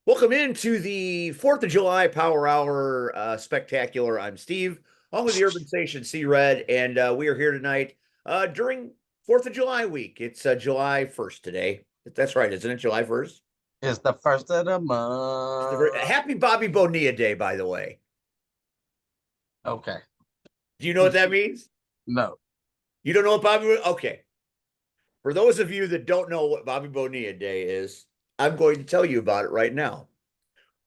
Welcome into the 4th of July Power Hour Spectacular. I'm Steve, on with the Urban Station C Red, and we are here tonight during 4th of July week. It's July 1st today. That's right, isn't it? July 1st? It's the first of the month. Happy Bobby Bonilla Day, by the way. Okay. Do you know what that means? No. You don't know what Okay. For those of you that don't know what Bobby Bonilla Day is, I'm going to tell you about it right now.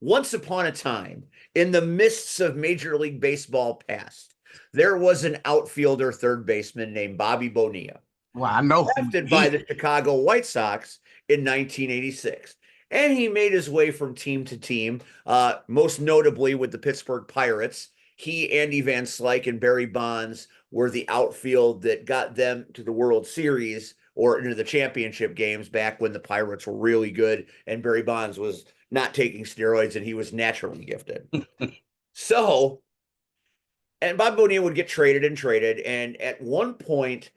Once upon a time, in the mists of Major League Baseball past, there was an outfielder third baseman named Bobby Bonilla, Well, I know who drafted by he the is. Chicago White Sox in 1986. And he made his way from team to team, most notably with the Pittsburgh Pirates. He, Andy Van Slyke, and Barry Bonds were the outfield that got them to the World Series or into the championship games back when the Pirates were really good and Barry Bonds was not taking steroids and he was naturally gifted. So, and Bob Bonilla would get traded. And at one point,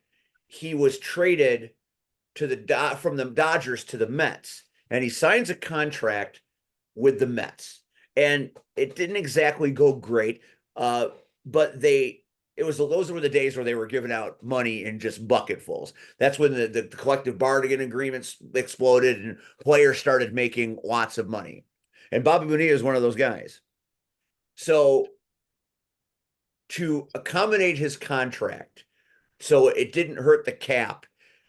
he was traded to from the Dodgers to the Mets, and he signs a contract with the Mets. And it didn't exactly go great, but those were the days where they were giving out money in just bucketfuls. That's when the collective bargaining agreements exploded and players started making lots of money. And Bobby Bonilla is one of those guys. So to accommodate his contract, so it didn't hurt the cap,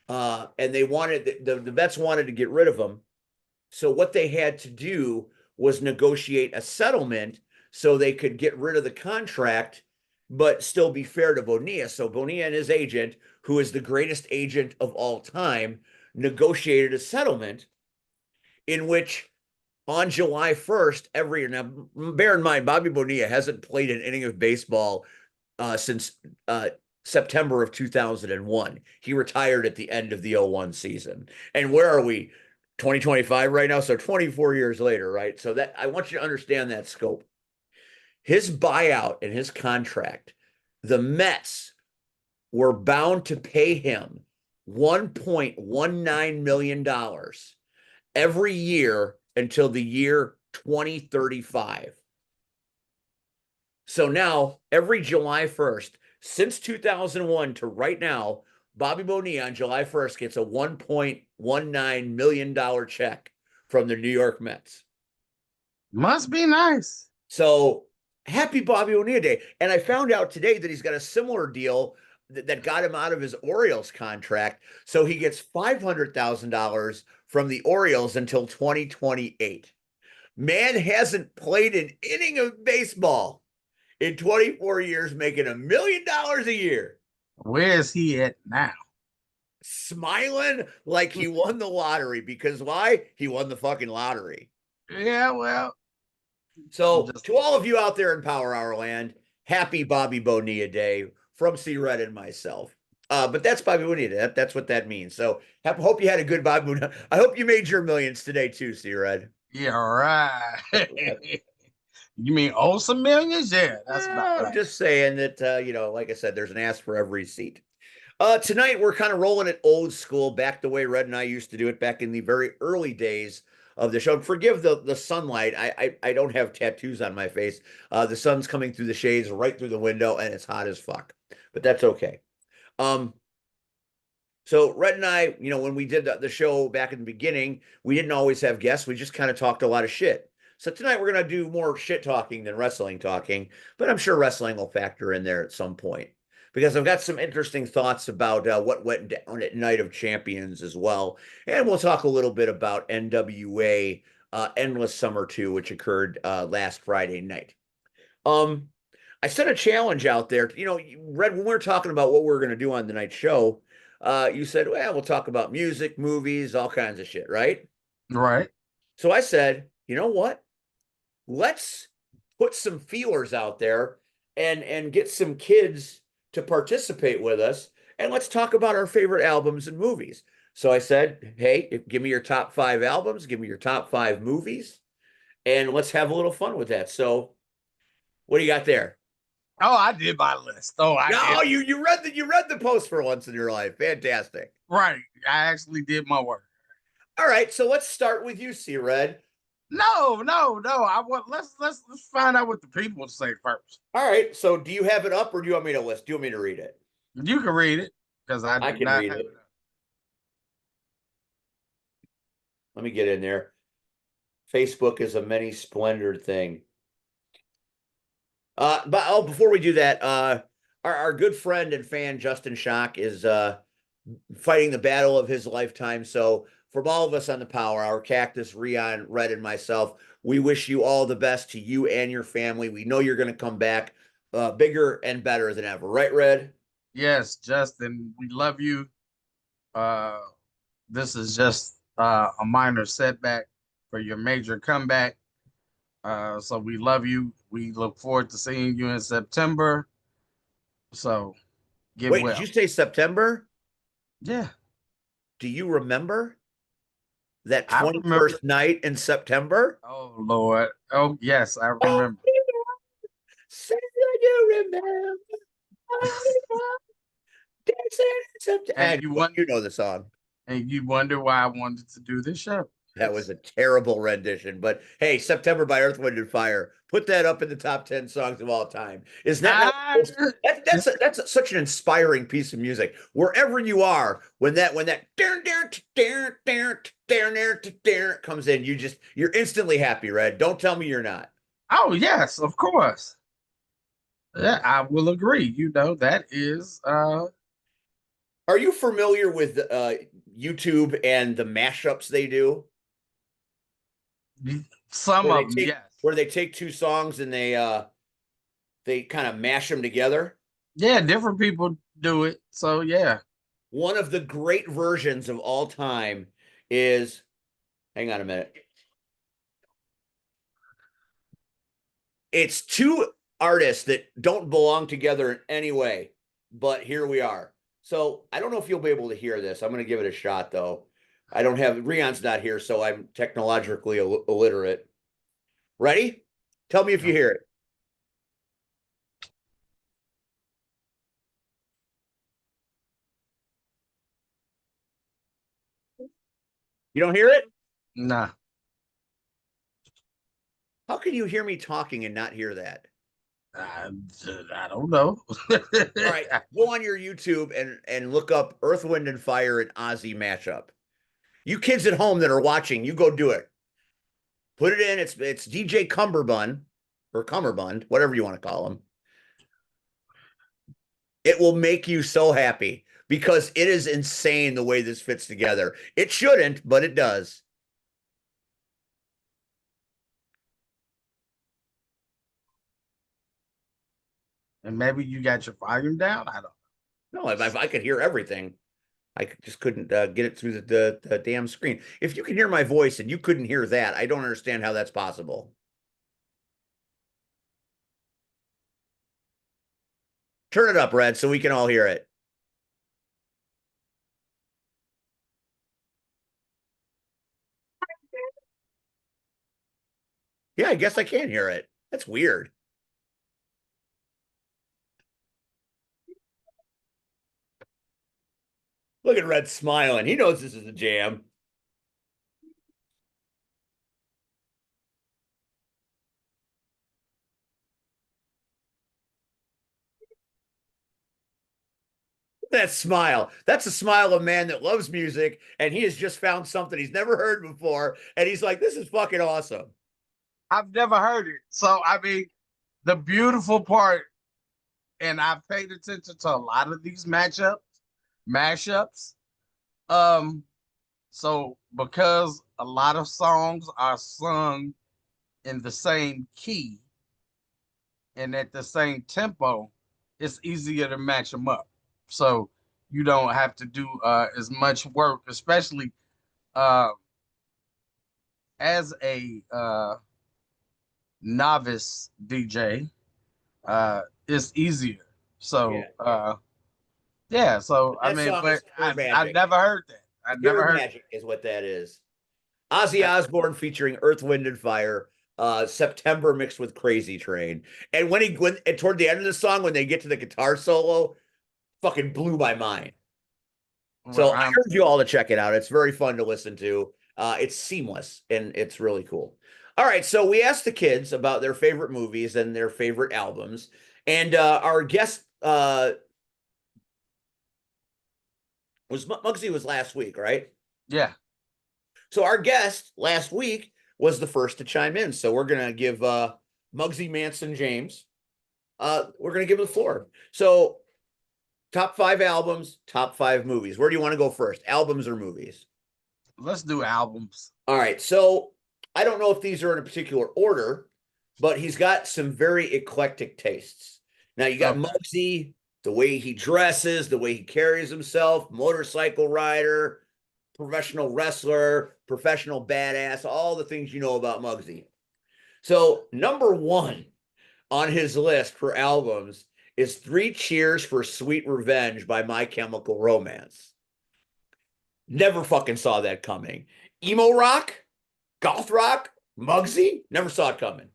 and they wanted the Mets wanted to get rid of him. So what they had to do was negotiate a settlement so they could get rid of the contract, but still be fair to Bonilla. So Bonilla and his agent, who is the greatest agent of all time, negotiated a settlement in which on July 1st, every year. Now, bear in mind, Bobby Bonilla hasn't played an inning of baseball since September of 2001. He retired at the end of the '01 season. And where are we? 2025 right now. So 24 years later, right? So that I want you to understand that scope. His buyout and his contract, the Mets were bound to pay him $1.19 million every year until the year 2035. So now, every July 1st, since 2001 to right now, Bobby Bonilla on July 1st gets a $1.19 million check from the New York Mets. Must be nice. So happy Bobby Bonilla Day. And I found out today that he's got a similar deal that got him out of his Orioles contract. So he gets $500,000 from the Orioles until 2028. Man hasn't played an inning of baseball in 24 years, making $1 million a year. Where is he at now? Smiling like he won the lottery. Because why? He won the fucking lottery. Yeah, well, So, just to all of you out there in Power Hour land, happy Bobby Bonilla Day from C Red and myself. But that's Bobby Bonilla. That's what that means. So, hope you had a good Bobby Bonilla. I hope you made your millions today, too, C Red. yeah, right. You mean some millions? Yeah, that's about I'm right. just saying that, like I said, there's an ass for every seat. Tonight, we're kind of rolling it old school, back the way Red and I used to do it back in the very early days of the show. Forgive the sunlight. I don't have tattoos on my face. The sun's coming through the shades right through the window, and it's hot as fuck. But that's okay. Um, so Red and I, when we did the show back in the beginning, we didn't always have guests. We just kind of talked a lot of shit. So tonight we're gonna do more shit talking than wrestling talking, but I'm sure wrestling will factor in there at some point because I've got some interesting thoughts about what went down at Night of Champions as well, and we'll talk a little bit about NWA Endless Summer 2, which occurred last Friday night. Um, I set a challenge out there. Red, when we were talking about what we are going to do on the night show, you said, well, we'll talk about music, movies, all kinds of shit, right? Right. So I said, you know what? Let's put some feelers out there and get some kids to participate with us, and let's talk about our favorite albums and movies. So I said, hey, give me your top 5 albums, give me your top 5 movies, and let's have a little fun with that. So what do you got there? Oh, I did my list. Oh, I did. No, you read the post for once in your life. Fantastic. Right. I actually did my work. All right, so let's start with you, C Red. No. I want let's find out what the people say first. All right. So do you have it up or do you want me to list? Do you want me to read it? You can read it because I I do can not read have it. it up. Let me get in there. Facebook is a many splendored thing. Before we do that, our good friend and fan Justin Schock is fighting the battle of his lifetime. So from all of us on the Power Hour, Cactus, Rion, Red, and myself, we wish you all the best to you and your family. We know you're going to come back bigger and better than ever, right, Red? Yes, Justin, we love you. Uh, this is just a minor setback for your major comeback. So we love you. We look forward to seeing you in September. So get Wait, did well. you say September? Yeah, Do you remember that I remember. 21st night in September? Oh Lord. Oh yes, I Oh, remember. say that you remember. Dancing in And September. you won You know the song. and you wonder why I wanted to do this show. That was a terrible rendition. But hey, September by Earth, Wind, and Fire. Put that up in the top 10 songs of all time. Is that not I, it's, such an inspiring piece of music. Wherever you are, when that comes in, you're instantly happy, Red. Don't tell me you're not. oh yes, of course. Yeah, I will agree. You know, that is Are you familiar with YouTube and the mashups they do? some Where they of them, take yes. where they take two songs and they kind of mash them together. Yeah, different people do it. So yeah. One of the great versions of all time is, hang on a minute. It's two artists that don't belong together in any way, but here we are. So I don't know if you'll be able to hear this. I'm going to give it a shot though. I don't have Rion's not here, so I'm technologically illiterate. Ready? Tell me if you hear it. You don't hear it? Nah. How can you hear me talking and not hear that? I, I don't know. All right, go on your YouTube and look up Earth, Wind, and Fire and Ozzy mashup. You kids at home that are watching, you go do it. Put it in. It's DJ Cumberbund or Cummerbund, whatever you want to call him. It will make you so happy because it is insane the way this fits together. It shouldn't, but it does. And maybe you got your volume down. I don't No, if I could hear everything, I just couldn't get it through the damn screen. If you can hear my voice and you couldn't hear that, I don't understand how that's possible. Turn it up, Red, so we can all hear it. Yeah, I guess I can hear it. That's weird. Look at Red smiling. He knows this is a jam. That smile. That's a smile of a man that loves music and he has just found something he's never heard before. And he's like, this is fucking awesome. I've never heard it. So I mean, the beautiful part, and I've paid attention to a lot of these mashups. Um, so because a lot of songs are sung in the same key and at the same tempo, it's easier to match them up. So you don't have to do as much work, especially uh, as a novice DJ. It's easier. So Yeah. yeah. So I That mean, song but is pure I've magic. never heard that. I've never Pure heard magic is what that is. Ozzy that. Osbourne featuring Earth, Wind, and Fire. September mixed with Crazy Train. And when and toward the end of the song, when they get to the guitar solo, fucking blew my mind. Well, So I urge you all to check it out. It's very fun to listen to. It's seamless and it's really cool. All right, so we asked the kids about their favorite movies and their favorite albums, and our guest was Muggsy was last week, right? Yeah. So our guest last week was the first to chime in. So we're gonna give Muggsy Manson James. We're gonna give him the floor. So top 5 albums, top 5 movies. Where do you want to go first? Albums or movies? Let's do albums. All right. So I don't know if these are in a particular order, but he's got some very eclectic tastes. Now you got Okay. Muggsy, the way he dresses, the way he carries himself, motorcycle rider, professional wrestler, professional badass, all the things you know about Muggsy. So number 1 on his list for albums is Three Cheers for Sweet Revenge by My Chemical Romance. Never fucking saw that coming. Emo rock, goth rock, Muggsy, never saw it coming.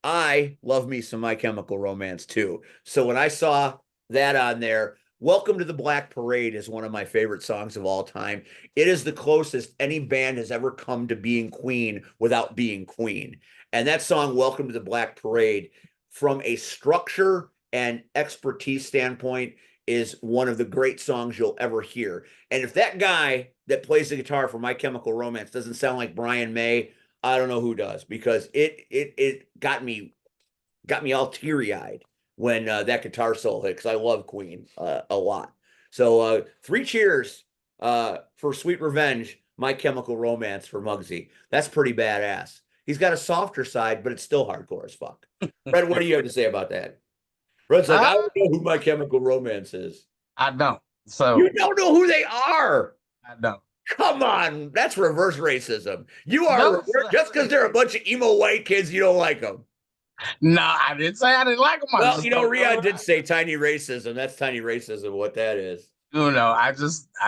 I love me some My Chemical Romance too. So when I saw that on there, Welcome to the Black Parade is one of my favorite songs of all time. It is the closest any band has ever come to being Queen without being Queen. And that song, Welcome to the Black Parade, from a structure and expertise standpoint, is one of the great songs you'll ever hear. And if that guy that plays the guitar for My Chemical Romance doesn't sound like Brian May, I don't know who does, because it got me all teary eyed when that guitar solo hit, because I love Queen a lot. So Three Cheers for Sweet Revenge, My Chemical Romance for Muggsy. That's pretty badass. He's got a softer side, but it's still hardcore as fuck. Fred, what do you have to say about that? Fred's like, I I, don't know who My Chemical Romance is. I don't. So You don't know who they are. I don't. Come on, that's reverse racism. You are No, just because they're a bunch of emo white kids, you don't like them. no, I didn't say I didn't like them. I Well, just you know, don't know. Riyadh did say tiny racism. That's tiny racism, what that is. I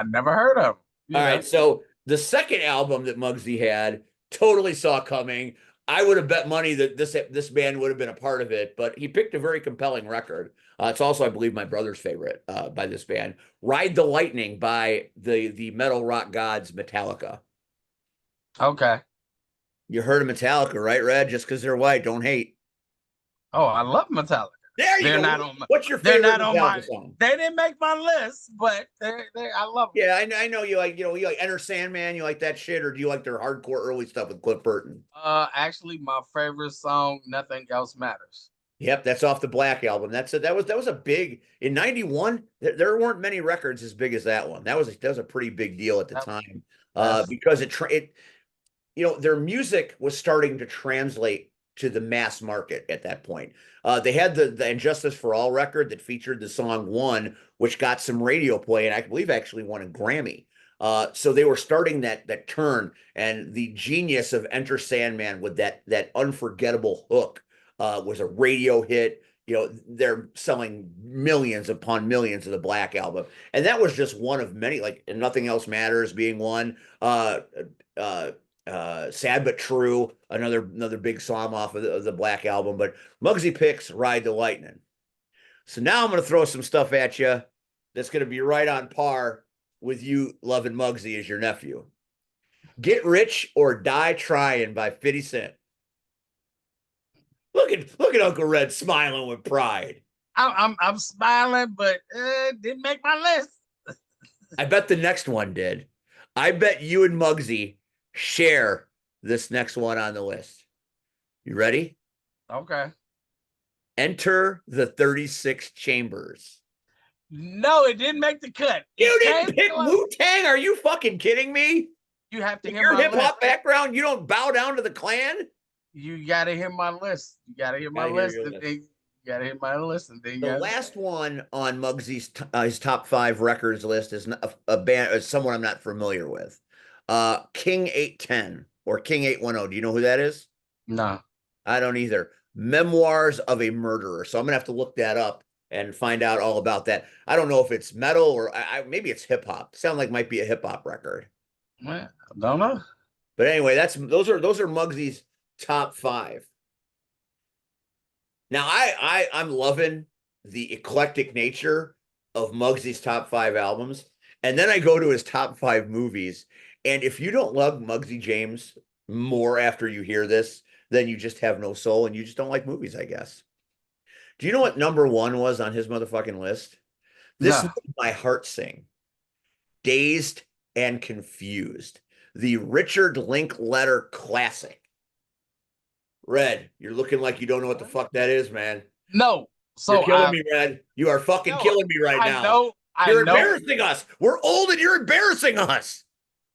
never heard of them. All right, so the second album that Muggsy had, totally saw coming. I would have bet money that this band would have been a part of it, but he picked a very compelling record. It's also, I believe, my brother's favorite by this band, "Ride the Lightning" by the metal rock gods Metallica. Okay. You heard of Metallica, right, Red? Just because they're white, don't hate. Oh, I love Metallica. There you They're go. not on my, What's your they're favorite not on Metallica my song? they didn't make my list, but they I love them. Yeah, I know you like, you like Enter Sandman, you like that shit, or do you like their hardcore early stuff with Cliff Burton? Actually my favorite song, Nothing Else Matters. Yep, that's off the Black Album. That was a big in '91. There weren't many records as big as that one. That was a pretty big deal at the That, time, that's because their music was starting to translate to the mass market at that point. They had the And Justice for All record that featured the song "One," which got some radio play, and I believe actually won a Grammy. So they were starting that turn, and the genius of Enter Sandman with that unforgettable hook was a radio hit. They're selling millions upon millions of the Black Album, and that was just one of many. Like, and Nothing Else Matters being one. Uh, Sad But True, another big song off of the Black Album. But Muggsy picks Ride the Lightning. So now I'm going to throw some stuff at you that's going to be right on par with you loving Muggsy as your nephew. Get Rich or Die Trying by 50 Cent. Look at Uncle Red smiling with pride. I'm smiling, but it didn't make my list. I bet the next one did. I bet you and Muggsy share this next one on the list. You ready? Okay. Enter the 36 Chambers. No, it didn't make the cut. You didn't pick Wu-Tang? Are you fucking kidding me? You have to hear Your my hip hop list. background, you don't bow down to the Klan? You gotta hear my list. You gotta hear my list, and then you gotta hear my list, and then the last one on Muggsy's his top 5 records list is a band, someone I'm not familiar with. King 810 or King 810. Do you know who that is? No. I don't either. Memoirs of a Murderer. So I'm gonna have to look that up and find out all about that. I don't know if it's metal or maybe it's hip hop. Sound like might be a hip hop record. Well, I don't know. But anyway, those are Muggsy's top 5. Now I'm loving the eclectic nature of Muggsy's top 5 albums, and then I go to his top 5 movies. And if you don't love Muggsy James, more after you hear this, then you just have no soul and you just don't like movies, I guess. Do you know what number one was on his motherfucking list? This No. made my heart sing. Dazed and Confused, the Richard Linklater classic. Red, you're looking like you don't know what the fuck that is, man. No. You're So killing me, Red. You are fucking no, killing me right I now. know, I You're know, embarrassing us. We're old and you're embarrassing us.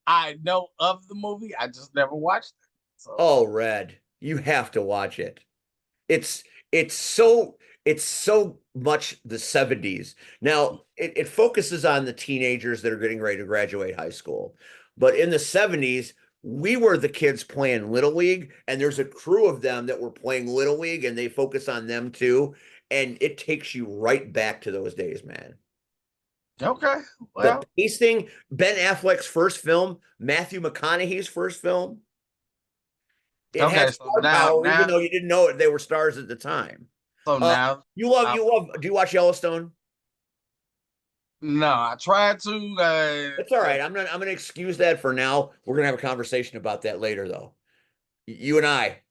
I know of the movie. I just never watched it. So Oh, Red, you have to watch it. It's it's so it's so much the 70s. Now, it focuses on the teenagers that are getting ready to graduate high school. But in the 70s, we were the kids playing Little League, and there's a crew of them that were playing Little League, and they focus on them too. And it takes you right back to those days, man. okay, The well, pacing, Ben Affleck's first film, Matthew McConaughey's first film, it okay. had So star now, power, even now, though you didn't know it, they were stars at the time. so Uh, now, I, do you watch Yellowstone? no, I tried to. It's all right. I'm gonna excuse that for now. We're gonna have a conversation about that later, though. You and I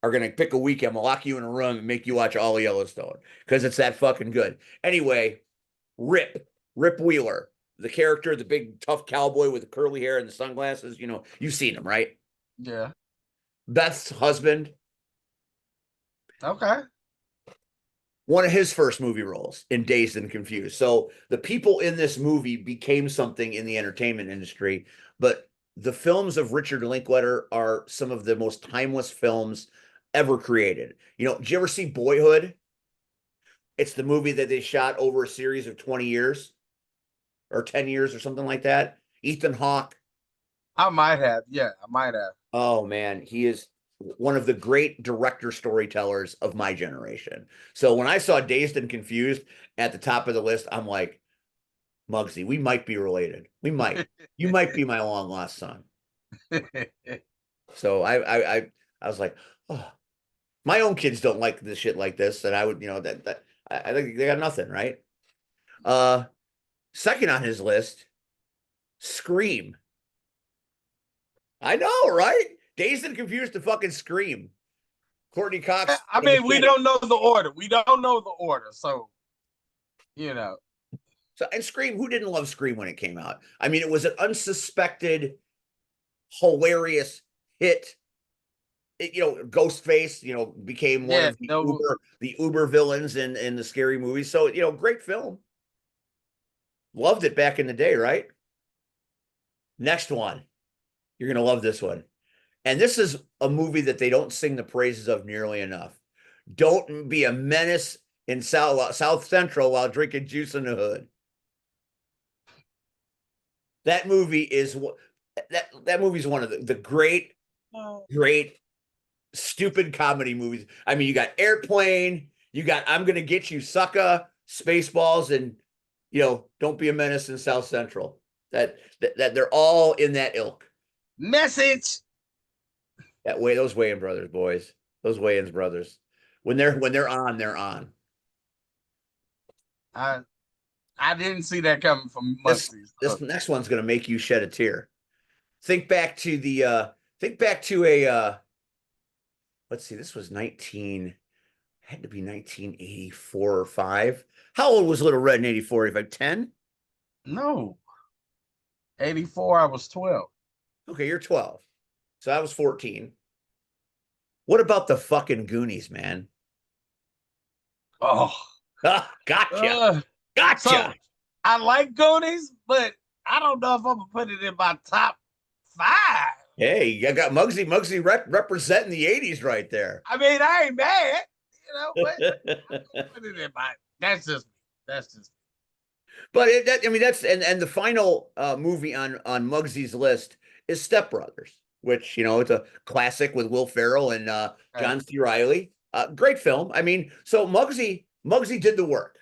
are gonna pick a weekend. We'll lock you in a room and make you watch all of Yellowstone because it's that fucking good. Anyway, Rip Wheeler, the character, the big tough cowboy with the curly hair and the sunglasses. You know, you've seen him, right? yeah, Beth's husband, okay, one of his first movie roles in Dazed and Confused. So the people in this movie became something in the entertainment industry, but the films of Richard Linklater are some of the most timeless films ever created. You know, did you ever see Boyhood? It's the movie that they shot over a series of 20 years or 10 years or something like that. Ethan Hawke. I might have. Yeah, I might have. Oh man, he is one of the great director storytellers of my generation. So when I saw Dazed and Confused at the top of the list, I'm like, Muggsy, we might be related. We might. You might be my long lost son. So I was like, oh, my own kids don't like this shit like this, and I would, that I think they got nothing, right? Uh, Second on his list, Scream. I know, right? Dazed and Confused to fucking Scream. Courtney Cox. I mean, we don't know the order. We don't know the order, so you know. So and Scream, who didn't love Scream when it came out? I mean, it was an unsuspected, hilarious hit. Ghostface, became one Yeah, of the no, Uber villains in the scary movies. So, great film. Loved it back in the day, right? Next one. You're gonna love this one. And this is a movie that they don't sing the praises of nearly enough. Don't be a menace in South Central while drinking juice in the hood. That movie is that movie's one of the great, great, stupid comedy movies. I mean, you got Airplane, you got I'm Gonna Get You, Sucker, Spaceballs, and Don't Be a Menace in South Central. That they're all in that ilk. message. That way, those Wayans brothers, boys, those Wayans brothers. When they're on, they're on. I I didn't see that coming from This Muggsy. this next one's gonna make you shed a tear. Think back to a let's see, this was 19 had to be 1984 or 5. How old was Little Red in 84? Like 10? No, 84. I was 12. Okay, you're 12. So I was 14. What about the fucking Goonies, man? Oh, Gotcha. uh, Gotcha. so I like Goonies, but I don't know if I'm gonna put it in my top 5. Hey, I got Muggsy representing the 80s right there. I mean, I ain't mad, but put it in my. That's just me. That's just. But I mean, and the final movie on Muggsy's list is Step Brothers, which it's a classic with Will Ferrell and John C. Reilly. Great film. I mean, so Muggsy did the work.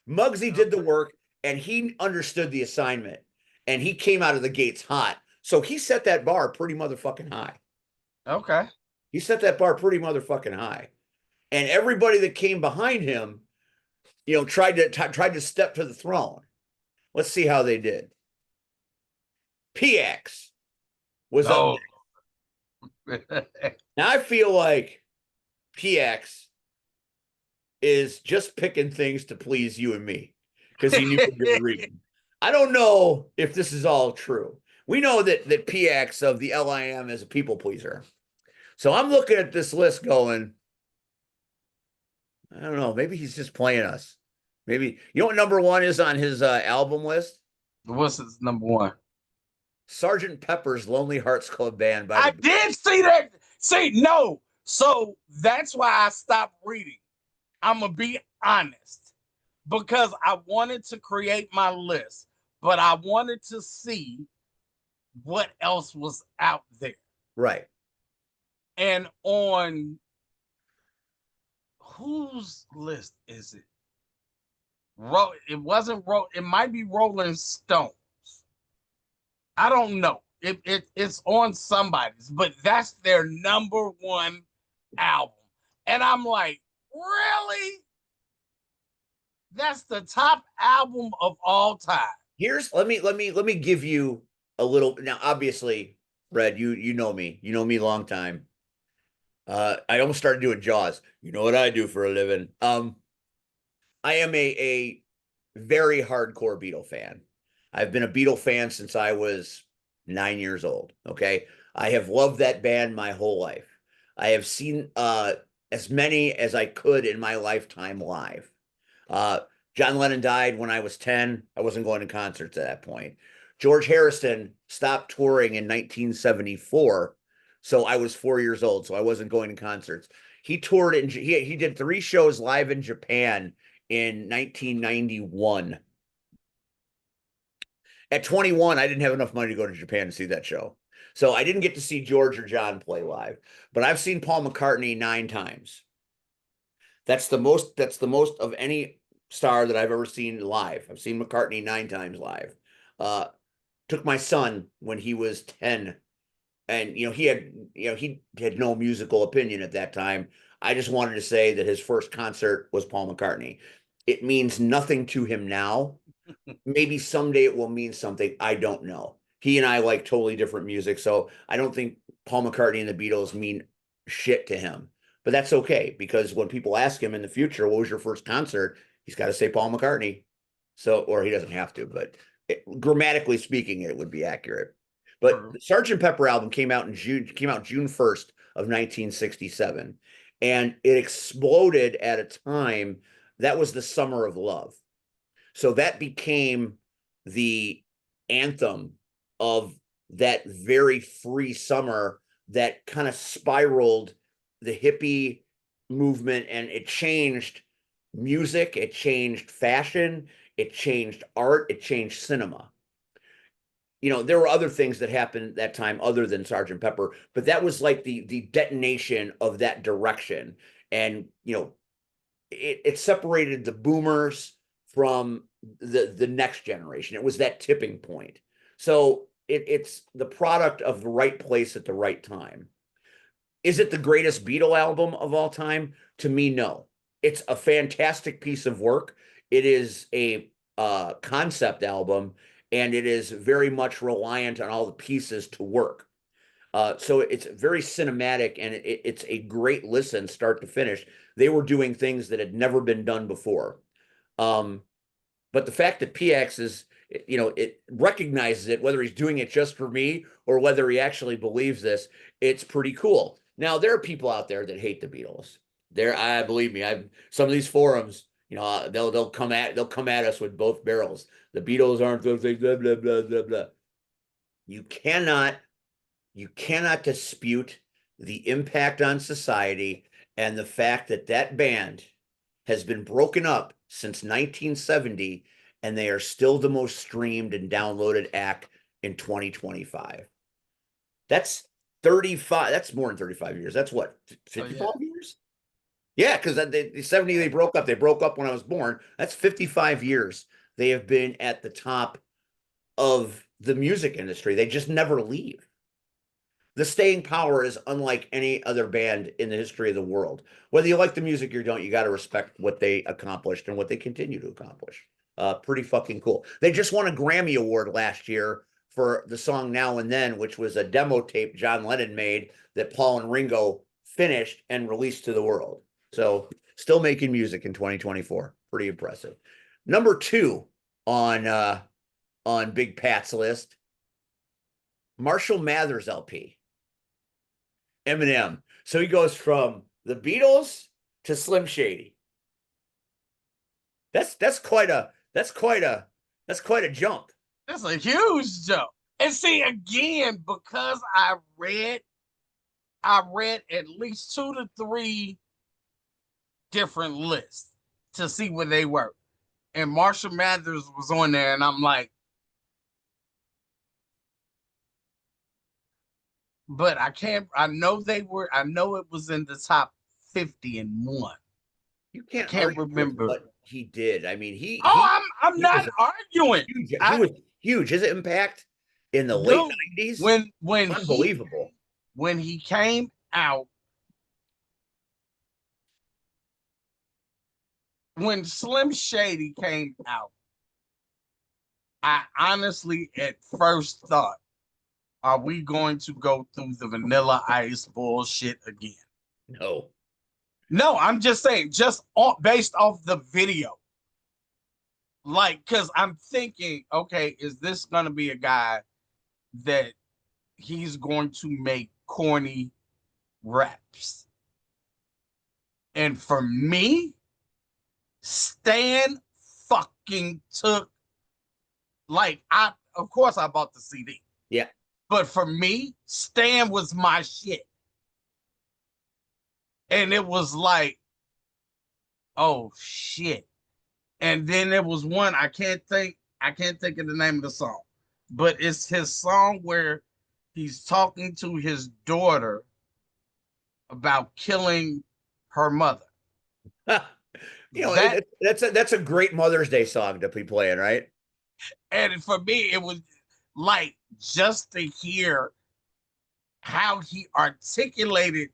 Muggsy did the work, and he understood the assignment, and he came out of the gates hot. So he set that bar pretty motherfucking high. Okay. He set that bar pretty motherfucking high, and everybody that came behind him, tried to step to the throne. Let's see how they did. PX was up. Oh. Now I feel like PX is just picking things to please you and me because he knew we were reading. I don't know if this is all true. We know that PX of the LIM is a people pleaser. So I'm looking at this list going, I don't know, maybe he's just playing us. Maybe you know what number one is on his album list? What's his number one? Sergeant Pepper's Lonely Hearts Club Band by I the did see that. See, no. So that's why I stopped reading. I'm going to be honest because I wanted to create my list, but I wanted to see what else was out there. Right. And on whose list is it? It wasn't it might be Rolling Stones. I don't know. It's on somebody's, but that's their number one album. And I'm like, really? That's the top album of all time. Here's let me give you a little now. Obviously, Red, you know me. You know me long time. I almost started doing Jaws. You know what I do for a living. I am a very hardcore Beatle fan. I've been a Beatle fan since I was 9 years old. Okay. I have loved that band my whole life. I have seen as many as I could in my lifetime live. Uh, John Lennon died when I was 10. I wasn't going to concerts at that point. George Harrison stopped touring in 1974. So I was 4 years old. So I wasn't going to concerts. He toured in, he did 3 shows live in Japan in 1991. At 21, I didn't have enough money to go to Japan to see that show. So I didn't get to see George or John play live, but I've seen Paul McCartney 9 times. That's the most of any star that I've ever seen live. I've seen McCartney 9 times live. Took my son when he was 10, and he had no musical opinion at that time. I just wanted to say that his first concert was Paul McCartney. It means nothing to him now. Maybe someday it will mean something. I don't know. He and I like totally different music, so I don't think Paul McCartney and the Beatles mean shit to him. But that's okay because when people ask him in the future, what was your first concert? He's got to say Paul McCartney. So, or he doesn't have to, but grammatically speaking, it would be accurate. But the Sergeant Pepper album came out June 1st of 1967, and it exploded at a time that was the summer of love. So that became the anthem of that very free summer that kind of spiraled the hippie movement, and it changed music, it changed fashion, it changed art, it changed cinema. There were other things that happened that time other than Sergeant Pepper, but that was like the detonation of that direction. And it separated the boomers from the next generation. It was that tipping point. So it's the product of the right place at the right time. Is it the greatest Beatle album of all time? To me, no. It's a fantastic piece of work. It is a concept album, and it is very much reliant on all the pieces to work. So it's very cinematic, and it's a great listen start to finish. They were doing things that had never been done before. But the fact that PX is, it recognizes it, whether he's doing it just for me or whether he actually believes this, it's pretty cool. Now, there are people out there that hate the Beatles. I believe me, some of these forums, they'll come at us with both barrels. The Beatles aren't those things, blah, blah, blah, blah, blah. You cannot dispute the impact on society and the fact that that band has been broken up since 1970, and they are still the most streamed and downloaded act in 2025. That's 35. That's more than 35 years. That's what, 55 years? Yeah, because the 70 they broke up. They broke up when I was born. That's 55 years. They have been at the top of the music industry. They just never leave. The staying power is unlike any other band in the history of the world. Whether you like the music or don't, you got to respect what they accomplished and what they continue to accomplish. Pretty fucking cool. They just won a Grammy Award last year for the song Now and Then, which was a demo tape John Lennon made that Paul and Ringo finished and released to the world. So still making music in 2024. Pretty impressive. Number 2 on Big Pat's list, Marshall Mathers LP. Eminem. So he goes from the Beatles to Slim Shady. That's quite a jump. That's a huge jump. And see, again, because I read at least 2 to 3 different lists to see where they were. And Marshall Mathers was on there, and I'm like, but I know it was in the top 51. You can't argue remember what he did. I mean, I'm not arguing. Huge. He was huge. His impact in the late 90s, when unbelievable. When he came out, when Slim Shady came out, I honestly at first thought, are we going to go through the Vanilla Ice bullshit again? No, I'm just saying, based off the video. Like, because I'm thinking, okay, is this going to be a guy that he's going to make corny raps? And for me, Stan fucking took, of course I bought the CD. Yeah. But for me, Stan was my shit. And it was like, oh shit. And then there was one, I can't think of the name of the song, but it's his song where he's talking to his daughter about killing her mother. That's a great Mother's Day song to be playing, right? And for me, it was like just to hear how he articulated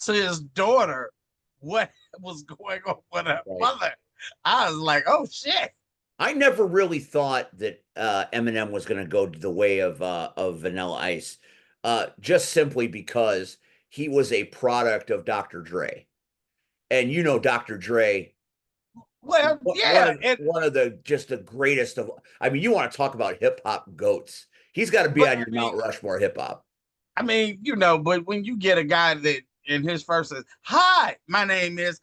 to his daughter what was going on with her mother. I was like, oh shit. I never really thought that Eminem was going to go the way of Vanilla Ice, just simply because he was a product of Dr. Dre, and Dr. Dre. Well, yeah, one of the greatest of. I mean, you want to talk about hip hop goats? He's got to be on your Mount Rushmore hip hop. I mean, but when you get a guy that in his first says, "Hi, my name is,"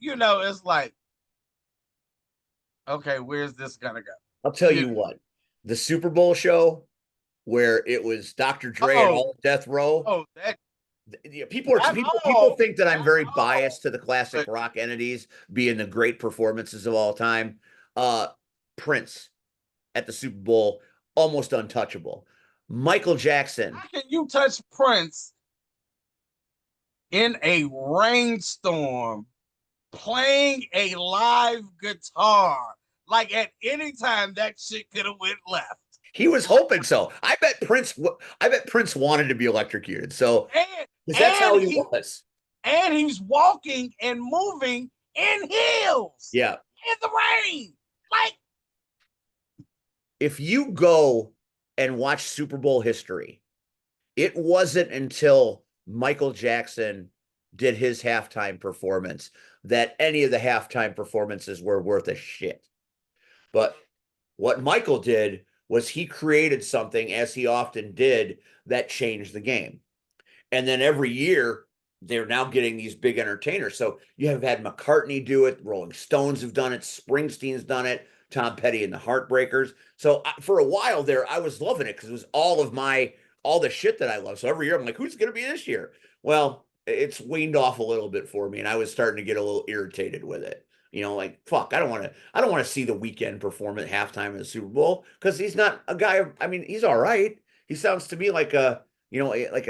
it's like, okay, where's this gonna go? I'll tell you what, the Super Bowl show where it was Dr. Dre and all Death Row. Oh, that people think that I'm very biased to the classic rock entities being the great performances of all time. Prince at the Super Bowl, almost untouchable. Michael Jackson. How can you touch Prince in a rainstorm playing a live guitar? Like at any time that shit could have went left. He was hoping so. I bet Prince wanted to be electrocuted. So that's how he was. And he's walking and moving in heels. Yeah. In the rain. Like, if you go and watch Super Bowl history, it wasn't until Michael Jackson did his halftime performance that any of the halftime performances were worth a shit. But what Michael did was he created something, as he often did, that changed the game. And then every year, they're now getting these big entertainers. So you have had McCartney do it, Rolling Stones have done it, Springsteen's done it, Tom Petty and the Heartbreakers. So for a while there, I was loving it because it was all the shit that I love. So every year I'm like, who's going to be this year? Well, it's waned off a little bit for me, and I was starting to get a little irritated with it. Like, fuck, I don't want to see the Weeknd perform at halftime in the Super Bowl because he's not a guy. I mean, he's all right. He sounds to me like a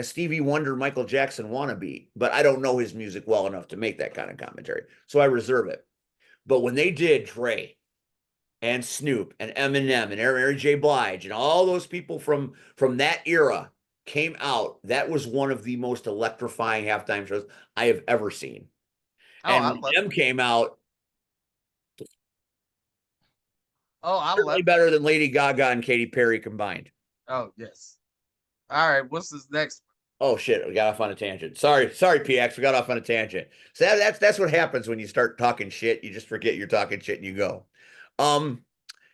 Stevie Wonder, Michael Jackson wannabe, but I don't know his music well enough to make that kind of commentary. So I reserve it. But when they did Dre and Snoop and Eminem and Mary J. Blige and all those people from that era came out, that was one of the most electrifying halftime shows I have ever seen. And when Eminem came out, Oh, I Certainly love. better than Lady Gaga and Katy Perry combined. Oh, yes. All right. What's his next Oh shit, we got off on a tangent. Sorry, PX, we got off on a tangent. So that's what happens when you start talking shit. You just forget you're talking shit and you go. Um,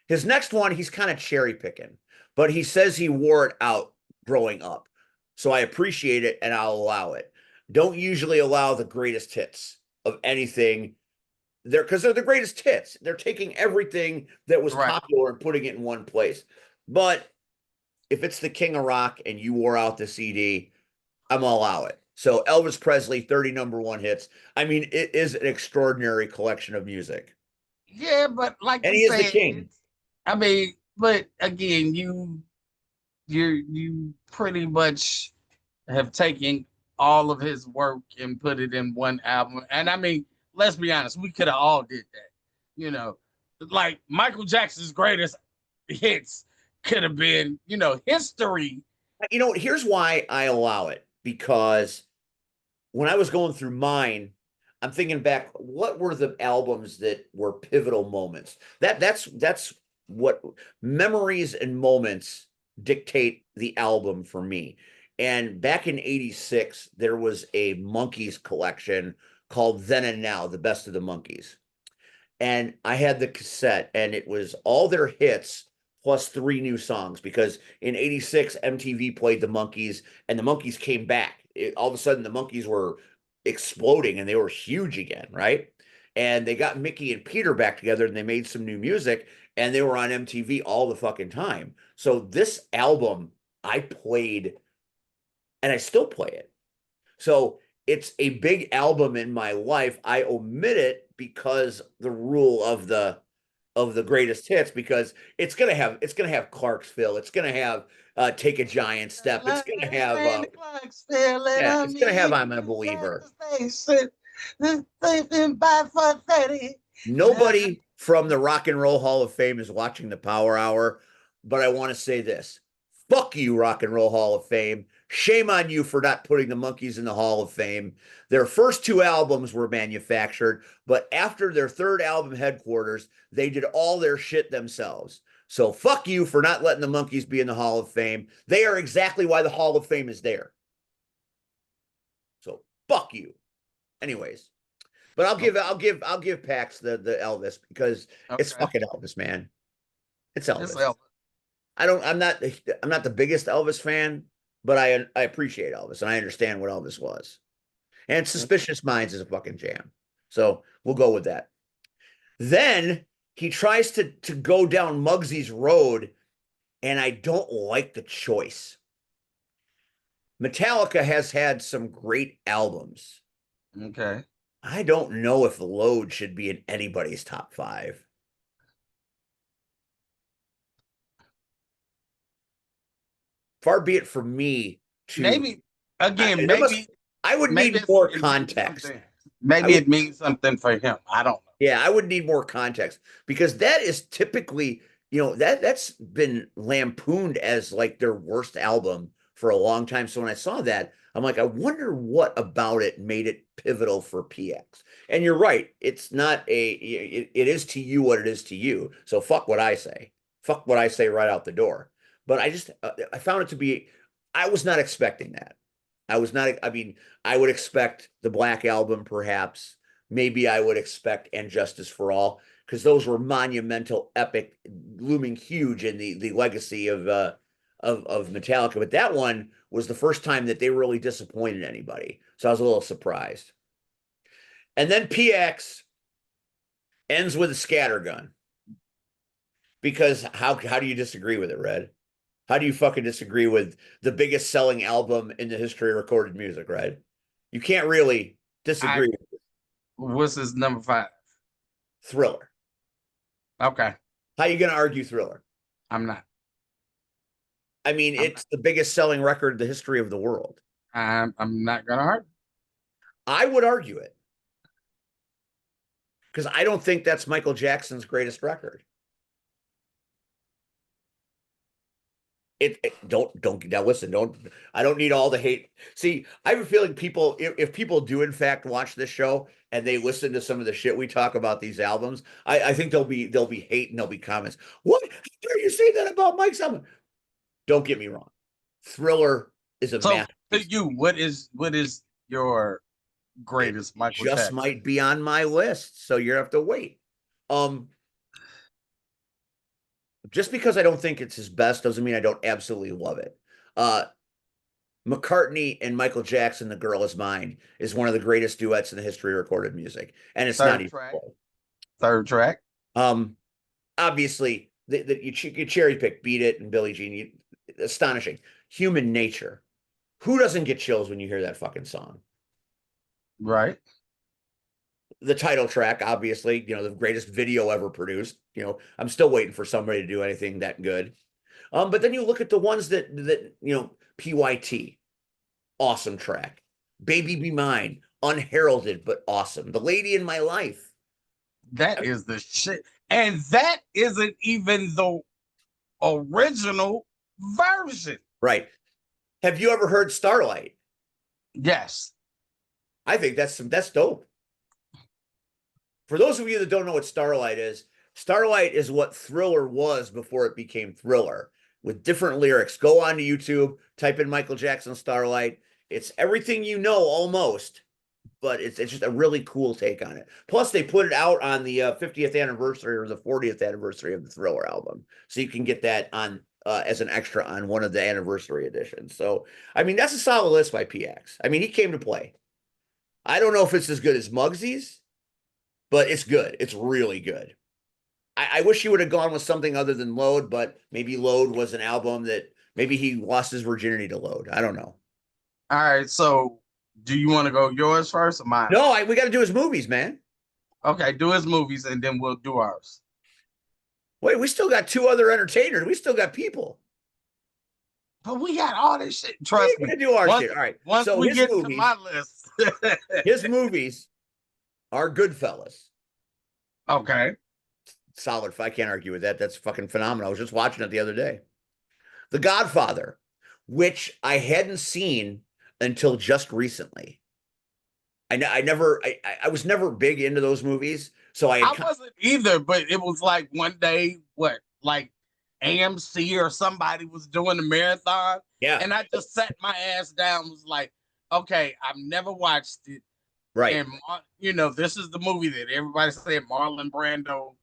his next one, he's kind of cherry picking, but he says he wore it out growing up. So I appreciate it and I'll allow it. Don't usually allow the greatest hits of anything there because they're the greatest hits. They're taking everything that was one? Right. popular and putting it in one place. But if it's the King of Rock and you wore out the CD, I'm all out it. So Elvis Presley, 30 number one hits. I mean, it is an extraordinary collection of music. Yeah, but like And you he is the said, king. I mean, but again, you pretty much have taken all of his work and put it in one album. And I mean, let's be honest, we could have all did that. You know, like Michael Jackson's greatest hits could have been, history. You know, here's why I allow it because when I was going through mine, I'm thinking back, what were the albums that were pivotal moments? That's what memories and moments dictate the album for me. And back in 86, there was a Monkees collection called Then and Now, the best of the Monkees. And I had the cassette, and it was all their hits plus three new songs because in 86 MTV played the Monkees and the Monkees came back. All of a sudden the Monkees were exploding and they were huge again, right? And they got Mickey and Peter back together and they made some new music and they were on MTV all the fucking time. So this album I played and I still play it. So it's a big album in my life. I omit it because the rule of the greatest hits because it's gonna have Clarksville. It's gonna have Take a Giant Step. It's gonna have Clarksville, and yeah, I it's gonna have meet I'm a you at Believer. the station. This station by 4:30. Nobody from the Rock and Roll Hall of Fame is watching the Power Hour, but I want to say this. Fuck you, Rock and Roll Hall of Fame. Shame on you for not putting the Monkees in the Hall of Fame. Their first two albums were manufactured, but after their third album, Headquarters, they did all their shit themselves. So fuck you for not letting the Monkees be in the Hall of Fame. They are exactly why the Hall of Fame is there. So fuck you. Anyways, but I'll give Pax the Elvis because it's Okay. fucking Elvis, man. It's It's Elvis. Elvis. I'm not the biggest Elvis fan, but I appreciate Elvis and I understand what Elvis was. And Suspicious Minds is a fucking jam. So we'll go with that. Then he tries to go down Muggsy's road, and I don't like the choice. Metallica has had some great albums. Okay. I don't know if Load should be in anybody's top five. Far be it from me to Maybe again, there must maybe I would maybe need more it means context. something. I Maybe would it means something for him. I don't know. Yeah, I would need more context because that is typically, that's been lampooned as like their worst album for a long time. So when I saw that, I'm like, I wonder what about it made it pivotal for PX. And you're right, it's not it is to you what it is to you. So fuck what I say. Fuck what I say right out the door. But I found it to be I was not expecting that. I mean, I would expect the Black Album perhaps. Maybe I would expect And Justice for All because those were monumental, epic, looming huge in the legacy of Metallica. But that one was the first time that they really disappointed anybody, so I was a little surprised. And then PX ends with a scattergun because how do you disagree with it, Red? How do you fucking disagree with the biggest selling album in the history of recorded music, Red? You can't really I disagree. What's his number 5? Thriller. Okay. How you going to argue Thriller? I'm not. I mean, I'm not. it's the biggest selling record in the history of the world. I'm not gonna argue. I would argue it because I don't think that's Michael Jackson's greatest record. Don't now listen, don't I don't need all the hate. See, I have a feeling people, if people do in fact watch this show and they listen to some of the shit we talk about these albums, I think there'll be hate and there'll be comments. What? How dare you say that about Mike's album? Don't get me wrong. Thriller is a So to masterpiece. you, what is your It greatest Michael just Jackson? might be on my list, so you have to wait. Um, just because I don't think it's his best doesn't mean I don't absolutely love it. Uh, McCartney and Michael Jackson, "The Girl Is Mine," is one of the greatest duets in the history of recorded music, and it's not Third even track. close. Third track. Um, obviously, you cherry pick "Beat It" and "Billie Jean." Astonishing. Human Nature. Who doesn't get chills when you hear that fucking song? Right. The title track, obviously, the greatest video ever produced. I'm still waiting for somebody to do anything that good. But then you look at the ones that PYT, awesome track. "Baby Be Mine," unheralded but awesome. "The Lady in My Life." That is the shit. And that isn't even the original version. Right. Have you ever heard "Starlight"? Yes. I think that's dope. For those of you that don't know what Starlight is what Thriller was before it became Thriller, with different lyrics. Go on to YouTube, type in Michael Jackson "Starlight." It's everything you know almost, but it's just a really cool take on it. Plus, they put it out on the 50th anniversary or the 40th anniversary of the Thriller album, so you can get that on as an extra on one of the anniversary editions. So, I mean, that's a solid list by PX. I mean, he came to play. I don't know if it's as good as Muggsy's, but it's good. It's really good. I wish he would have gone with something other than Load, but maybe Load was an album that maybe he lost his virginity to Load. I don't know. All right. So do you want to go yours first or mine No, first? we got to do his movies, man. Okay, do his movies and then we'll do ours. Wait, we still got two other entertainers. We still got people. But we got all this shit. We're Trust me. gonna do our Once shit. All right. once So we get to my list. his movies are Goodfellas. Okay. Solid. I can't argue with that. That's fucking phenomenal. I was just watching it the other day. The Godfather, which I hadn't seen until just recently. I was never big into those movies, so I had I wasn't either, but it was like one day, what, like AMC or somebody was doing a marathon, yeah, and I just sat my ass down, was like, okay, I've never watched it. right. And this is the movie that everybody said Marlon Brando,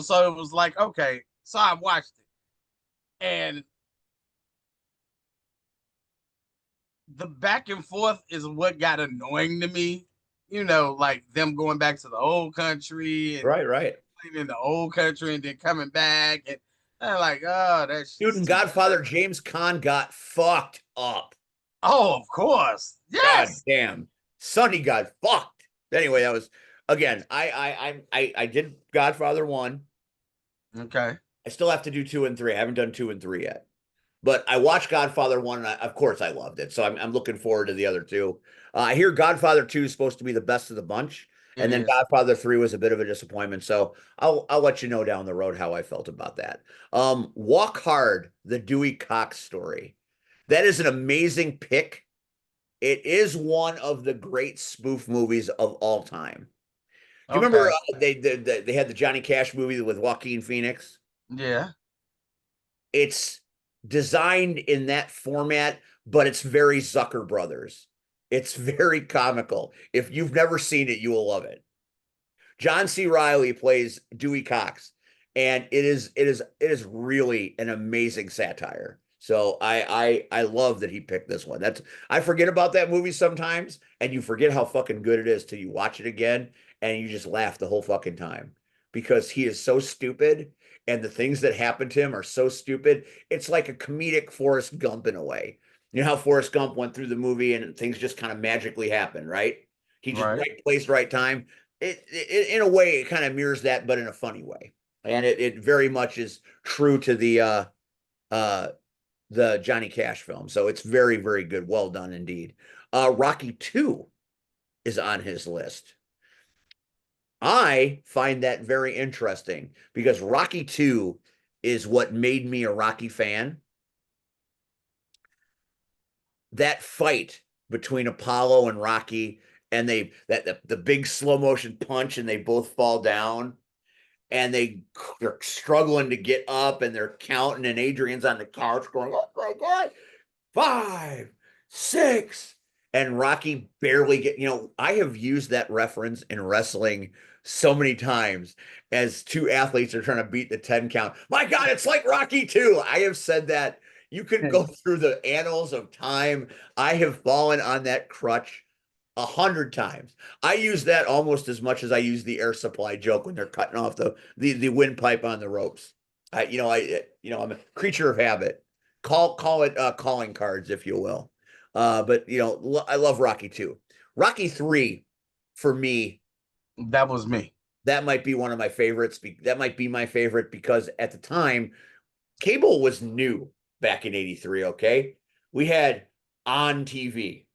so it was like, okay, so I watched it. And the back and forth is what got annoying to me, like them going back to the old country and Right, right. in the old country and then coming back, and I'm like, oh, that's Dude, just and too Godfather much. James Caan got fucked up. Oh, of course, God yes. damn. Sonny got fucked. Anyway, that was again. I did Godfather 1. Okay. I still have to do 2 and 3. I haven't done 2 and 3 yet. But I watched Godfather 1, and of course I loved it. So I'm looking forward to the other two. I hear Godfather 2 is supposed to be the best of the bunch, It and then is. Godfather 3 was a bit of a disappointment. So I'll let you know down the road how I felt about that. Walk Hard, the Dewey Cox story. That is an amazing pick. It is one of the great spoof movies of all time. Do you remember Okay. they had the Johnny Cash movie with Joaquin Phoenix? Yeah. It's designed in that format, but it's very Zucker Brothers. It's very comical. If you've never seen it, you will love it. John C. Riley plays Dewey Cox, and it is really an amazing satire. So I love that he picked this one. I forget about that movie sometimes, and you forget how fucking good it is till you watch it again, and you just laugh the whole fucking time because he is so stupid, and the things that happen to him are so stupid. It's like a comedic Forrest Gump in a way. You know how Forrest Gump went through the movie and things just kind of magically happen, right? He just Right. right place, right time. It in a way it kind of mirrors that, but in a funny way, and it very much is true to uh the Johnny Cash film. So it's very very good, well done indeed. Rocky 2 is on his list. I find that very interesting because Rocky 2 is what made me a Rocky fan. that fight between Apollo and Rocky, and the big slow motion punch, and they both fall down, and they're struggling to get up, and they're counting, and Adrian's on the couch going, "Oh my God, 5, 6," and Rocky barely get. I have used that reference in wrestling so many times as two athletes are trying to beat the 10 count. My God, it's like Rocky 2. I have said that. You could go through the annals of time. I have fallen on that crutch 100 times. I use that almost as much as I use the air supply joke when they're cutting off the windpipe on the ropes. I'm a creature of habit. Call it calling cards, if you will. But I love Rocky 2. Rocky 3, for me, That was me. that might be one of my favorites. That might be my favorite because at the time, cable was new back in '83. Okay, we had On TV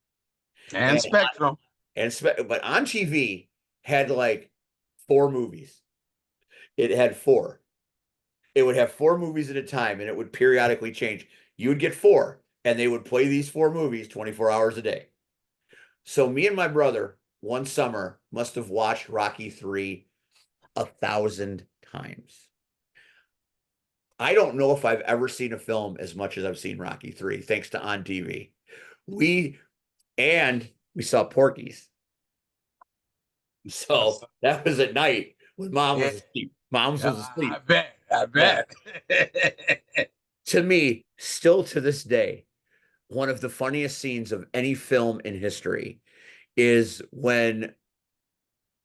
And and Spectrum. but On TV had like 4 movies. It had 4. It would have 4 movies at a time, and it would periodically change. You would get 4, and they would play these 4 movies 24 hours a day. So me and my brother one summer must have watched Rocky 3 1,000 times. I don't know if I've ever seen a film as much as I've seen Rocky 3, thanks to On TV. We saw Porky's. So that was at night when mom was asleep. Mom's was asleep. I bet. To me, still to this day, one of the funniest scenes of any film in history is when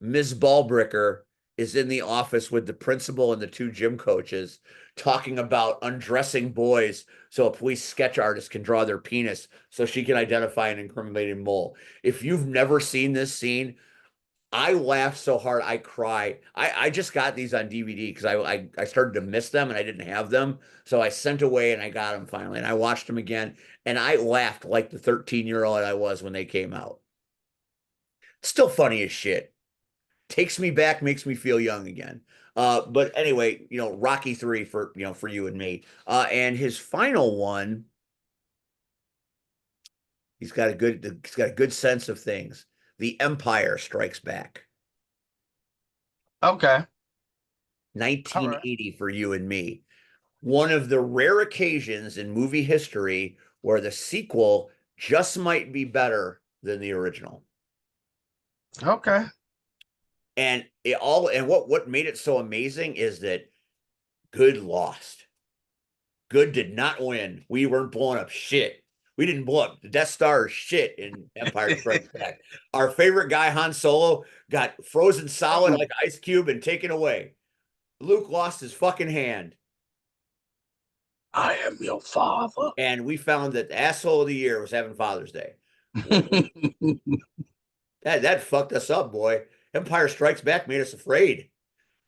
Ms. Ballbricker is in the office with the principal and the 2 gym coaches talking about undressing boys so a police sketch artist can draw their penis so she can identify an incriminating mole. If you've never seen this scene, I laugh so hard I cry. I just got these on DVD because I started to miss them and I didn't have them. So I sent away and I got them finally. And I watched them again and I laughed like the 13-year-old I was when they came out. Still funny as shit. Takes me back, makes me feel young again. But anyway, Rocky 3 for you and me. And his final one, he's got a good sense of things. The Empire Strikes Back. Okay. 1980 for you and me. One of the rare occasions in movie history where the sequel just might be better than the original. Okay. And what made it so amazing is that good lost. Good did not win. We weren't blowing up shit. We didn't blow up the Death Star shit in Empire Strikes Back. Our favorite guy, Han Solo, got frozen solid like ice cube and taken away. Luke lost his fucking hand. I am your father. And we found that the asshole of the year was having Father's Day. That fucked us up, boy. Empire Strikes Back made us afraid.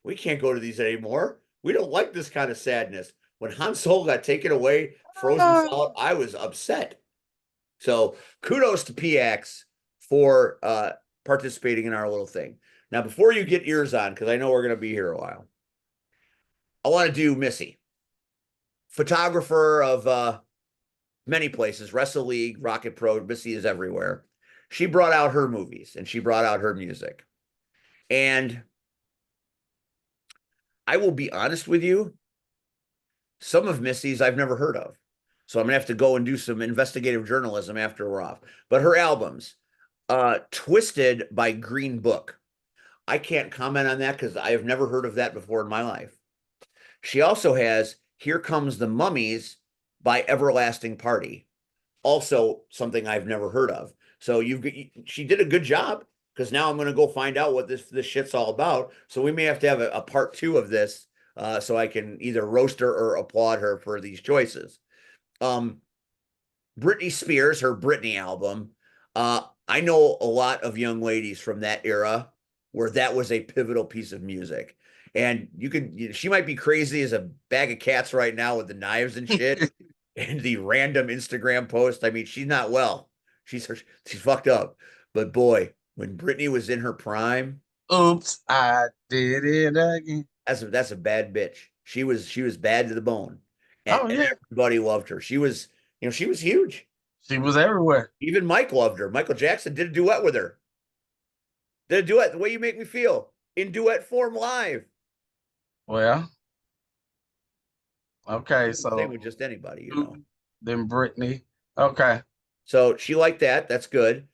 We can't go to these anymore. We don't like this kind of sadness. When Han Solo got taken away, frozen solid, I was upset. So kudos to PX for participating in our little thing. Now, before you get ears on, because I know we're going to be here a while, I want to do Missy, photographer of many places, Wrestle League, Rocket Pro. Missy is everywhere. She brought out her movies and she brought out her music. And I will be honest with you, some of Missy's I've never heard of. So I'm going to have to go and do some investigative journalism after we're off. But her albums, Twisted by Green Book. I can't comment on that because I have never heard of that before in my life. She also has Here Comes the Mummies by Everlasting Party. Also something I've never heard of. So she did a good job because now I'm going to go find out what this shit's all about. So we may have to have a part 2 of this so I can either roast her or applaud her for these choices. Britney Spears, her Britney album. I know a lot of young ladies from that era where that was a pivotal piece of music. And she might be crazy as a bag of cats right now with the knives and shit and the random Instagram post. I mean, she's not well. She's fucked up. But boy, when Britney was in her prime, oops, I did it again. That's a bad bitch. She was bad to the bone. And Oh yeah, everybody loved her. She was huge. She was everywhere. Even Mike loved her. Michael Jackson did a duet with her. Did a duet, The Way You Make Me Feel, in duet form live. Well, okay, Same so with just anybody, you know. then Brittany. Okay. So she liked that. That's good.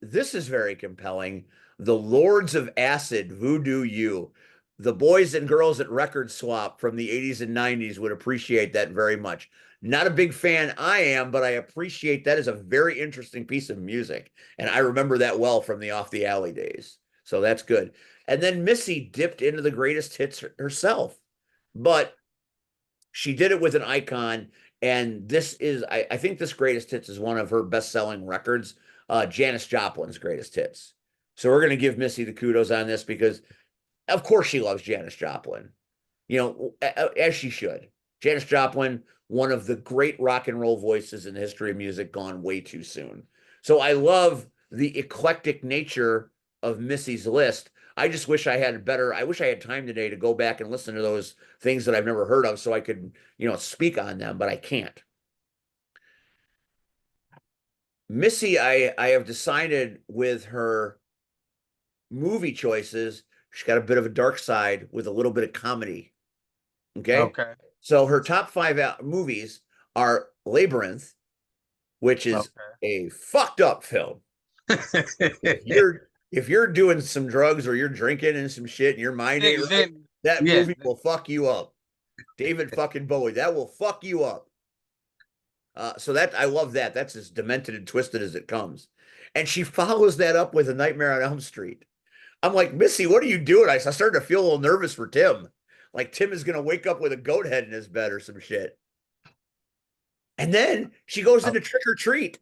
This is very compelling. The Lords of Acid, Voodoo You. The boys and girls at Record Swap from the 80s and 90s would appreciate that very much. Not a big fan I am, but I appreciate that as a very interesting piece of music. And I remember that well from the Off the Alley days. So that's good. And then Missy dipped into the greatest hits herself. But she did it with an icon. And this is, I think this greatest hits is one of her best-selling records, Janis Joplin's greatest hits. So we're going to give Missy the kudos on this because, of course, she loves Janis Joplin, you know, as she should. Janis Joplin, one of the great rock and roll voices in the history of music, gone way too soon. So I love the eclectic nature of Missy's list. I just wish I had better, I wish I had time today to go back and listen to those things that I've never heard of so I could, you know, speak on them, but I can't. Missy, I have decided with her movie choices, she's got a bit of a dark side with a little bit of comedy. Okay. Okay. So her top five movies are Labyrinth, which is Okay. a fucked up film. If you're doing some drugs or you're drinking and some shit and your mind ain't right, that movie will fuck you up. David fucking Bowie, that will fuck you up. So that I love that. That's as demented and twisted as it comes. And she follows that up with A Nightmare on Elm Street. I'm like, Missy, what are you doing? I started to feel a little nervous for Tim. Like Tim is gonna wake up with a goat head in his bed or some shit. And then she goes into Trick or Treat.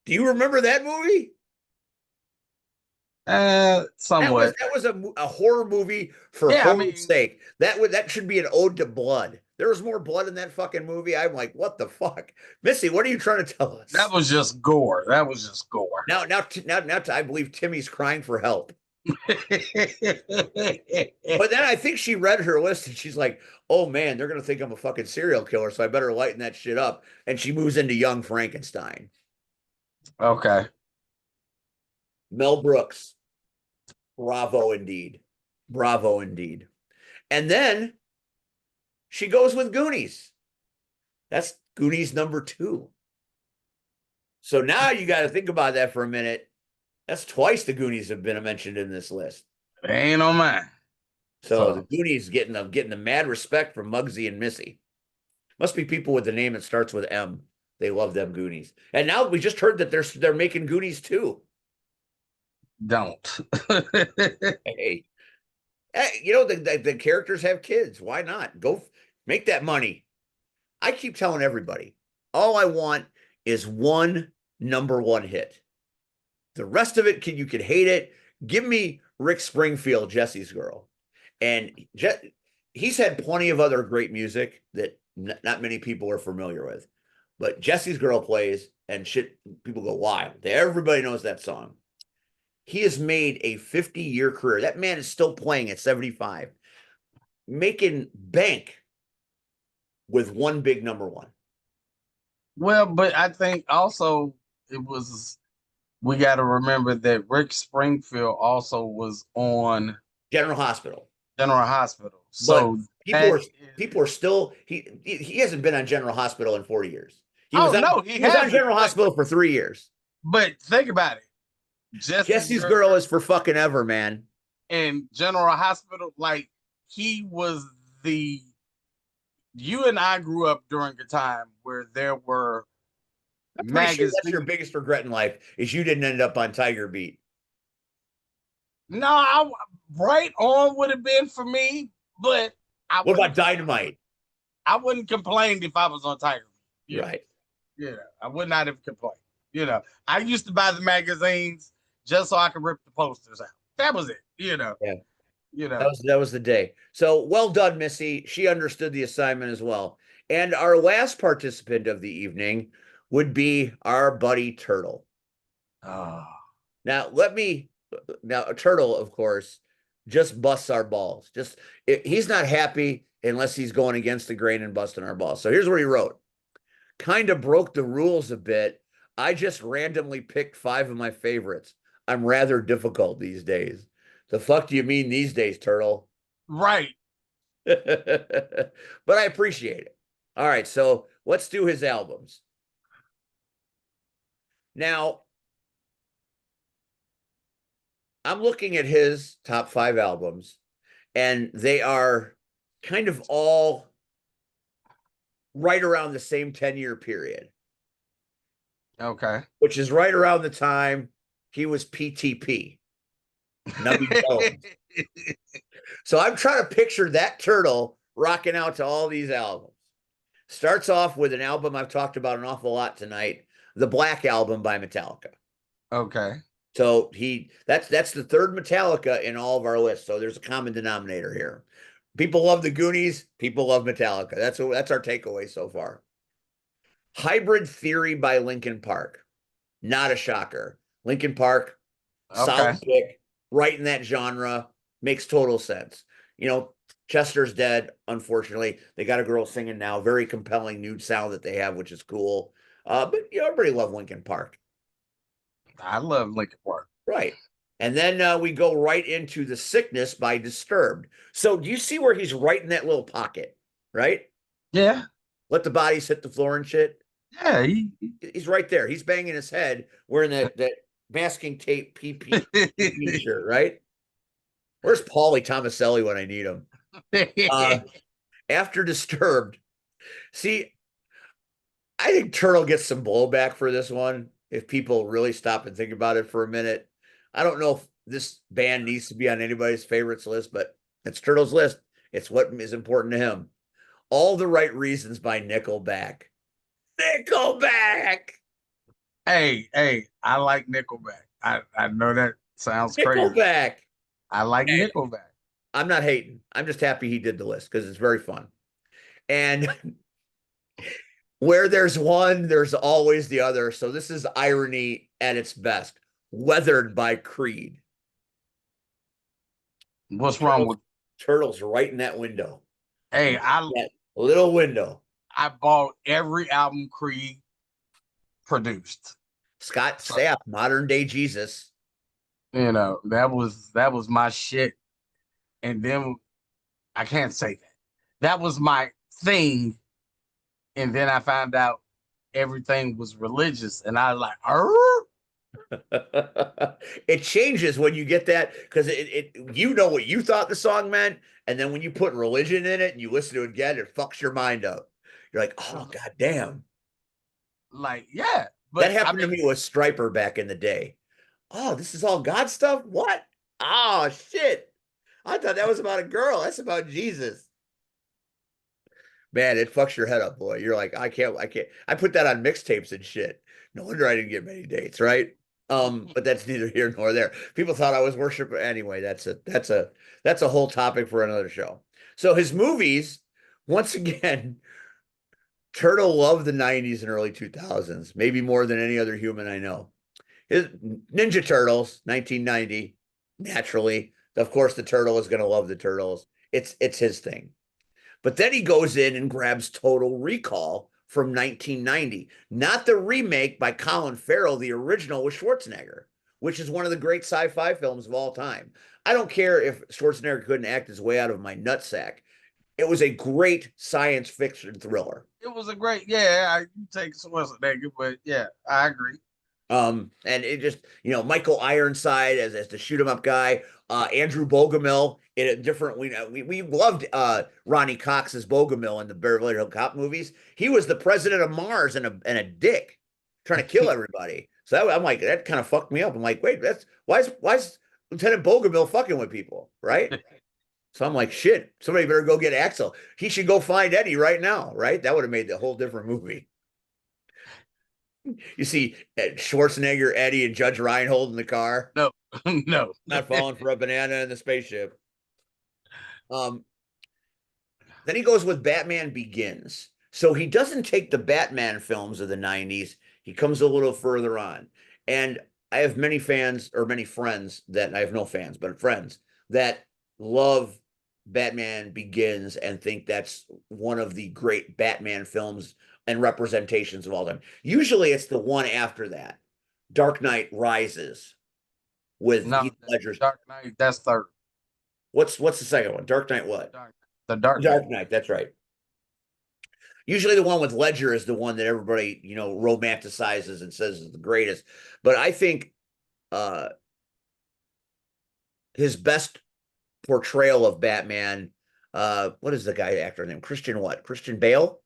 Do you remember that movie? Somewhat. That was a horror movie for horror's sake. That should be an ode to blood. There was more blood in that fucking movie. I'm like, what the fuck, Missy? What are you trying to tell us? That was just gore. That was just gore. Now, I believe Timmy's crying for help. But then I think she read her list and she's like, oh man, they're gonna think I'm a fucking serial killer, so I better lighten that shit up. And she moves into Young Frankenstein. Okay. Mel Brooks. Bravo indeed. Bravo indeed. And then she goes with Goonies. That's Goonies number 2. So now you got to think about that for a minute. That's twice the Goonies have been mentioned in this list. It ain't on mine. So the Goonies getting the mad respect from Muggsy and Missy. Must be people with the name that starts with M. They love them Goonies. And now we just heard that they're making Goonies 2. Don't. Hey, you know, the characters have kids. Why not? Go make that money. I keep telling everybody, all I want is one number 1 hit. The rest of it, you can hate it. Give me Rick Springfield, Jesse's Girl. And he's had plenty of other great music that not many people are familiar with. But Jesse's Girl plays and shit, people go wild. Everybody knows that song. He has made a 50-year career. That man is still playing at 75, making bank with one big number 1. Well, but I think also we got to remember that Rick Springfield also was on General Hospital. So people are still he hasn't been on General Hospital in 40 years. He was on General Hospital for 3 years. But think about it. Jesse's Girl is for fucking ever, man. And General Hospital, like he was you and I grew up during a time where there were magazines. Sure that's your biggest regret in life is you didn't end up on Tiger Beat. No, Right On would have been for me, but what about Dynamite? I wouldn't complain if I was on Tiger Beat. Right. Yeah, I would not have complained. You know, I used to buy the magazines just so I could rip the posters out. That was it. You know. Yeah. You know. That was the day. So well done, Missy. She understood the assignment as well. And our last participant of the evening would be our buddy Turtle. Oh. Now Turtle, of course, just busts our balls. He's not happy unless he's going against the grain and busting our balls. So here's what he wrote. kind of broke the rules a bit. I just randomly picked 5 of my favorites. I'm rather difficult these days. The fuck do you mean these days, Turtle? Right. But I appreciate it. All right, so let's do his albums. Now, I'm looking at his top 5 albums, and they are kind of all right around the same 10-year period, Okay. which is right around the time he was PTP, Nubby Jones. So I'm trying to picture that turtle rocking out to all these albums. Starts off with an album I've talked about an awful lot tonight, the Black Album by Metallica. Okay. So that's the third Metallica in all of our lists. So there's a common denominator here. People love the Goonies. People love Metallica. That's our takeaway so far. Hybrid Theory by Linkin Park. Not a shocker. Linkin Park, solid pick, right in that genre. Makes total sense. You know, Chester's dead, unfortunately. They got a girl singing now. Very compelling nude sound that they have, which is cool. But you know, everybody love Linkin Park. I love Linkin Park. Right. And then we go right into The Sickness by Disturbed. So do you see where he's right in that little pocket, right? Yeah. Let the bodies hit the floor and shit. Yeah. He's right there. He's banging his head wearing that masking tape PP shirt, right? Where's Paulie Tomaselli when I need him? After Disturbed, see, I think Turtle gets some blowback for this one if people really stop and think about it for a minute. I don't know if this band needs to be on anybody's favorites list, but it's Turtle's list. It's what is important to him. All the Right Reasons by Nickelback. Nickelback. Hey, I like Nickelback. I know that sounds crazy. Nickelback. I like Nickelback. I'm not hating. I'm just happy he did the list because it's very fun. And where there's one, there's always the other. So this is irony at its best. Weathered by Creed. What's wrong with Turtles right in that window? Hey, that little window. I bought every album Creed produced. Scott Stapp, Modern Day Jesus. You know, that was my shit. And then I can't say that. That was my thing. And then I found out everything was religious. And I was like, It changes when you get that because you know what you thought the song meant, and then when you put religion in it and you listen to it again, it fucks your mind up. You're like, oh god damn. Like, yeah. But that happened to me with Striper back in the day. Oh, this is all God stuff? What? Oh shit. I thought that was about a girl. That's about Jesus. Man, it fucks your head up, boy. You're like, I can't. I put that on mixtapes and shit. No wonder I didn't get many dates, right? But that's neither here nor there. People thought I was worshiping anyway. That's a whole topic for another show. So his movies, once again, Turtle loved the 90s and early 2000s, maybe more than any other human I know. His Ninja Turtles, 1990, naturally. Of course, the Turtle is going to love the Turtles. It's his thing. But then he goes in and grabs Total Recall from 1990, not the remake by Colin Farrell, the original with Schwarzenegger, which is one of the great sci-fi films of all time. I don't care if Schwarzenegger couldn't act his way out of my nutsack. It was a great science fiction thriller. It was a great, you take Schwarzenegger, but yeah, I agree. And it just, Michael Ironside as the shoot 'em up guy, Andrew Bogomil in a different, we loved Ronnie Cox's Bogomil in the Beverly Hills Cop movies. He was the president of Mars and a dick trying to kill everybody. So I'm like, that kind of fucked me up. I'm like, wait, why is Lieutenant Bogomil fucking with people, right? So I'm like, shit, somebody better go get Axel. He should go find Eddie right now, right? That would have made the whole different movie. You see Schwarzenegger, Eddie, and Judge Reinhold in the car. No, no. Not falling for a banana in the spaceship. Then he goes with Batman Begins. So he doesn't take the Batman films of the 90s. He comes a little further on. And I have many fans, or many friends that, I have no fans, but friends that love Batman Begins and think that's one of the great Batman films and representations of all them. Usually it's the one after that, Dark Knight Rises with No, Heath Ledger's. Dark Knight, that's third. What's the second one? Dark Knight what? The Dark Knight. Dark Knight, that's right. Usually the one with Ledger is the one that everybody, romanticizes and says is the greatest. But I think uh his best portrayal of Batman, what is the guy actor name? Christian what? Christian Bale?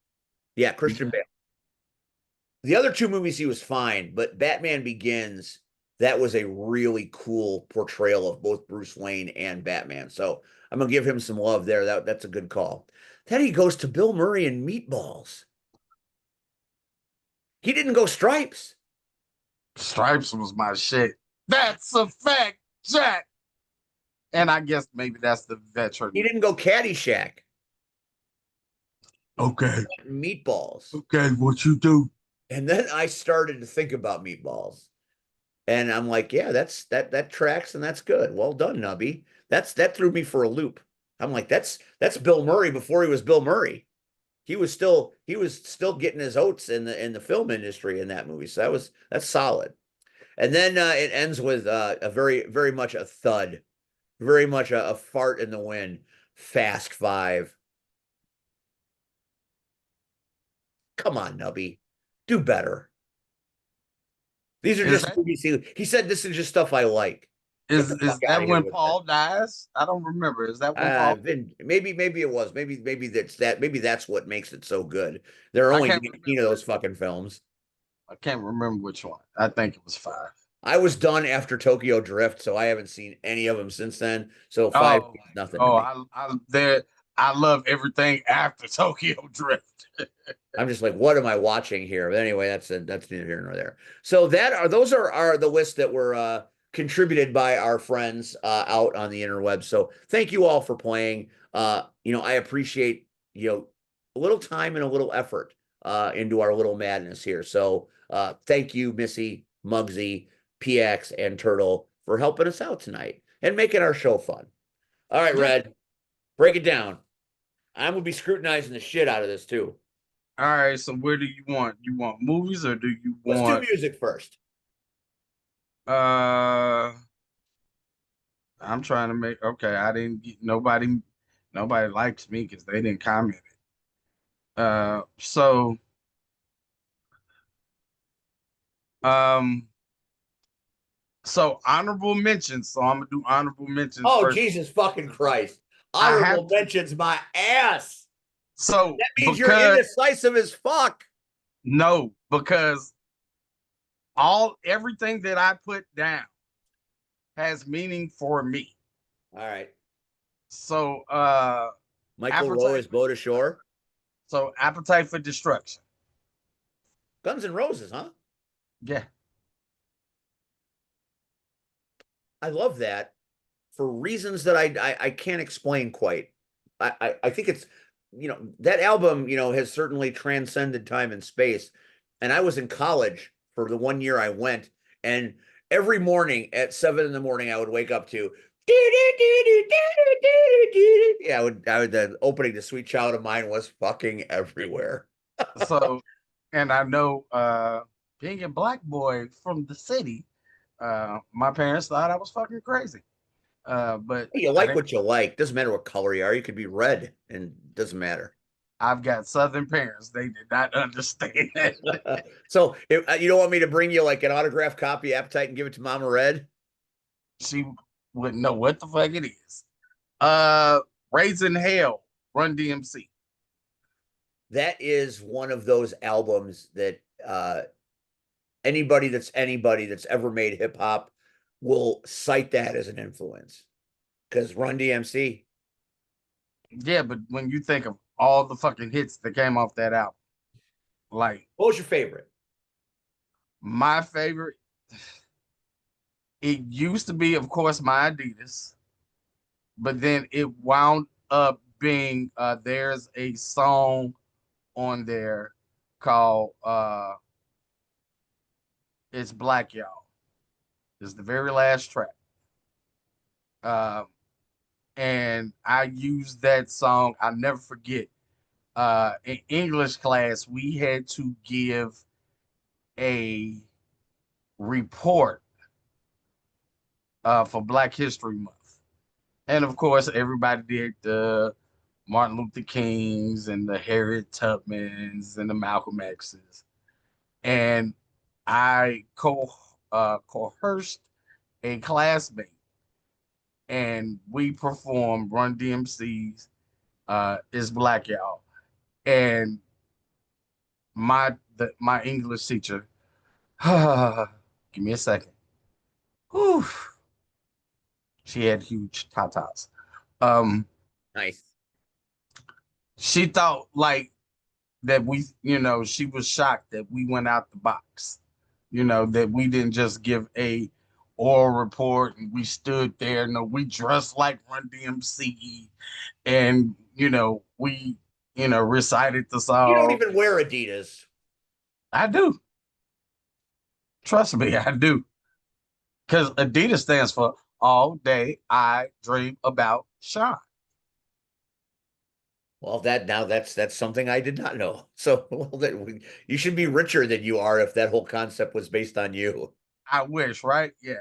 Yeah, Christian Bale. The other two movies he was fine, but Batman Begins, that was a really cool portrayal of both Bruce Wayne and Batman. So I'm gonna give him some love there. That's a good call. Then he goes to Bill Murray and Meatballs. He didn't go Stripes. Stripes was my shit. That's a fact, Jack. And I guess maybe that's the veteran. He didn't go Caddyshack. Okay. Meatballs. Okay, what you do? And then I started to think about Meatballs. And I'm like, yeah, that tracks and that's good. Well done, Nubby. That threw me for a loop. I'm like, that's Bill Murray before he was Bill Murray. He was still getting his oats in the film industry in that movie. So that's solid. And then it ends with a very, very much a thud, very much a fart in the wind. Fast Five. Come on, Nubby. Do better. These are just movies. He said this is just stuff I like. Is that when Paul dies? I don't remember. Is that when Paul? Maybe it was. Maybe that's that. Maybe that's what makes it so good. There are only 19 of those fucking films. I can't remember which one. I think it was 5. I was done after Tokyo Drift, so I haven't seen any of them since then. So 5 is nothing. I love everything after Tokyo Drift. I'm just like, what am I watching here? But anyway, that's neither here nor there. So those are the lists that were contributed by our friends out on the interweb. So thank you all for playing. I appreciate a little time and a little effort into our little madness here. So thank you, Missy, Muggsy, PX, and Turtle for helping us out tonight and making our show fun. All right, Red, break it down. I'm gonna be scrutinizing the shit out of this too. All right, so where do you want? You want movies or do you want? Let's do music first. I'm trying to make I didn't get nobody likes me because they didn't comment it. So honorable mentions. So I'm gonna do honorable mentions. Oh, first. Jesus fucking Christ. Honorable mentions my ass. So that means you're indecisive as fuck. No, because everything that I put down has meaning for me. All right. So Michael Rowe is Boat Ashore. So Appetite for Destruction. Guns N' Roses, huh? Yeah. I love that for reasons that I can't explain quite. I think it's that album, has certainly transcended time and space. And I was in college for the 1 year I went, and every morning at 7 a.m, I would wake up to yeah, the opening to Sweet Child of Mine was fucking everywhere. So, and I know being a black boy from the city, my parents thought I was fucking crazy. But you like what you like. Doesn't matter what color you are. You could be red, and doesn't matter. I've got Southern parents. They did not understand that. So if, you don't want me to bring you like an autographed copy of Appetite and give it to Mama Red? She wouldn't know what the fuck it is. Raising Hell, Run DMC. That is one of those albums that anybody that's ever made hip hop will cite that as an influence. Because Run DMC. Yeah, but when you think of all the fucking hits that came off that album, like, what was your favorite? My favorite, it used to be, of course, My Adidas, but then it wound up being there's a song on there called It's Black Y'all. It's the very last track. And I used that song, I'll never forget. in English class, we had to give a report for Black History Month. And of course, everybody did the Martin Luther Kings and the Harriet Tubmans and the Malcolm X's. And I coerced a classmate, and we performed Run DMC's "Is Black Y'all." And my English teacher, give me a second. Whew, she had huge tatas. Um, Nice. she thought like that she was shocked that we went out the box, that we didn't just give a oral report and we stood there. No, we dressed like Run DMC and, we, recited the You don't song. even wear Adidas. I do. Trust me, I do. Because Adidas stands for All Day I Dream About Shine. Well, that's something I did not know. So, you should be richer than you are if that whole concept was based on you. I wish, right? Yeah.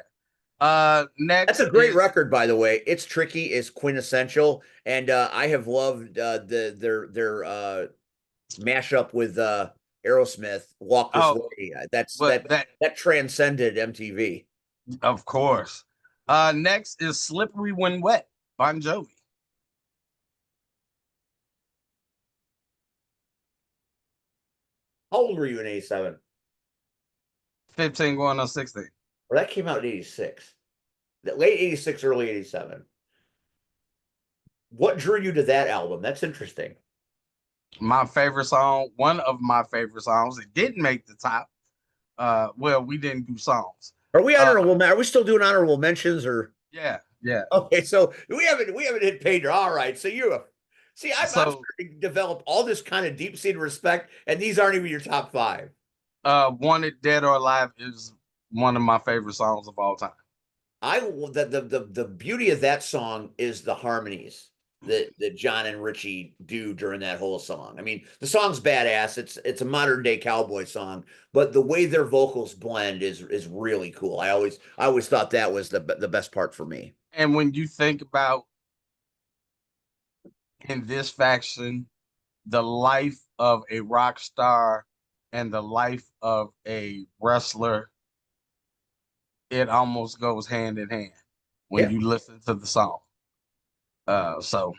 That's Next a great is record, by the way. It's Tricky is quintessential, and I have loved their mashup with Aerosmith, "Walk This oh, Way." That's but that transcended MTV. of course. Next is Slippery When Wet, Bon Jovi. How old were you in '87? 15 going on 16. Well, that came out in '86, late '86, early '87. What drew you to that album? That's interesting. My favorite song, one of my favorite songs. It didn't make the top. Well, we didn't do songs. Are we Uh, honorable? Are we still doing honorable mentions or? yeah, yeah. Okay, so we haven't hit Pager. All right, so you see, I'm So, starting to develop all this kind of deep seated respect, and these aren't even your top five. Wanted Dead or Alive is one of my favorite songs of all time. The beauty of that song is the harmonies that John and Richie do during that whole song. I mean, the song's badass. It's a modern day cowboy song, but the way their vocals blend is really cool. I always thought that was the best part for me. And when you think about in this faction, the life of a rock star and the life of a wrestler, it almost goes hand in hand when Yeah. you listen to the song. So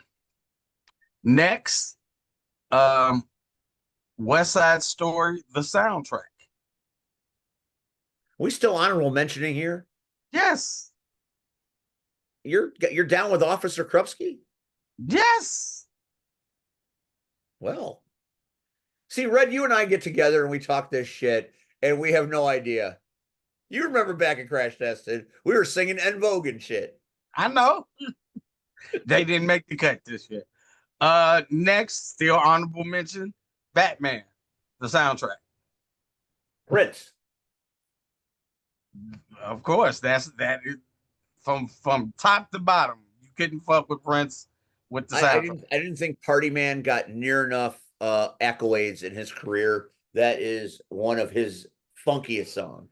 next, um, West Side Story, the soundtrack. We still honorable mentioning here. Yes, You're down with Officer Krupski? yes. Well, see, Red, you and I get together and we talk this shit, and we have no idea. You remember back at Crash Tested, we were singing En Vogue and shit. I know. They didn't make the cut this year. Next, still honorable mention, Batman, the soundtrack. Prince. Of course, that is from top to bottom. You couldn't fuck with Prince with the soundtrack. I didn't think Party Man got near enough accolades in his career. That is one of his funkiest songs.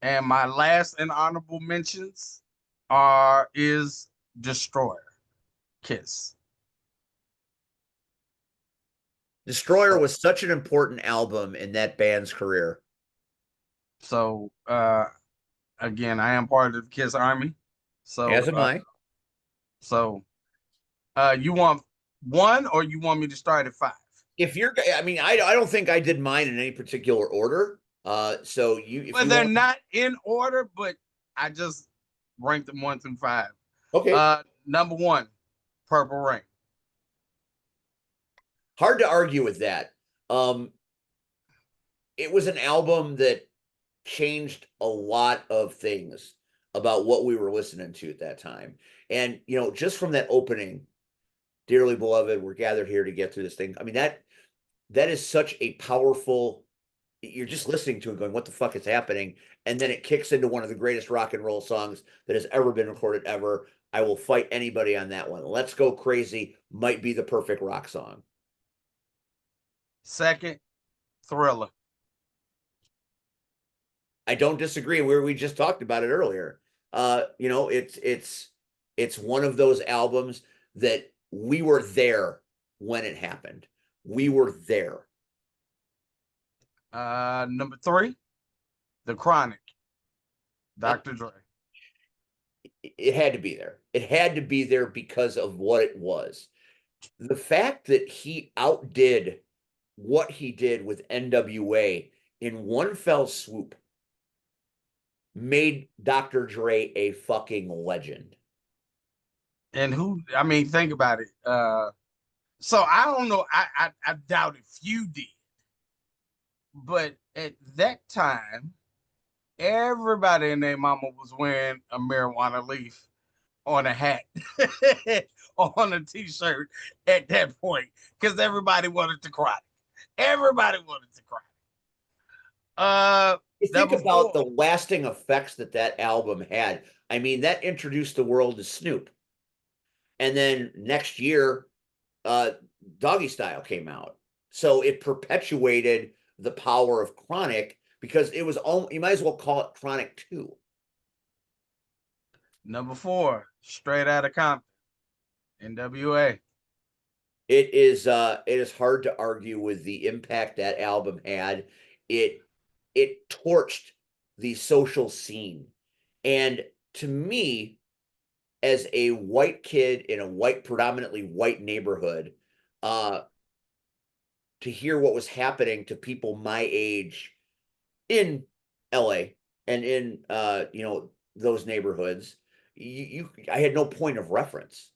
And my last and honorable mentions is Destroyer, Kiss. Destroyer was such an important album in that band's career. So again, I am part of the Kiss Army. So As am I. So you want one or you want me to start at 5? I mean, I don't think I did mine in any particular order. So Well, they're not in order, but I just ranked them 1 through 5. Okay. Number 1, Purple Rain. Hard to argue with that. It was an album that changed a lot of things about what we were listening to at that time. And, just from that opening, dearly beloved, we're gathered here to get through this thing. I mean, that is such a powerful, you're just listening to it going, what the fuck is happening? And then it kicks into one of the greatest rock and roll songs that has ever been recorded ever. I will fight anybody on that one. Let's Go Crazy might be the perfect rock song. Second, Thriller. I don't disagree. We just talked about it earlier. You know, it's one of those albums that we were there when it happened. We were there. Number three, The Chronic, It, Dr. Dre. it had to be there. It had to be there because of what it was. The fact that he outdid what he did with NWA in one fell swoop made Dr. Dre a fucking legend. And who, I mean, think about it. So I don't know. I doubt if you did, but at that time, everybody and their mama was wearing a marijuana leaf on a hat, on a t-shirt at that point, because everybody wanted to cry. Everybody wanted to cry. You think Number about four. the lasting effects that that album had. I mean, that introduced the world to Snoop. And then next year, Doggy Style came out. So it perpetuated the power of Chronic because it was all, you might as well call it Chronic 2. Number four, Straight Outta Compton, NWA. It is hard to argue with the impact that album had. It it torched the social scene. And to me, as a white kid in a predominantly white neighborhood, uh, to hear what was happening to people my age in LA and in you know, those neighborhoods, I had no point of reference.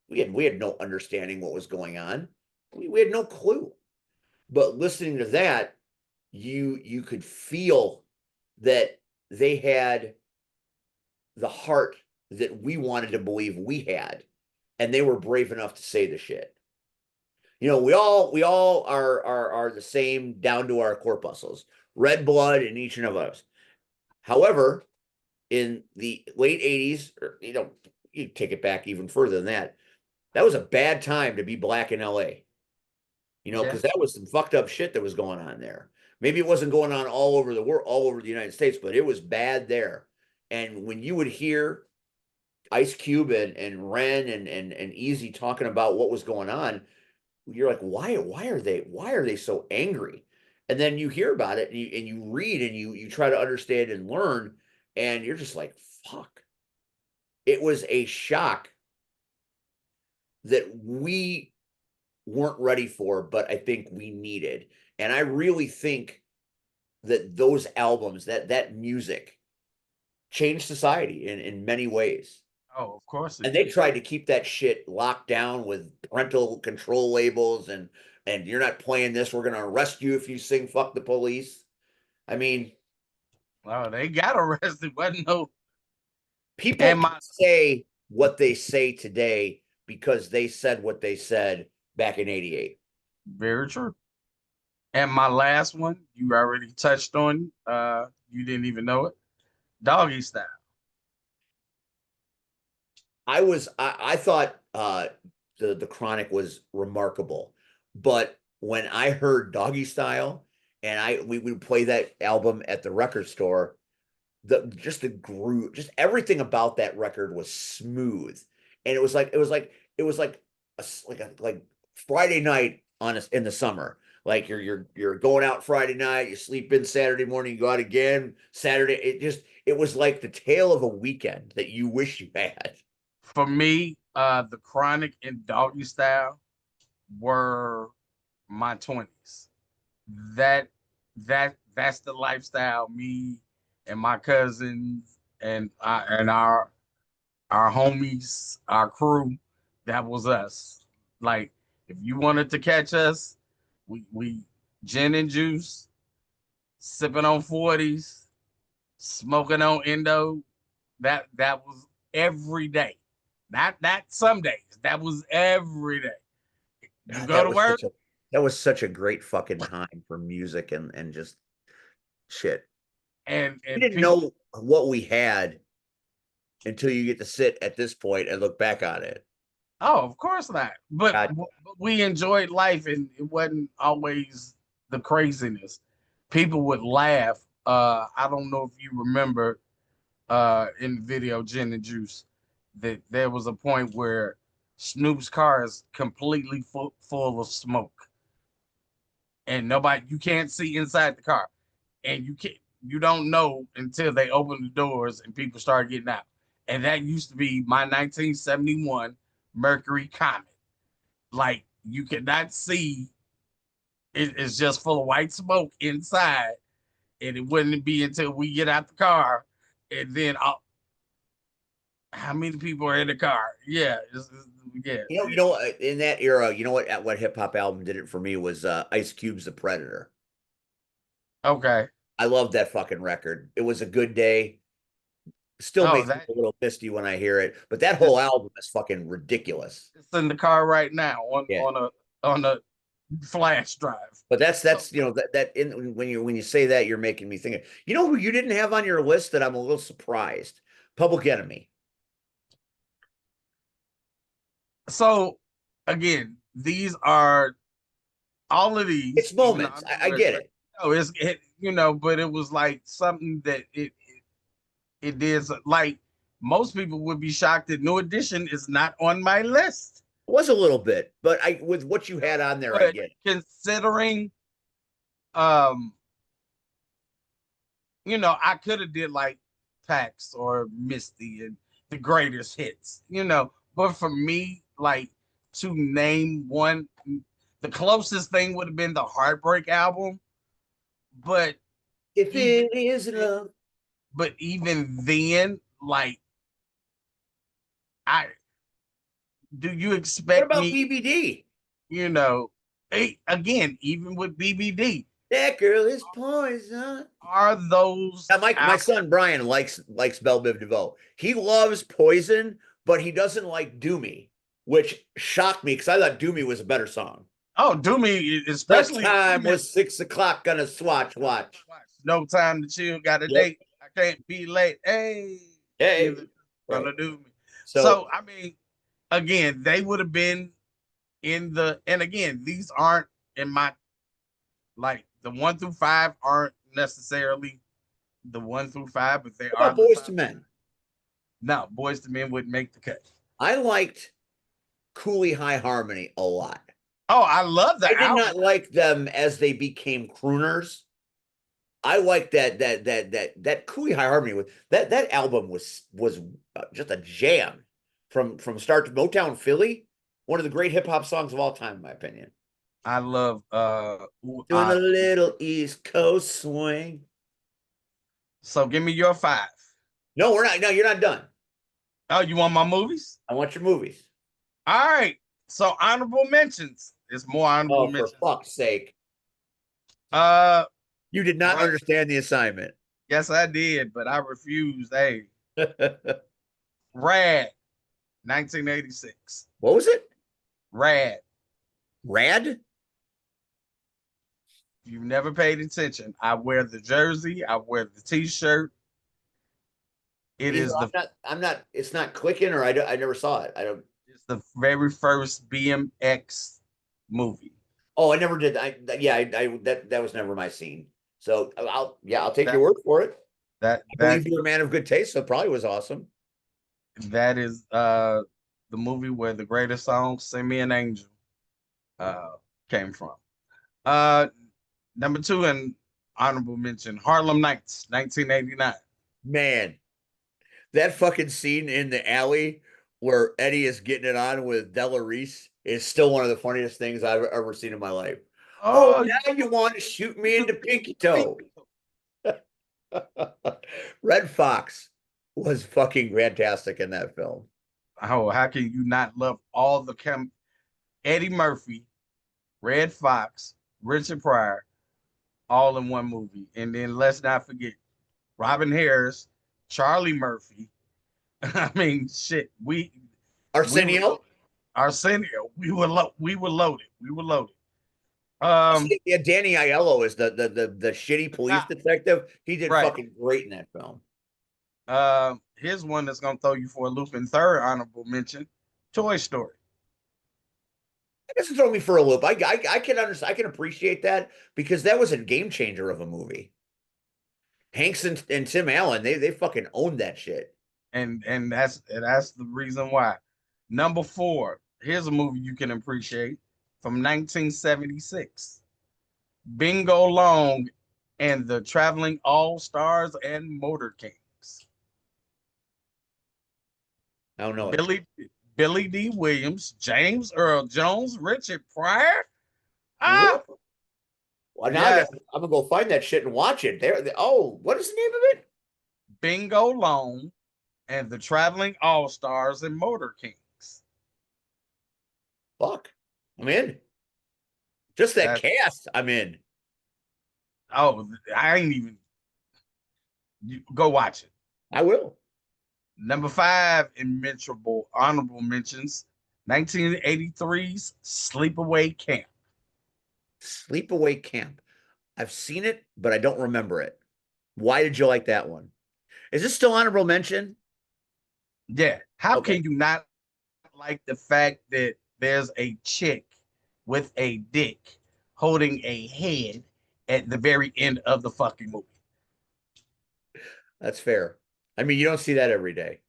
We had no understanding what was going on. We had no clue. But listening to that, you could feel that they had the heart that we wanted to believe we had, and they were brave enough to say the shit. You know, we all are the same down to our corpuscles, red blood in each and of us. However, in the late 80s, or you know, you take it back even further than that, that was a bad time to be black in LA. You know, Yeah. because that was some fucked up shit that was going on there. Maybe it wasn't going on all over the world, all over the United States, but it was bad there. And when you would hear Ice Cube and Ren and Easy talking about what was going on, you're like, why are they so angry? And then you hear about it and you read and you try to understand and learn, and you're just like, fuck. It was a shock that we weren't ready for, but I think we needed. And I really think that those albums, that music changed society in many ways. Oh, of course it And they did. tried to keep that shit locked down with parental control labels and you're not playing this, we're gonna arrest you if you sing fuck the police. I mean, Oh, they got arrested. Wasn't no. people And can my say what they say today because they said what they said back in 88. very true. And my last one, you already touched on. You didn't even know it. Doggy Style. I thought the Chronic was remarkable, but when I heard Doggy Style and we would play that album at the record store, the groove, just everything about that record was smooth, and it was like like Friday night on in the summer. Like you're going out Friday night, you sleep in Saturday morning, you go out again Saturday. It was like the tale of a weekend that you wish you had. For me, the Chronic and Doggy Style were my 20s. That that's the lifestyle me and my cousins and our homies, our crew, that was us. Like if you wanted to catch us, we gin and juice, sipping on 40s, smoking on endo. That was every day. Not some days. That was every day. You God, go to work that was such a great fucking time for music and just shit. We and didn't people. know what we had until you get to sit at this point and look back on it. Oh, of course not. But God, we enjoyed life, and it wasn't always the craziness. People would laugh. I don't know if you remember in the video Gin and Juice that there was a point where Snoop's car is completely full of smoke, and you can't see inside the car, and you don't know until they open the doors and people start getting out. And that used to be my 1971 Mercury Comet. Like you could not see, it's just full of white smoke inside, and it wouldn't be until we get out the car, and then how many people are in the car? Yeah, yeah. In that era, you know what hip hop album did it for me was Ice Cube's The Predator. Okay. I love that fucking record. It was a good day. Still Oh, makes me that a little misty when I hear it, but that whole it's, album is fucking ridiculous. it's in the car right now Yeah. on a flash drive. But that's So when you say that, you're making me think. You know who you didn't have on your list that I'm a little surprised? Public Enemy. so again, these are all of these. It's moments. I get it. No, but it was like something that it did. Like most people would be shocked that New Edition is not on my list. It was a little bit, but with what you had on there, I But get it. considering, I could have did like Pax or Misty and the greatest hits, but for me, like to name one, the closest thing would have been the Heartbreak album, but If even it is love. but even then, like I do you What expect about me, BBD? again, even with BBD, That girl is poison. are those Now, my son Brian likes Belle Biv DeVoe. He loves Poison, but he doesn't like Do Me, which shocked me because I thought Do Me was a better song. Oh, do me, That especially time was 6 o'clock. Gonna swatch watch. no time to chill. Got a Yep. date. I can't be late. Hey, Hey, either gonna do me. So So I mean, again, they would have been and again, these aren't in my, like, the 1 through 5 aren't necessarily the 1 through 5, but they what are about the Boys five. to Men? No, Boys to Men wouldn't make the cut. I liked Cooley High Harmony a lot. Oh, I love the I did album. not like them as they became crooners. I like that Cooley High Harmony with that album was just a jam from start to Motown Philly, one of the great hip hop songs of all time, in my opinion. I love Doing a little East Coast swing. so give me your 5. No, we're not. No, you're not done. Oh, you want my movies? I want your movies. All right. So honorable mentions. It's more honorable Oh, for mentions. fuck's sake! Uh, You did not Right. understand the assignment. yes, I did, but I refused. Hey, Rad, 1986. What was it? Rad. Rad? If you've never paid attention, I wear the jersey, I wear the t-shirt. It is I'm not. It's not clicking, or I never saw it. I don't. it's the very first BMX movie. Oh, I never did. That was never my scene. So I'll take That your word for it. that I that believe you're a man of good taste, so it probably was awesome. that is the movie where the greatest song, Send Me an Angel, came from. Uh Number 2 and honorable mention, Harlem Nights, 1989. Man, that fucking scene in the alley where Eddie is getting it on with Della Reese is still one of the funniest things I've ever seen in my life. Oh, now you want to shoot me into pinky toe. Red Fox was fucking fantastic in that film. Oh, how can you not love all the Eddie Murphy, Red Fox, Richard Pryor, all in one movie? And then let's not forget Robin Harris, Charlie Murphy. I mean, shit, Arsenio? Arsenio, we were loaded. We were loaded. Yeah, Danny Aiello is the shitty police detective. He did Right. fucking great in that film. Here's one that's gonna throw you for a loop in third honorable mention: Toy Story. It doesn't throw me for a loop. I can understand. I can appreciate that because that was a game changer of a movie. Hanks and Tim Allen, they fucking owned that shit. And that's the reason why. Number four, here's a movie you can appreciate from 1976. Bingo Long and the Traveling All Stars and Motor Kings. I don't know it. Billy Billy D. Williams, James Earl Jones, Richard Pryor. Ah, What? Well, now yes, I'm gonna go find that shit and watch it. Oh, what is the name of it? Bingo Long and the Traveling All Stars and Motor Kings. Fuck, I'm in. Just that That cast, I'm in. oh, I ain't even go watch it. I will. Number five in mentionable honorable mentions, 1983's Sleepaway Camp. Sleepaway Camp. I've seen it, but I don't remember it. Why did you like that one? Is this still honorable mention? Yeah, how Okay. can you not like the fact that there's a chick with a dick holding a head at the very end of the fucking movie? That's fair. I mean, you don't see that every day.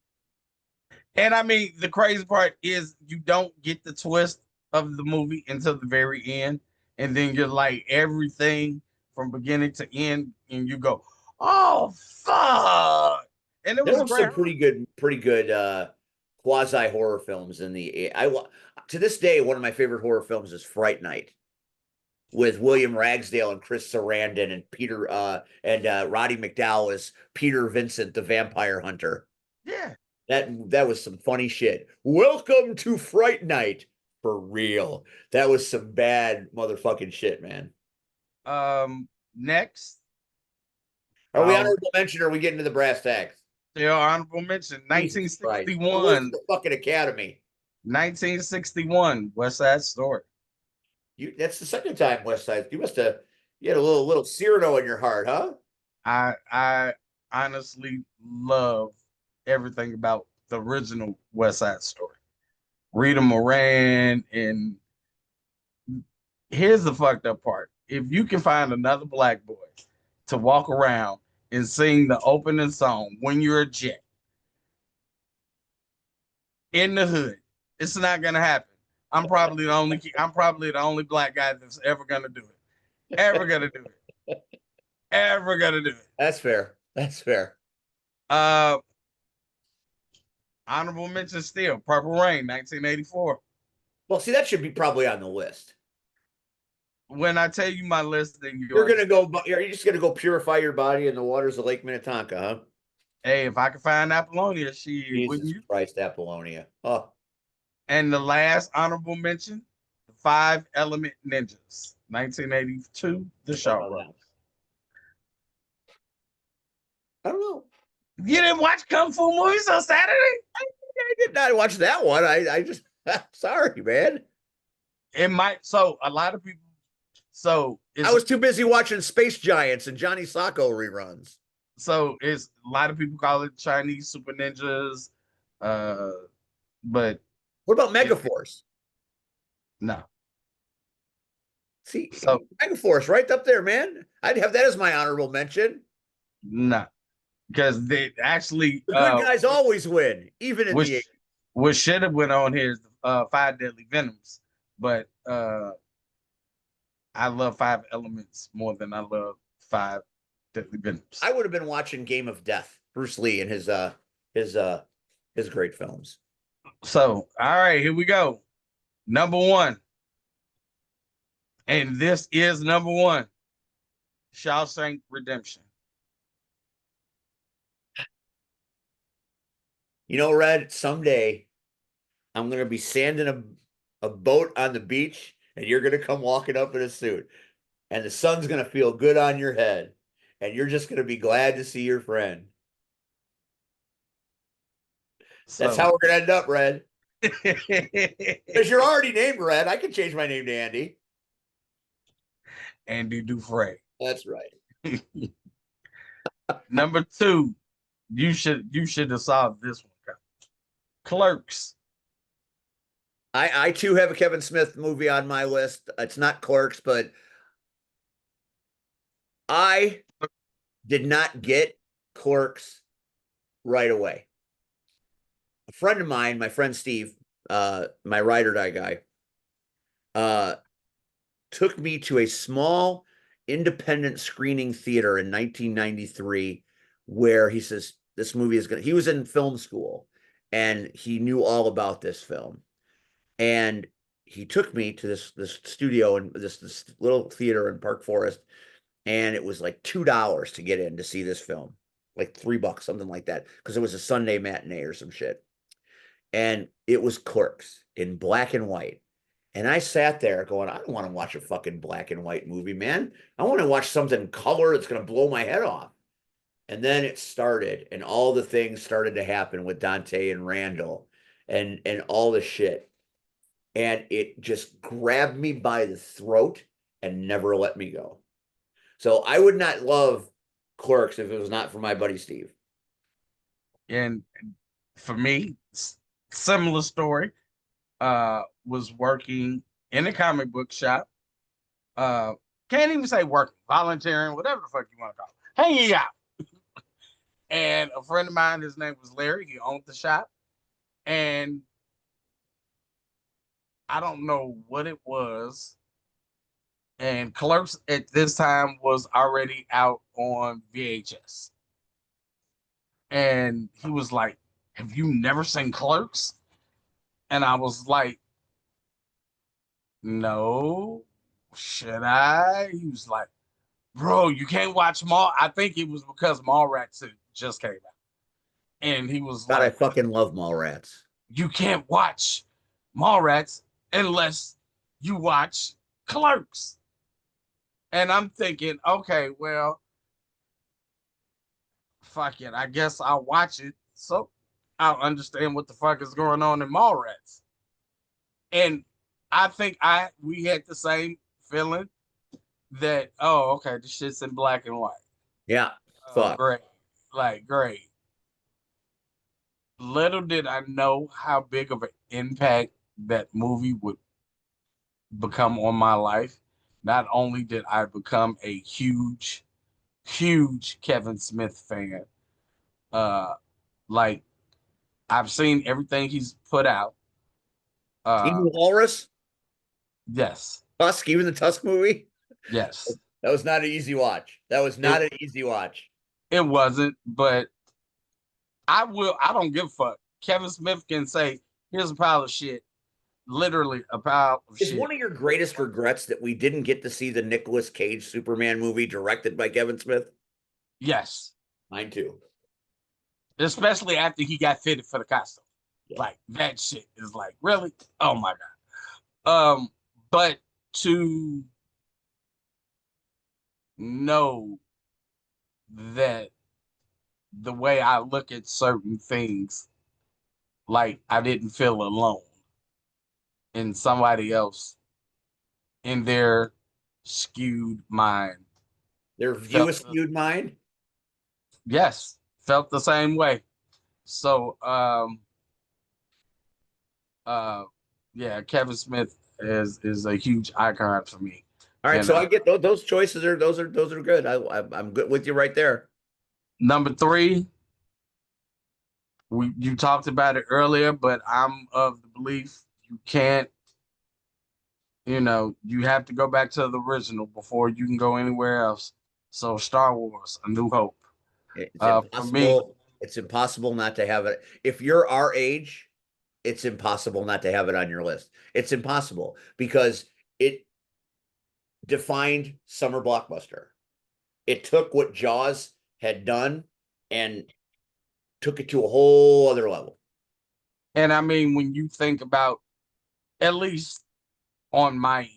And I mean, the crazy part is you don't get the twist of the movie until the very end, and then you're like everything from beginning to end, and you go, "Oh fuck!" And it There was a were great. some pretty good quasi horror films in the to this day, one of my favorite horror films is Fright Night with William Ragsdale and Chris Sarandon and Peter and Roddy McDowall as Peter Vincent, the vampire hunter. Yeah. That was some funny shit. Welcome to Fright Night for real. That was some bad motherfucking shit, man. Next, Are we uh, honorable mention or are we getting to the brass tacks? their honorable mention, Jesus Christ. I work for 1961, the fucking Academy. 1961, West Side Story. That's the second time West Side. You had a little Cyrano in your heart, huh? I honestly love everything about the original West Side Story. Rita Moran, and here's the fucked up part. If you can find another black boy to walk around and sing the opening song when you're a jet in the hood, it's not gonna happen. I'm probably the only black guy that's ever gonna do it. Ever gonna do it. Ever gonna do it. That's fair. That's fair. Uh Honorable mention still, Purple Rain, 1984. Well, see, that should be probably on the list. When I tell you my list, then You're you're gonna go. You're just gonna go purify your body in the waters of Lake Minnetonka, huh? hey, if I could find Apollonia, she wouldn't Jesus you? Christ, Apollonia. Oh, And the last honorable mention, the Five Element Ninjas, 1982, the Shaw Brothers. I don't know. You didn't watch Kung Fu movies on Saturday? I did not watch that one. I just sorry, man. It might. So a lot of people. So it's I was too busy watching Space Giants and Johnny Sacco reruns. it's a lot of people call it Chinese Super Ninjas, but What about it, Megaforce? no. See, So Megaforce right up there, man. I'd have that as my honorable mention. no, because they actually The good guys always win, even in the which 80s. what should have went on here is Five Deadly Venoms, but I love Five Elements more than I love Five Deadly Venoms. I would have been watching Game of Death, Bruce Lee and his great films. So, all right, here we go. Number one, and this is number one, Shawshank Redemption. You know, Red, someday I'm gonna be sanding a boat on the beach, and you're gonna come walking up in a suit, and the sun's gonna feel good on your head, and you're just gonna be glad to see your friend. That's So, how we're gonna end up, Red. Because you're already named Red. I can change my name to Andy. Andy Dufresne. That's right. Number two, you should have solved this one. Clerks. I too have a Kevin Smith movie on my list. It's not Clerks, but I did not get Clerks right away. A friend of mine, my friend Steve, my ride or die guy, uh, took me to a small independent screening theater in 1993 where he says this movie is going to, he was in film school and he knew all about this film. And he took me to this studio and this little theater in Park Forest, and it was like $2 to get in to see this film, like $3, something like that, because it was a Sunday matinee or some shit. And it was Clerks in black and white. And I sat there going, I don't want to watch a fucking black and white movie, man. I want to watch something in color that's going to blow my head off. And then it started, and all the things started to happen with Dante and Randall and all the shit. And it just grabbed me by the throat and never let me go. So I would not love Clerks if it was not for my buddy Steve. And for me, similar story. Was working in a comic book shop. Can't even say working, volunteering, whatever the fuck you want to call it. Hanging out. And a friend of mine, his name was Larry. He owned the shop. And I don't know what it was. And Clerks at this time was already out on VHS. And he was like, "Have you never seen Clerks?" And I was like, "No, should I?" He was like, "Bro, you can't watch Mall." I think it was because Mallrats had just came out. And he was God, I like, fucking love Mallrats. "You can't watch Mallrats unless you watch Clerks." And I'm thinking, okay, well, fuck it. I guess I'll watch it. So I'll understand what the fuck is going on in Mallrats. And I think we had the same feeling that, oh, okay, the shit's in black and white. Yeah, Oh, fuck. great. Like, great. Little did I know how big of an impact that movie would become on my life. Not only did I become a huge, huge Kevin Smith fan, uh, like I've seen everything he's put out. Even Uh, Walrus, yes, Tusk, even the Tusk movie. yes, That was not an easy watch. That was it not an easy watch. it wasn't, but I don't give a fuck. Kevin Smith can say, "Here's a pile of shit," literally a pile of Is shit. one of your greatest regrets that we didn't get to see the Nicolas Cage Superman movie directed by Kevin Smith? Yes, Mine too. especially after he got fitted for the costume. Yeah. Like that shit is like really, oh my god. But to know that the way I look at certain things, like I didn't feel alone in somebody else in their skewed mind. Their view Felt skewed mind. yes, felt the same way. So uh yeah, Kevin Smith is a huge icon for me. All right, And so I get those choices are those are good. I'm good with you right there. number three, you talked about it earlier, but I'm of the belief you can't, you have to go back to the original before you can go anywhere else. So Star Wars, A New Hope. It's For me, impossible. It's impossible not to have it. If you're our age, it's impossible not to have it on your list. It's impossible because it defined summer blockbuster. It took what Jaws had done and took it to a whole other level. and I mean, when you think about, at least on my end,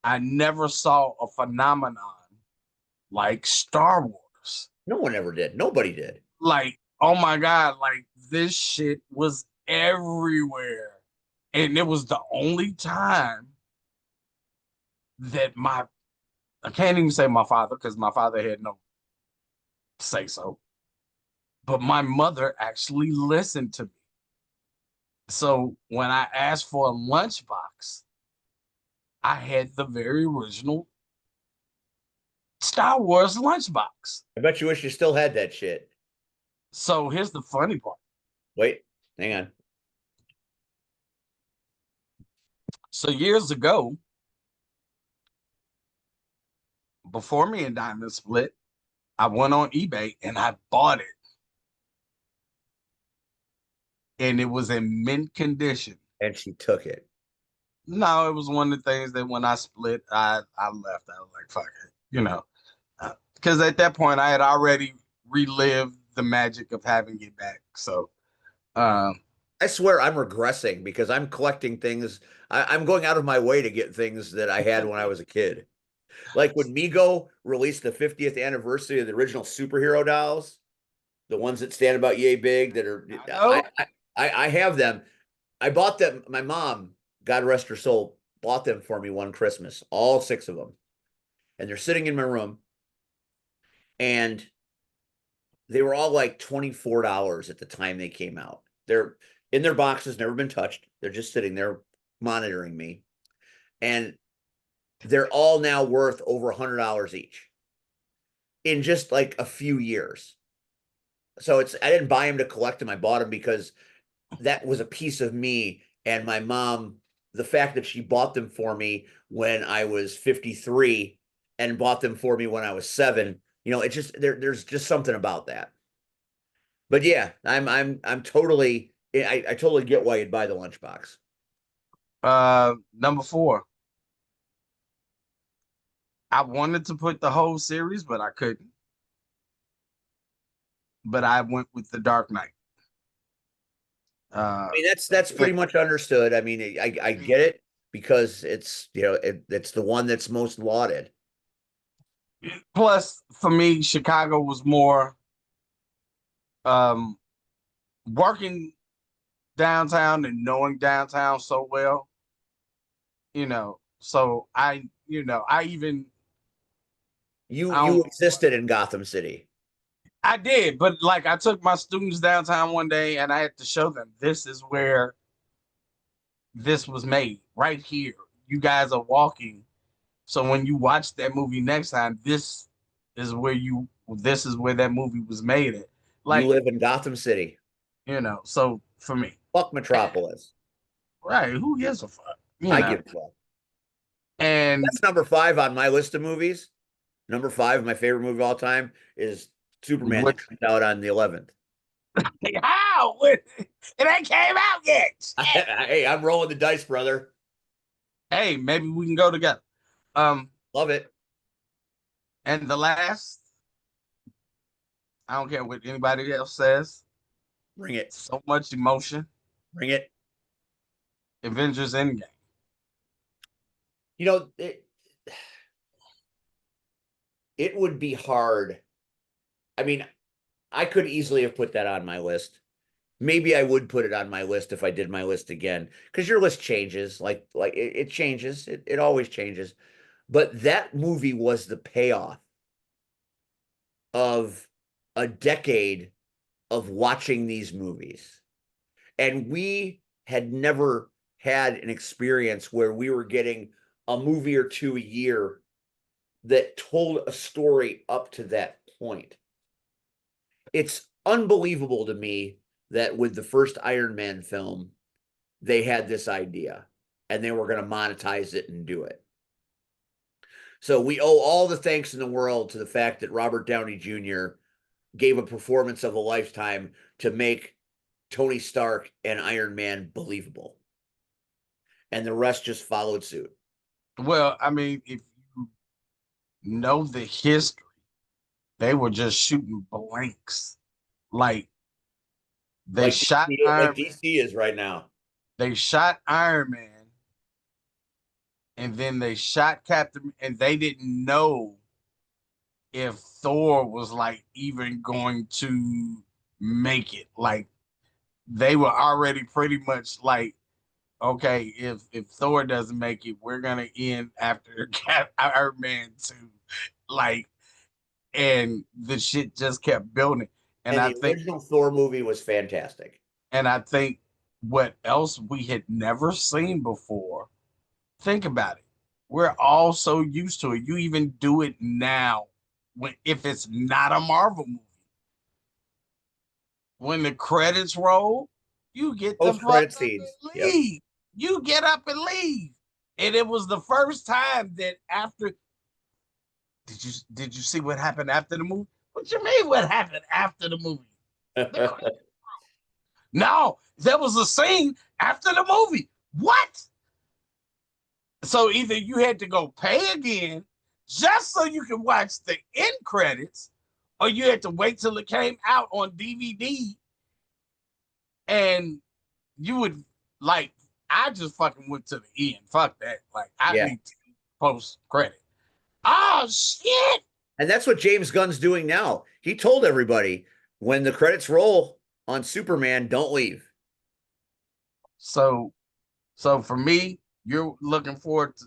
I never saw a phenomenon like Star Wars. No one ever did. Nobody did. Like, oh my God, like this shit was everywhere. And it was the only time that I can't even say my father because my father had no say so, but my mother actually listened to me So when I asked for a lunchbox, I had the very original Star Wars lunchbox. I bet you wish you still had that shit. So here's the funny part. Wait, hang on. So years ago, before me and Diamond split, I went on eBay and I bought it. And it was in mint condition. And she took it. No, it was one of the things that when I split, I left. I was like, fuck it, because at that point I had already relived the magic of having it back. So, um, I swear I'm regressing because I'm collecting things. I'm going out of my way to get things that I had when I was a kid. Like when Mego released the 50th anniversary of the original superhero dolls, the ones that stand about yay big that are I know. I have them. I bought them. My mom, God rest her soul, bought them for me one Christmas, all 6 of them. And they're sitting in my room. And they were all like $24 at the time they came out. They're in their boxes, never been touched. They're just sitting there monitoring me. And they're all now worth over $100 each in just like a few years. So I didn't buy them to collect them. I bought them because that was a piece of me and my mom. The fact that she bought them for me when I was 53 and bought them for me when I was 7, it just there's just something about that. But yeah, I'm totally I totally get why you'd buy the lunchbox. Number 4. I wanted to put the whole series, but I couldn't. But I went with The Dark Knight. I mean that's pretty much understood. I mean I get it because it's it's the one that's most lauded. Plus, for me, Chicago was more um, working downtown and knowing downtown so well. So I even I You don't existed in Gotham City. I did, but like I took my students downtown one day and I had to show them this is where this was made right here. You guys are walking. So when you watch that movie next time, this is where that movie was made at. You Like, live in Gotham City. so for me. Fuck Metropolis. Right, who gives a fuck? I give a fuck. And That's number 5 on my list of movies. Number 5, my favorite movie of all time is Superman that comes out on the 11th. How? It ain't came out yet. Hey, I'm rolling the dice, brother. Hey, maybe we can go together. Love it. And the last, I don't care what anybody else says. Bring it. So much emotion. Bring it. Avengers Endgame. It would be hard. I mean, I could easily have put that on my list. Maybe I would put it on my list if I did my list again, because your list changes. Like it changes. It always changes. But that movie was the payoff of a decade of watching these movies. And we had never had an experience where we were getting a movie or two a year that told a story up to that point. It's unbelievable to me that with the first Iron Man film, they had this idea and they were going to monetize it and do it. So we owe all the thanks in the world to the fact that Robert Downey Jr. gave a performance of a lifetime to make Tony Stark and Iron Man believable. And the rest just followed suit. Well, I mean, if you know the history, they were just shooting blanks. Like they like shot DC, Iron like DC is right now. They shot Iron Man and then they shot Captain, and they didn't know if Thor was like even going to make it. Like they were already pretty much like, okay, if Thor doesn't make it, we're gonna end after Iron Man 2. Like, and the shit just kept building. And And I the think original Thor movie was fantastic. and I think what else we had never seen before. Think about it. We're all so used to it. You even do it now when if it's not a Marvel movie. When the credits roll, you get the Post fuck credit up scenes. and Yep. leave. You get up and leave. And it was the first time that after did you see what happened after the movie? What you mean what happened after the movie? The no, there was a scene after the movie. What? So either you had to go pay again just so you can watch the end credits, or you had to wait till it came out on DVD and you would like I just fucking went to the end. Fuck that. Like I Yeah. need to post credit. Oh shit. And that's what James Gunn's doing now. He told everybody when the credits roll on Superman, don't leave. So for me, you're looking forward to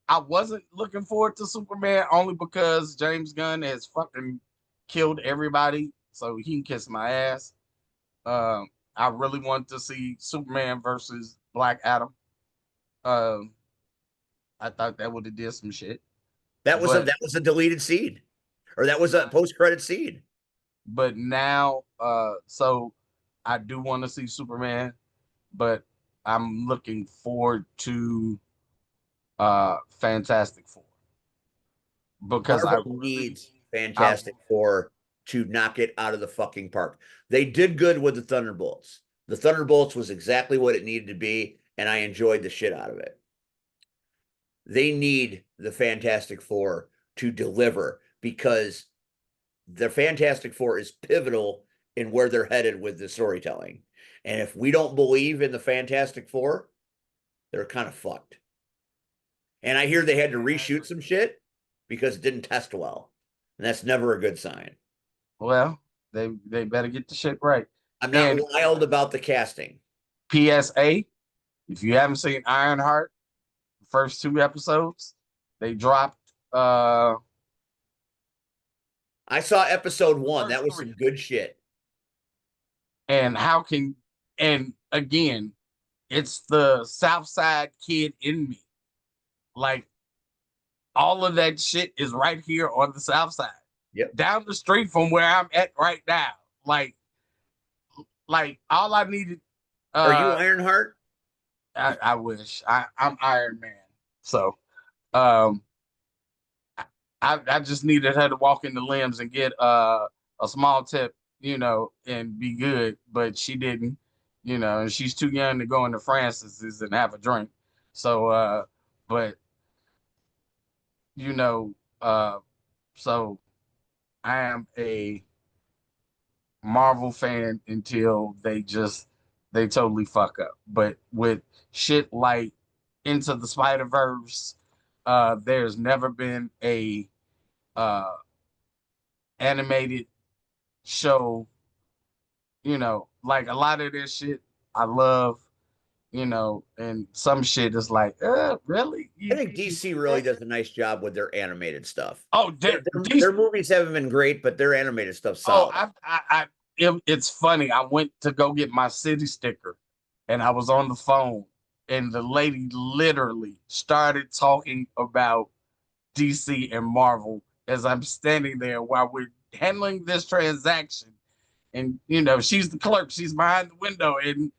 I wasn't looking forward to Superman only because James Gunn has fucking killed everybody, so he can kiss my ass. I really want to see Superman versus Black Adam. Um, I thought that would have did some shit, but That was a deleted scene. Or that was a post credit scene. now, so I do want to see Superman, but I'm looking forward to Fantastic Four because I Marvel really, needs I Fantastic Four to knock it out of the fucking park. They did good with the Thunderbolts. The Thunderbolts was exactly what it needed to be, and I enjoyed the shit out of it. They need the Fantastic Four to deliver because the Fantastic Four is pivotal in where they're headed with the storytelling. And if we don't believe in the Fantastic Four, they're kind of fucked. And I hear they had to reshoot some shit because it didn't test well. And that's never a good sign. well, they better get the shit right. I'm not And wild about the casting. PSA, if you haven't seen Ironheart, the first two episodes, they dropped I saw episode one. first That was three. some good shit. And how can and again, it's the South Side kid in me. Like all of that shit is right here on the South Side. Yep. Down the street from where I'm at right now. Like all I needed Are you Ironheart? I wish. I'm Iron Man. So um I just needed her to walk in the limbs and get a small tip, and be good, but she didn't, and she's too young to go into Francis's and have a drink. So but you know, so I am a Marvel fan until they totally fuck up. But with shit like Into the Spider-Verse, there's never been a uh animated show, like a lot of this shit I love, and some shit is like, really? I think DC really does a nice job with their animated stuff. Oh, Their movies haven't been great, but their animated stuff's oh, solid. it's funny. I went to go get my city sticker, and I was on the phone, and the lady literally started talking about DC and Marvel as I'm standing there while we're handling this transaction. And she's the clerk, she's behind the window, and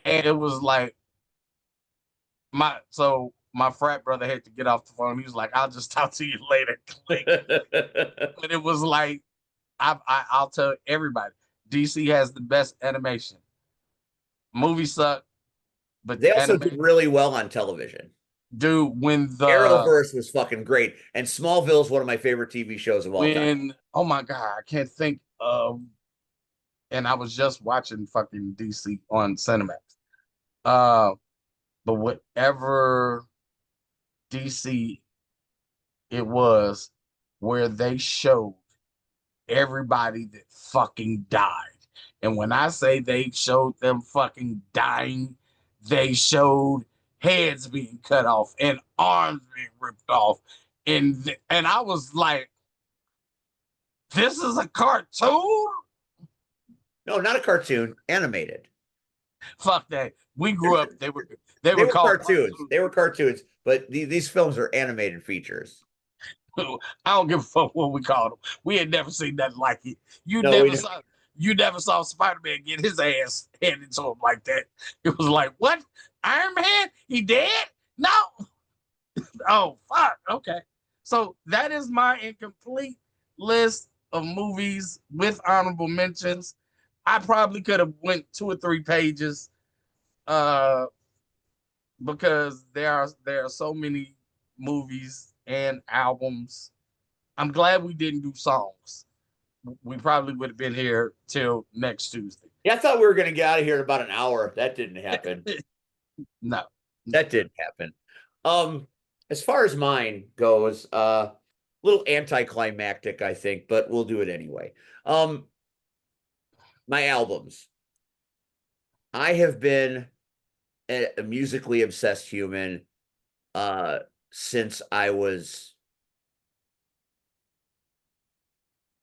it was like my frat brother had to get off the phone. He was like, I'll just talk to you later. Click. But it was like I'll tell everybody, DC has the best animation. Movies suck, but They the also did animation, really well on television. dude, Arrowverse was fucking great, and Smallville's one of my favorite TV shows of all time. oh my god, I can't think of. And I was just watching fucking DC on Cinemax. But whatever DC it was, where they showed everybody that fucking died. And when I say they showed them fucking dying, they showed heads being cut off and arms being ripped off. And I was like, this is a cartoon? No, not a cartoon, animated. Fuck that. We grew up. They They were were called cartoons. They were cartoons, but these films are animated features. I don't give a fuck what we called them. We had never seen nothing like it. You No, we never don't. saw. You never saw Spider-Man get his ass handed to him like that. It was like, what? Iron Man? He dead? No. Oh fuck. Okay. So that is my incomplete list of movies with honorable mentions. I probably could have went 2 or 3 pages, uh, because there are so many movies and albums. I'm glad we didn't do songs. We probably would have been here till next Tuesday. Yeah, I thought we were going to get out of here in about an hour. That didn't happen. No. That didn't happen. Um, as far as mine goes, a little anticlimactic, I think, but we'll do it anyway. Um, my albums. I have been a musically obsessed human uh since I was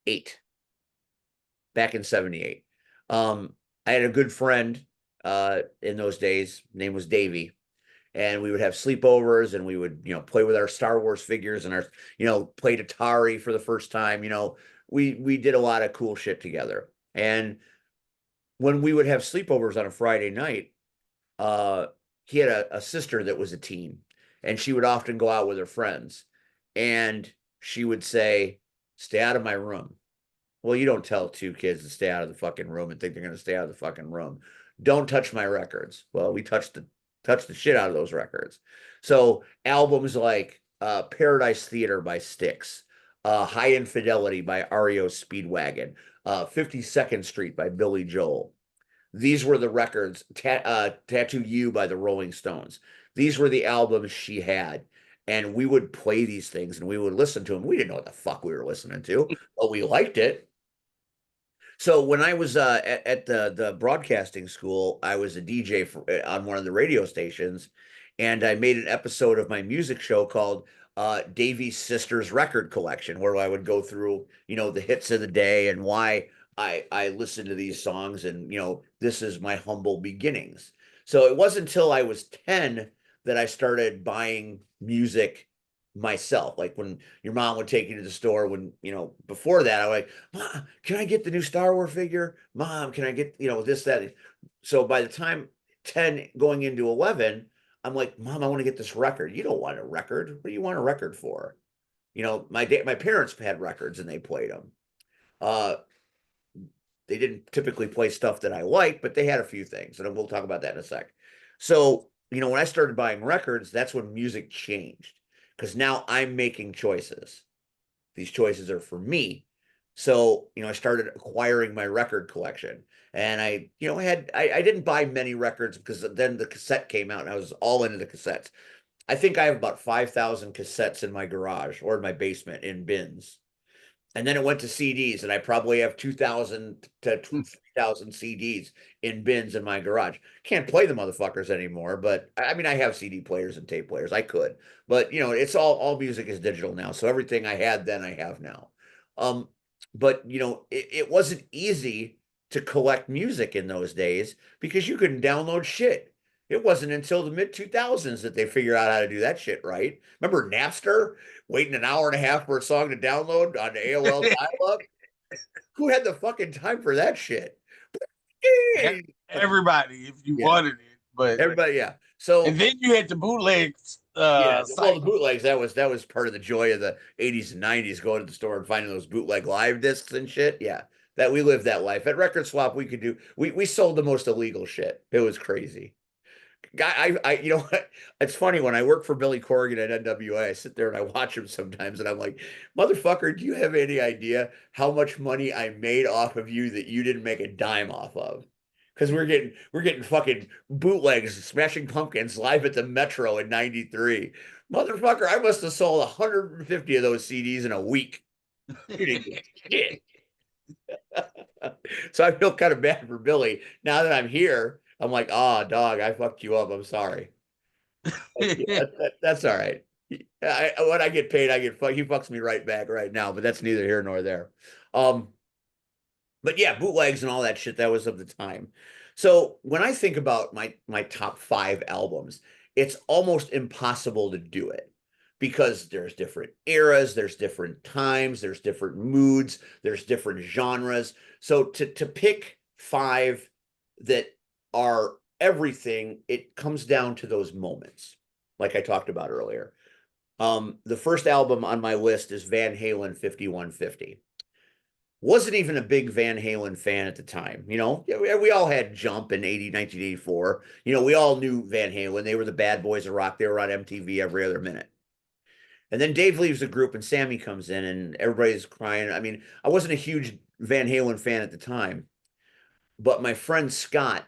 8, back in 78. I had a good friend in those days, name was Davey, and we would have sleepovers and we would, play with our Star Wars figures and our, played Atari for the first time. We did a lot of cool shit together. And when we would have sleepovers on a Friday night, uh, he had a sister that was a teen, and she would often go out with her friends, and she would say, "Stay out of my room." Well, you don't tell 2 kids to stay out of the fucking room and think they're going to stay out of the fucking room. Don't touch my records. Well, we touched the shit out of those records. So albums like Paradise Theater by Styx, High Infidelity by REO Speedwagon, 52nd Street by Billy Joel. These were the records. Tattoo You by the Rolling Stones. These were the albums she had. And we would play these things and we would listen to them. We didn't know what the fuck we were listening to, but we liked it. So when I was at the broadcasting school, I was a DJ on one of the radio stations, and I made an episode of my music show called Davy's Sisters Record Collection, where I would go through, the hits of the day and why I listened to these songs, and this is my humble beginnings. So it wasn't until I was 10 that I started buying music myself. Like when your mom would take you to the store, when before that I was like, "Mom, can I get the new Star Wars figure? Mom, can I get this, that?" So by the time 10 going into 11, I'm like, "Mom, I want to get this record." "You don't want a record. What do you want a record for?" My parents had records and they played them. uh they didn't typically play stuff that I liked, but they had a few things, and we'll talk about that in a sec. So, when I started buying records, that's when music changed, because now I'm making choices. These choices are for me. So, I started acquiring my record collection, and I didn't buy many records because then the cassette came out and I was all into the cassettes. I think I have about 5,000 cassettes in my garage or in my basement in bins. And then it went to CDs, and I probably have 2,000 to 3,000 CDs in bins in my garage. Can't play the motherfuckers anymore, but I mean, I have CD players and tape players. I could, but it's all music is digital now. So everything I had then I have now. Um, but it wasn't easy to collect music in those days because you couldn't download shit. It wasn't until the mid 2000s that they figured out how to do that shit right. Remember Napster? Waiting an hour and a half for a song to download on the AOL dial-up? Who had the fucking time for that shit? Everybody, if you Yeah, wanted it, but everybody, yeah. So and then you had the bootleg yeah, well, the cycle. bootlegs, that was part of the joy of the 80s and 90s, going to the store and finding those bootleg live discs and shit. Yeah, that we lived that life. At Record Swap, we sold the most illegal shit. It was crazy. Guy, what? It's funny when I work for Billy Corgan at NWA, I sit there and I watch him sometimes, and I'm like, "Motherfucker, do you have any idea how much money I made off of you that you didn't make a dime off of?" Because we're getting fucking bootlegs, Smashing Pumpkins live at the Metro in '93. Motherfucker, I must have sold 150 of those CDs in a week. You didn't get shit. So I feel kind of bad for Billy. Now that I'm here, I'm like, "Ah, dog, I fucked you up. I'm sorry." Yeah, that's all right. When I get paid, I get fuck. He fucks me right back right now, but that's neither here nor there. But yeah, bootlegs and all that shit, that was of the time. So when I think about my top five albums, it's almost impossible to do it because there's different eras, there's different times, there's different moods, there's different genres. So to pick five that are everything, it comes down to those moments, like I talked about earlier. The first album on my list is Van Halen 5150. Wasn't even a big Van Halen fan at the time. You know, we all had Jump in 1984. You know, we all knew Van Halen. They were the bad boys of rock. They were on MTV every other minute. And then Dave leaves the group and Sammy comes in and everybody's crying. I mean, I wasn't a huge Van Halen fan at the time, but my friend Scott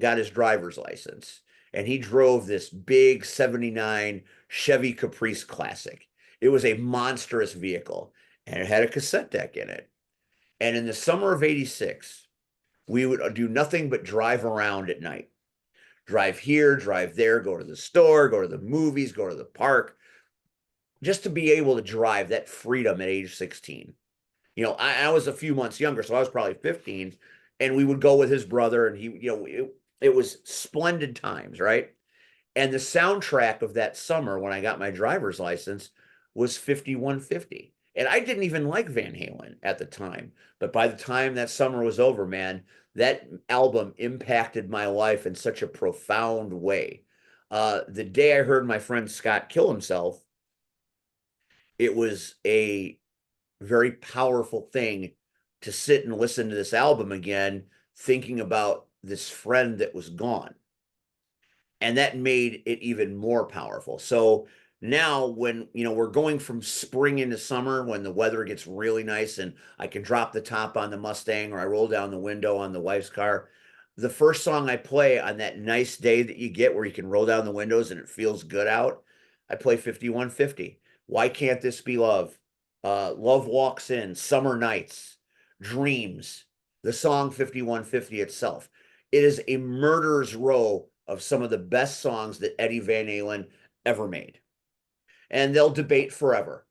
got his driver's license and he drove this big 79 Chevy Caprice Classic. It was a monstrous vehicle and it had a cassette deck in it. And in the summer of 86, we would do nothing but drive around at night. Drive here, drive there, go to the store, go to the movies, go to the park, just to be able to drive that freedom at age 16. You know, I was a few months younger, so I was probably 15, and we would go with his brother, and he, you know, it was splendid times, right? And the soundtrack of that summer when I got my driver's license was 5150. And I didn't even like Van Halen at the time. But by the time that summer was over, man, that album impacted my life in such a profound way. The day I heard my friend Scott kill himself, it was a very powerful thing to sit and listen to this album again, thinking about this friend that was gone. And that made it even more powerful. So now when, you know, we're going from spring into summer when the weather gets really nice and I can drop the top on the Mustang or I roll down the window on the wife's car, the first song I play on that nice day that you get where you can roll down the windows and it feels good out, I play 5150. Why Can't This Be Love? Love Walks In, Summer Nights, Dreams, the song 5150 itself. It is a murderer's row of some of the best songs that Eddie Van Halen ever made. And they'll debate forever.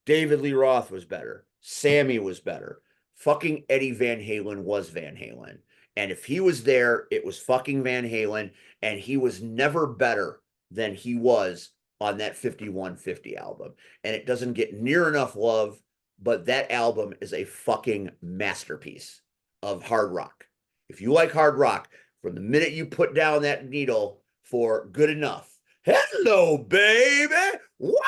David Lee Roth was better. Sammy was better. Fucking Eddie Van Halen was Van Halen. And if he was there, it was fucking Van Halen. And he was never better than he was on that 5150 album. And it doesn't get near enough love, but that album is a fucking masterpiece of hard rock. If you like hard rock, from the minute you put down that needle for Good Enough, hello, baby. What?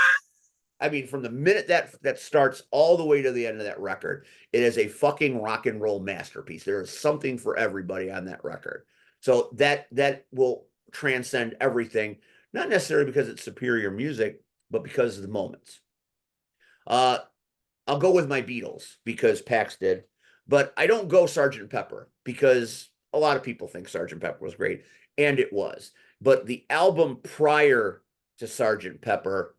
I mean, from the minute that starts all the way to the end of that record, it is a fucking rock and roll masterpiece. There is something for everybody on that record. So that will transcend everything, not necessarily because it's superior music, but because of the moments. I'll go with my Beatles because Pax did, but I don't go Sergeant Pepper because a lot of people think Sergeant Pepper was great, and it was. But the album prior to Sergeant Pepper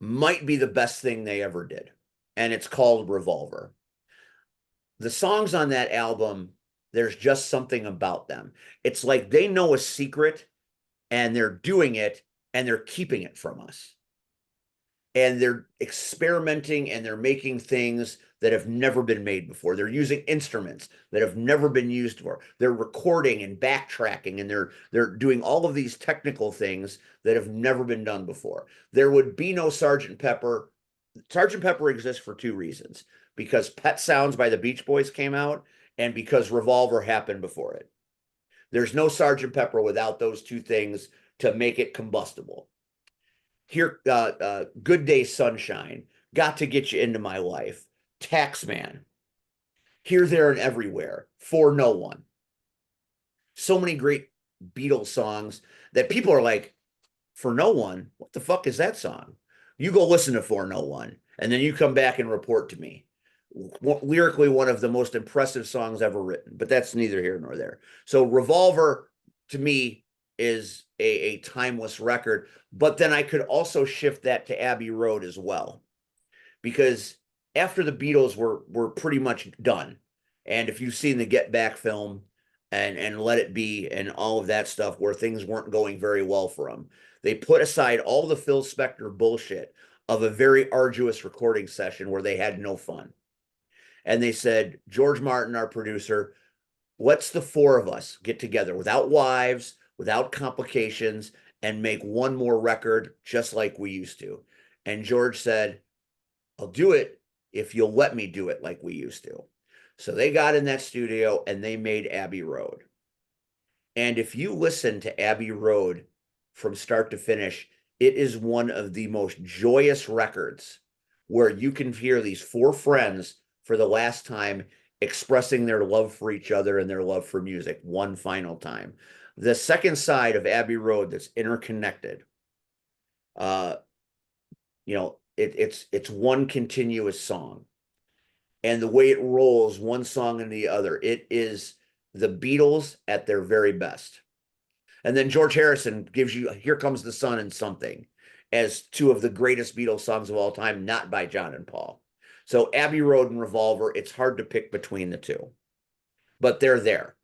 might be the best thing they ever did, and it's called Revolver. The songs on that album, there's just something about them. It's like they know a secret and they're doing it and they're keeping it from us. And they're experimenting and they're making things that have never been made before. They're using instruments that have never been used before. They're recording and backtracking and they're doing all of these technical things that have never been done before. There would be no Sergeant Pepper. Sergeant Pepper exists for two reasons: because Pet Sounds by the Beach Boys came out and because Revolver happened before it. There's no Sergeant Pepper without those two things to make it combustible. Here, Good Day Sunshine, Got to Get You Into My Life, Taxman, Here, There, and Everywhere, For No One. So many great Beatles songs that people are like, For No One? What the fuck is that song? You go listen to For No One, and then you come back and report to me. Lyrically, one of the most impressive songs ever written, but that's neither here nor there. So Revolver, to me, is a timeless record. But then I could also shift that to Abbey Road as well, because after the Beatles were pretty much done, and if you've seen the Get Back film and Let It Be and all of that stuff where things weren't going very well for them, they put aside all the Phil Spector bullshit of a very arduous recording session where they had no fun. And they said, George Martin, our producer, let's the four of us get together without wives, without complications, and make one more record just like we used to. And George said, I'll do it if you'll let me do it like we used to. So they got in that studio and they made Abbey Road. And if you listen to Abbey Road from start to finish, it is one of the most joyous records where you can hear these four friends for the last time expressing their love for each other and their love for music one final time. The second side of Abbey Road that's interconnected, uh, it's one continuous song. And the way it rolls one song and the other, it is the Beatles at their very best. And then George Harrison gives you Here Comes the Sun and Something as two of the greatest Beatles songs of all time, not by John and Paul. So Abbey Road and Revolver, it's hard to pick between the two, but they're there.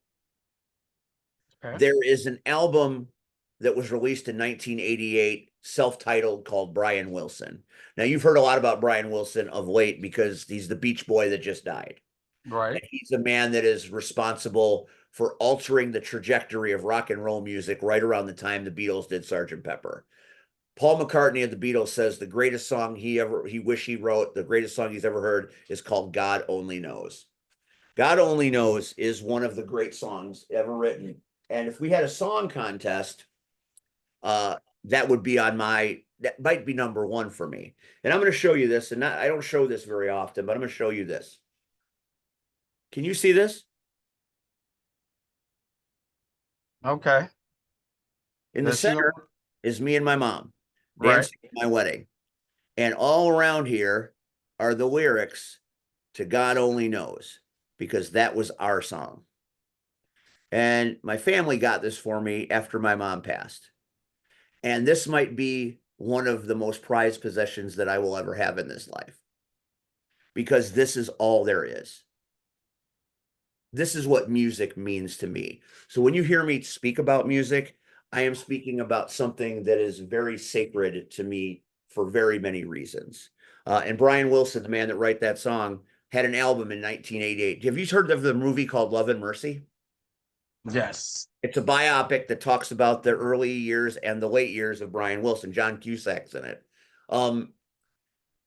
Okay. There is an album that was released in 1988, self-titled, called Brian Wilson. Now, you've heard a lot about Brian Wilson of late because he's the Beach Boy that just died. Right. And he's a man that is responsible for altering the trajectory of rock and roll music right around the time the Beatles did Sgt. Pepper. Paul McCartney of the Beatles says the greatest song he wrote, the greatest song he's ever heard, is called God Only Knows. God Only Knows is one of the great songs ever written. And if we had a song contest, that would be that might be number one for me. And I'm going to show you this, and I don't show this very often, but I'm going to show you this. Can you see this? Okay. In the center is me and my mom dancing at my wedding. And all around here are the lyrics to God Only Knows, because that was our song. And my family got this for me after my mom passed. And this might be one of the most prized possessions that I will ever have in this life, because this is all there is. This is what music means to me. So when you hear me speak about music, I am speaking about something that is very sacred to me for very many reasons. And Brian Wilson, the man that wrote that song, had an album in 1988. Have you heard of the movie called Love and Mercy? Yes. It's a biopic that talks about the early years and the late years of Brian Wilson. John Cusack's in it.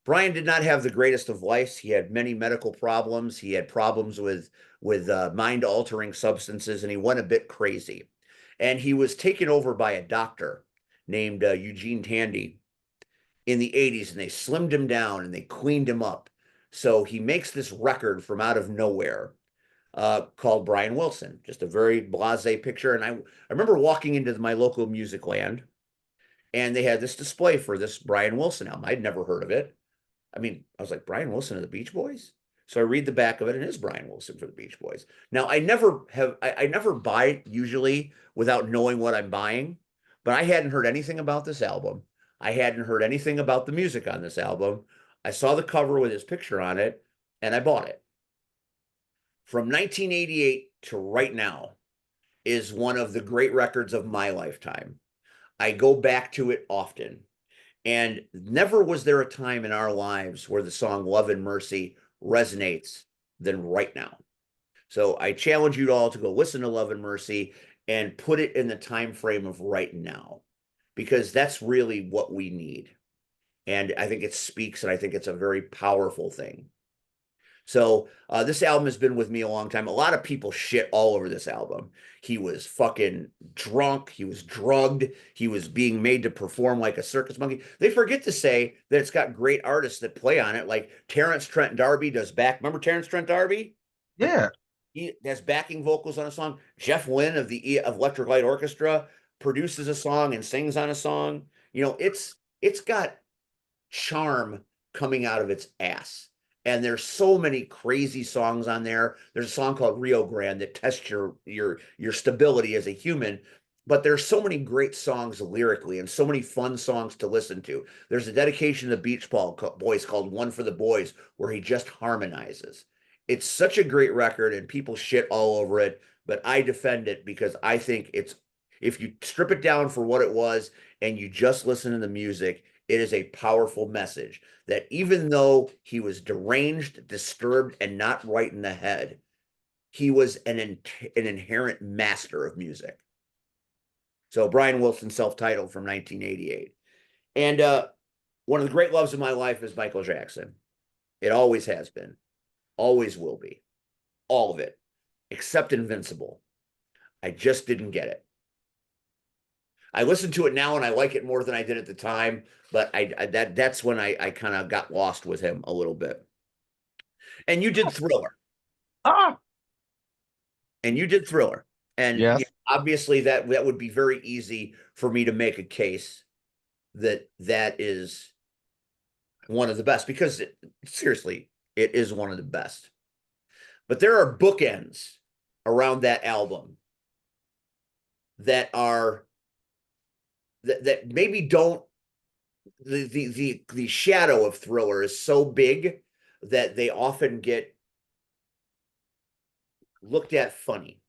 Brian did not have the greatest of lives. He had many medical problems. He had problems with mind-altering substances, and he went a bit crazy. And he was taken over by a doctor named Eugene Tandy in the 80s, and they slimmed him down and they cleaned him up. So he makes this record from out of nowhere called Brian Wilson, just a very blasé picture. And I remember walking into my local music land, and they had this display for this Brian Wilson album. I'd never heard of it. I mean, I was like, Brian Wilson of the Beach Boys? So I read the back of it, and it is Brian Wilson for the Beach Boys. Now, I never buy it usually without knowing what I'm buying, but I hadn't heard anything about this album. I hadn't heard anything about the music on this album. I saw the cover with his picture on it, and I bought it. From 1988 to right now is one of the great records of my lifetime. I go back to it often. And never was there a time in our lives where the song Love and Mercy resonates than right now. So I challenge you all to go listen to Love and Mercy and put it in the time frame of right now, because that's really what we need. And I think it speaks, and I think it's a very powerful thing. So this album has been with me a long time. A lot of people shit all over this album. He was fucking drunk. He was drugged. He was being made to perform like a circus monkey. They forget to say that it's got great artists that play on it, like Terence Trent D'Arby does back. Remember Terence Trent D'Arby? Yeah. He has backing vocals on a song. Jeff Lynne of Electric Light Orchestra produces a song and sings on a song. You know, it's got charm coming out of its ass. And there's so many crazy songs on there. There's a song called Rio Grande that tests your stability as a human. But there's so many great songs lyrically and so many fun songs to listen to. There's a dedication to the Beach Boys called One for the Boys, where he just harmonizes. It's such a great record, and people shit all over it, but I defend it because I think if you strip it down for what it was and you just listen to the music, it is a powerful message that even though he was deranged, disturbed, and not right in the head, he was an inherent master of music. So Brian Wilson, self-titled from 1988. And one of the great loves of my life is Michael Jackson. It always has been, always will be. All of it, except Invincible. I just didn't get it. I listen to it now and I like it more than I did at the time, but that's when I kind of got lost with him a little bit. And you did Thriller. Ah, And you did Thriller. And yes. obviously that would be very easy for me to make a case that is one of the best, because seriously, it is one of the best. But there are bookends around that album that are that maybe don't, the shadow of Thriller is so big that they often get looked at funny.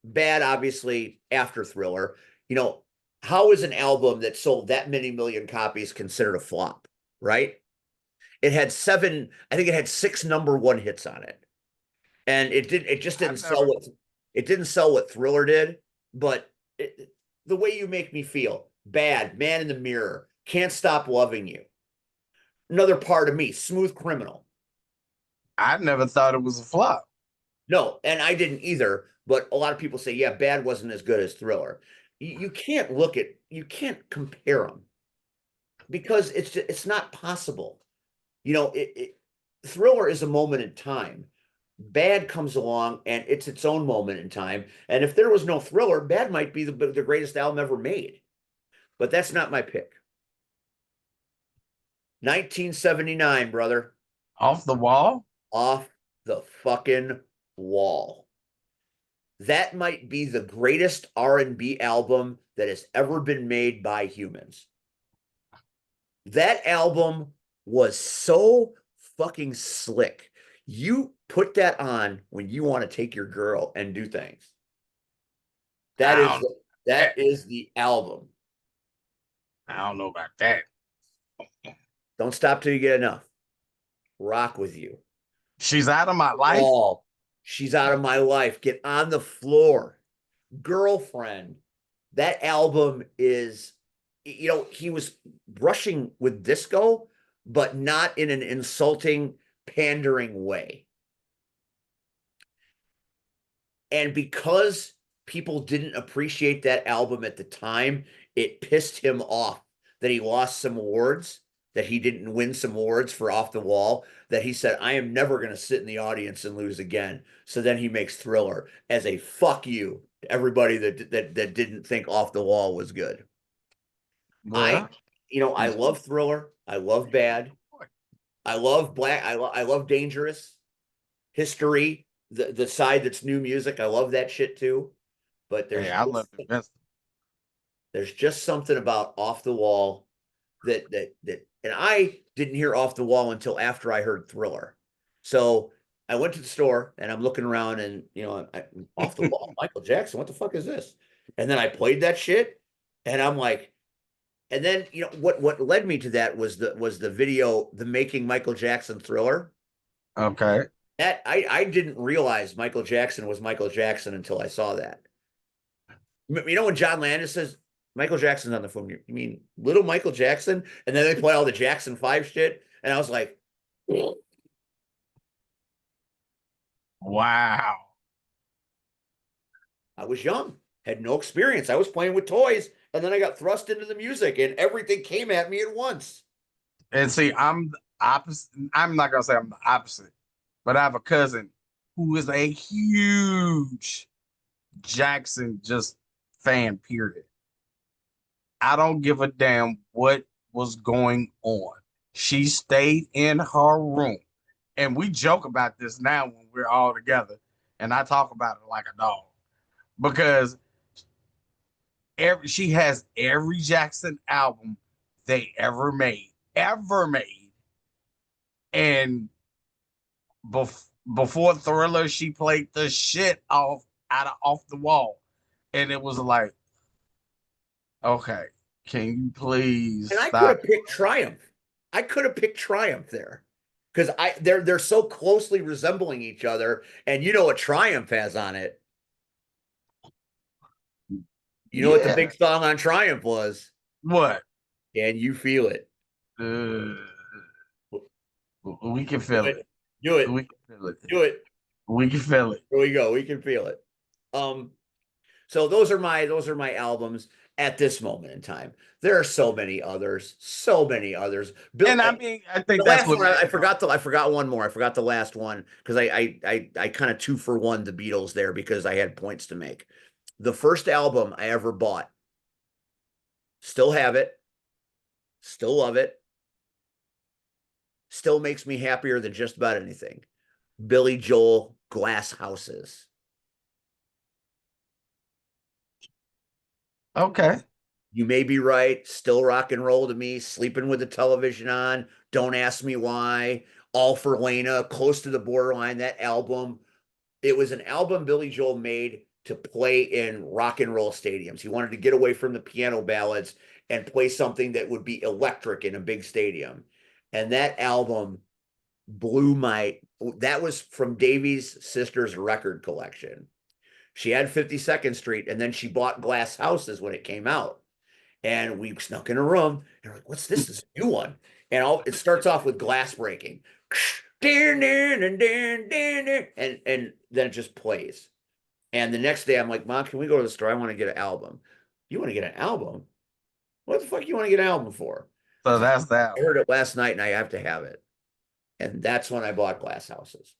Bad, obviously, after Thriller. How is an album that sold that many million copies considered a flop, right? I think it had 6 number 1 hits on it. And it just didn't sell what Thriller did, but The Way You Make Me Feel, Bad, Man in the Mirror, Can't Stop Loving You. Another Part of Me, Smooth Criminal. I never thought it was a flop. No, and I didn't either, but a lot of people say, yeah, Bad wasn't as good as Thriller. You can't compare them, because it's not possible. Thriller is a moment in time. Bad comes along and it's its own moment in time. And if there was no Thriller, Bad might be the greatest album ever made. But that's not my pick. 1979, brother. Off the Wall? Off the fucking Wall. That might be the greatest R&B album that has ever been made by humans. That album was so fucking slick. You put that on when you want to take your girl and do things. That is the album. I don't know about that. Don't stop till you get enough. Rock With You. She's Out of My Life. Oh, She's Out of My Life. Get on the Floor. Girlfriend. That album is, he was brushing with disco, but not in an insulting, pandering way. And because people didn't appreciate that album at the time, it pissed him off that he lost some awards, that he didn't win some awards for Off the Wall, that he said, I am never going to sit in the audience and lose again. So then he makes Thriller as a fuck you to everybody that didn't think Off the Wall was good. Well, I love Thriller. I love Bad. I love Black. I love Dangerous. History, the side that's new music. I love that shit too. But I love it. There's just something about Off the Wall that and I didn't hear Off the Wall until after I heard Thriller. So I went to the store and I'm looking around and Off the Wall, Michael Jackson, what the fuck is this? And then I played that shit and I'm like, and then what led me to that was the video, The Making Michael Jackson Thriller. Okay. That I didn't realize Michael Jackson was Michael Jackson until I saw that. When John Landis says Michael Jackson's on the phone, you mean little Michael Jackson? And then they play all the Jackson 5 shit. And I was like, wow. I was young, had no experience. I was playing with toys. And then I got thrust into the music and everything came at me at once. And see, I'm the opposite. I'm not going to say I'm the opposite, but I have a cousin who is a huge Jackson fan, period. I don't give a damn what was going on. She stayed in her room. And we joke about this now when we're all together. And I talk about it like a dog. Because she has every Jackson album they ever made. And before Thriller, she played the shit Off the Wall. And it was like, okay, can you please and stop? I could have picked Triumph. There. because they're so closely resembling each other, and you know what Triumph has on it. You know what the Yeah. big song on Triumph was? What? Can you feel it? Uh, we can Do feel it. it. Do it. We can feel it. Do it. We can feel it. Here we go. We can feel it. Um, so those are my albums at this moment in time. There are so many others, so many others. Bill, And I mean, I the think that's last what one I makes it forgot all. I forgot one more. I forgot the last one because I kind of two for one the Beatles there because I had points to make. The first album I ever bought, still have it, still love it, still makes me happier than just about anything. Billy Joel, Glass Houses. Okay. You may be right. Still rock and roll to me. Sleeping with the television on. Don't ask me why. All for Lena. Close to the borderline. That album. It was an album Billy Joel made to play in rock and roll stadiums. He wanted to get away from the piano ballads and play something that would be electric in a big stadium. And that album blew my. That was from Davy's sister's record collection. She had 52nd Street, and then she bought Glass Houses when it came out. And we snuck in a room and we're like, what's this? This is a new one. And it starts off with glass breaking. And then it just plays. And the next day I'm like, Mom, can we go to the store? I want to get an album. You want to get an album? What the fuck you want to get an album for? So that's that I heard it last night and I have to have it. And that's when I bought Glass Houses.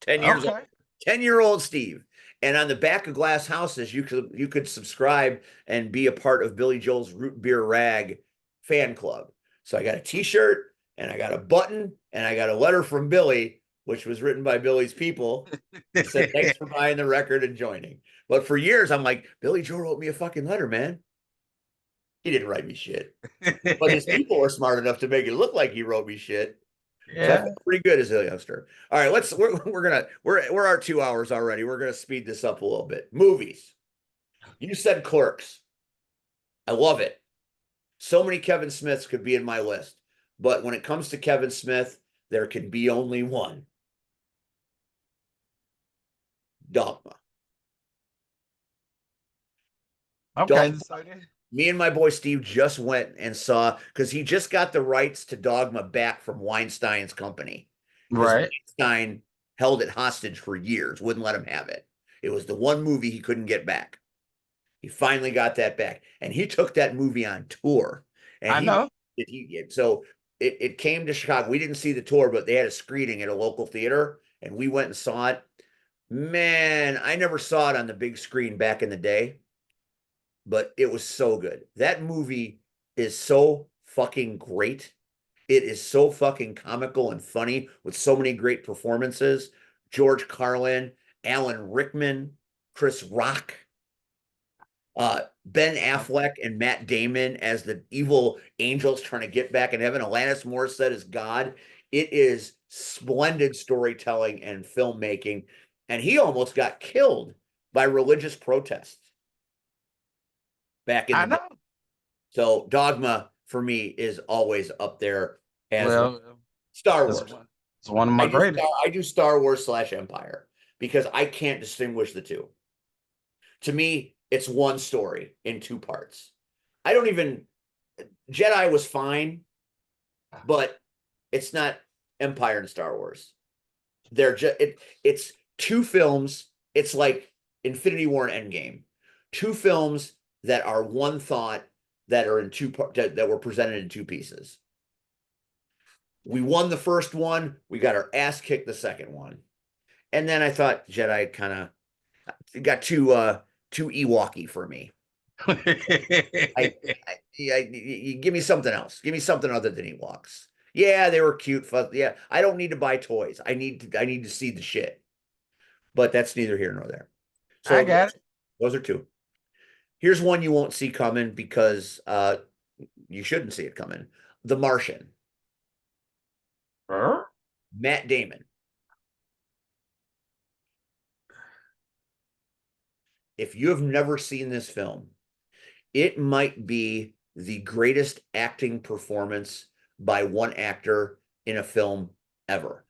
10 one. years old. Okay. 10-year-old Steve. And on the back of Glass Houses, you could subscribe and be a part of Billy Joel's Root Beer Rag fan club. So I got a t-shirt and I got a button and I got a letter from Billy, which was written by Billy's people. It said, thanks for buying the record and joining. But for years, I'm like, Billy Joel wrote me a fucking letter, man. He didn't write me shit. But his people were smart enough to make it look like he wrote me shit. So I Yeah. felt pretty good as a youngster. All right, we're our 2 hours already. We're gonna speed this up a little bit. Movies. You said Clerks. I love it. So many Kevin Smiths could be in my list, but when it comes to Kevin Smith, there can be only one. Dogma. Okay. Dogma. So Me and my boy Steve just went and saw because he just got the rights to Dogma back from Weinstein's company because right. Weinstein held it hostage for years, wouldn't let him have it. It was the one movie he couldn't get back. He finally got that back, and he took that movie on tour. And I know. it came to Chicago. We didn't see the tour, but they had a screening at a local theater, and we went and saw it. Man, I never saw it on the big screen back in the day, but it was so good. That movie is so fucking great. It is so fucking comical and funny with so many great performances. George Carlin, Alan Rickman, Chris Rock, Ben Affleck and Matt Damon as the evil angels trying to get back in heaven. Alanis Morissette as God. It is splendid storytelling and filmmaking. And he almost got killed by religious protests back in I the day. know. So Dogma for me is always up there as Well, Star it's Wars. one, it's one of my greatest. I do Star Wars / Empire because I can't distinguish the two. To me, it's one story in two parts. I don't even Jedi was fine, but it's not Empire and Star Wars. They're just it's two films. It's like Infinity War and Endgame. Two films that are one thought that are in two that were presented in two pieces. We won the first one, we got our ass kicked the second one. And then I thought Jedi kind of got too Ewoky for me. You give me something else. Give me something other than Ewoks. Yeah, they were cute. Yeah, I don't need to buy toys. I need to see the shit. But that's neither here nor there. I So got it. those are two. Here's one you won't see coming because you shouldn't see it coming. The Martian. Huh? Matt Damon. If you have never seen this film, it might be the greatest acting performance by one actor in a film ever.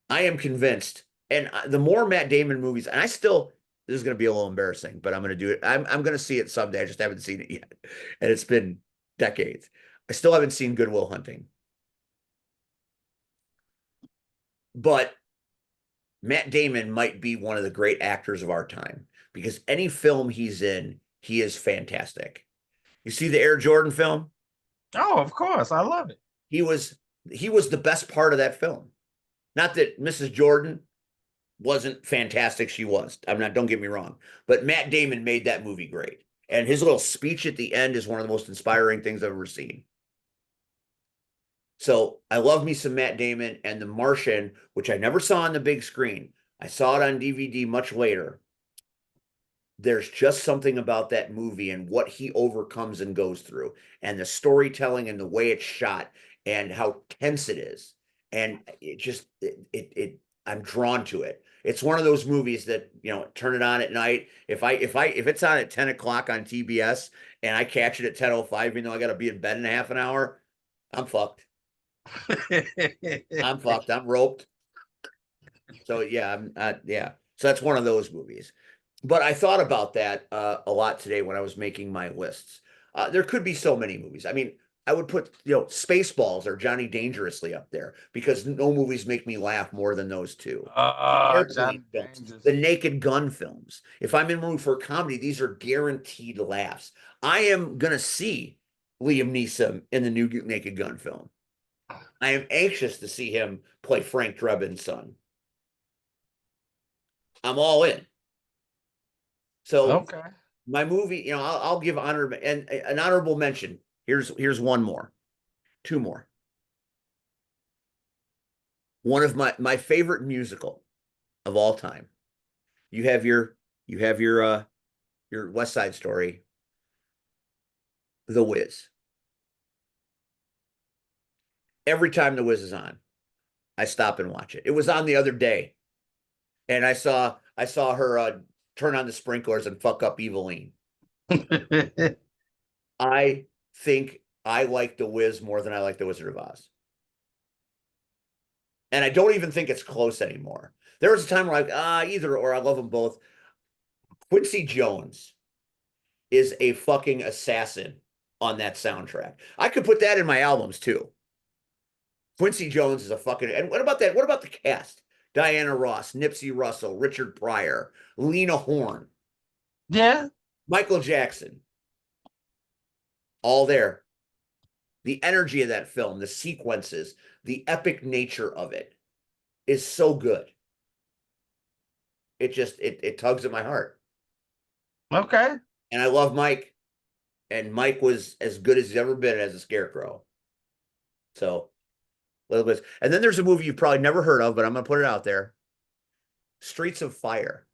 I am convinced. And the more Matt Damon movies, and I still, this is going to be a little embarrassing, but I'm going to do it. I'm going to see it someday. I just haven't seen it yet. And it's been decades. I still haven't seen Good Will Hunting. But Matt Damon might be one of the great actors of our time because any film he's in, he is fantastic. You see the Air Jordan film? Oh, of course, I love it. He was he was the best part of that film. Not that Mrs. Jordan wasn't fantastic, she was. I'm not, don't get me wrong, but Matt Damon made that movie great. And his little speech at the end is one of the most inspiring things I've ever seen. So I love me some Matt Damon, and The Martian, which I never saw on the big screen. I saw it on DVD much later. There's just something about that movie and what he overcomes and goes through, and the storytelling and the way it's shot and how tense it is. And it just I'm drawn to it. It's one of those movies that, turn it on at night. If it's on at 10 o'clock on TBS and I catch it at 10:05, even though I gotta be in bed in a half an hour, I'm fucked. I'm fucked. I'm roped. So yeah, yeah. So that's one of those movies. But I thought about that a lot today when I was making my lists. There could be so many movies. I mean, I would put, Spaceballs or Johnny Dangerously up there because no movies make me laugh more than those two. The Johnny airplane films, Dangerous. the Naked Gun films. If I'm in the mood for a comedy, these are guaranteed laughs. I am gonna see Liam Neeson in the new Naked Gun film. I am anxious to see him play Frank Drebin's son. I'm all in. So Okay. my movie, I'll give honor and an honorable mention. Here's one more, two more. One of my favorite musical of all time. You have your West Side Story, The Wiz. Every time The Wiz is on, I stop and watch it. It was on the other day, and I saw her turn on the sprinklers and fuck up Eveline. I think I like The Wiz more than I like The Wizard of Oz. And I don't even think it's close anymore. There was a time where either or, I love them both. Quincy Jones is a fucking assassin on that soundtrack. I could put that in my albums too. Quincy Jones is a fucking, and what about that? What about the cast? Diana Ross, Nipsey Russell, Richard Pryor, Lena Horne, Yeah. Michael Jackson, all there. The energy of that film, the sequences, the epic nature of it is so good. It tugs at my heart. Okay. And I love Mike, and Mike was as good as he's ever been as a scarecrow. So, a little bit. And then there's a movie you've probably never heard of, but I'm gonna put it out there. Streets of Fire.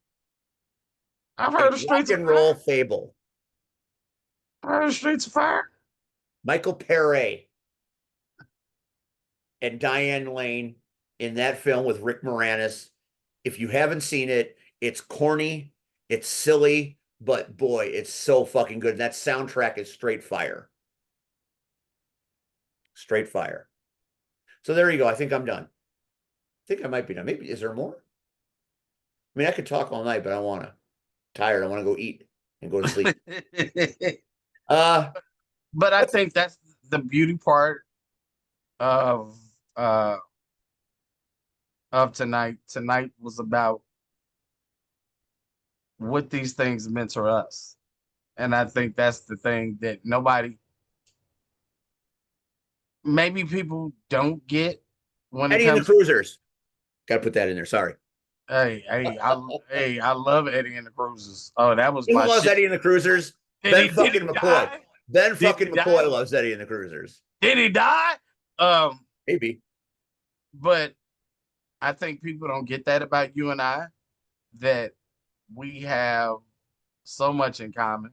I've A heard of rock Streets of and roll Fire. fable. I've heard of Streets of Fire. Michael Pere and Diane Lane in that film with Rick Moranis. If you haven't seen it, it's corny, it's silly, but boy, it's so fucking good. That soundtrack is straight fire. Straight fire. So there you go. I think I'm done. I think I might be done. Maybe is there more? I mean, I could talk all night, but I want to. Tired. I want to go eat and go to sleep. Uh, But I think that's the beauty part of uh tonight. Tonight was about what these things meant to us. And I think that's the thing that maybe people don't get when it Eddie and the comes. Cruisers. Got to put that in there. Sorry. I love Eddie and the Cruisers. Oh, that was Who my loves shit. Eddie and the Cruisers? Did Ben did fucking he McCoy. die? Ben Did fucking he die? McCoy loves Eddie and the Cruisers. Did he die? Um, Maybe. but I think people don't get that about you and I, that we have so much in common.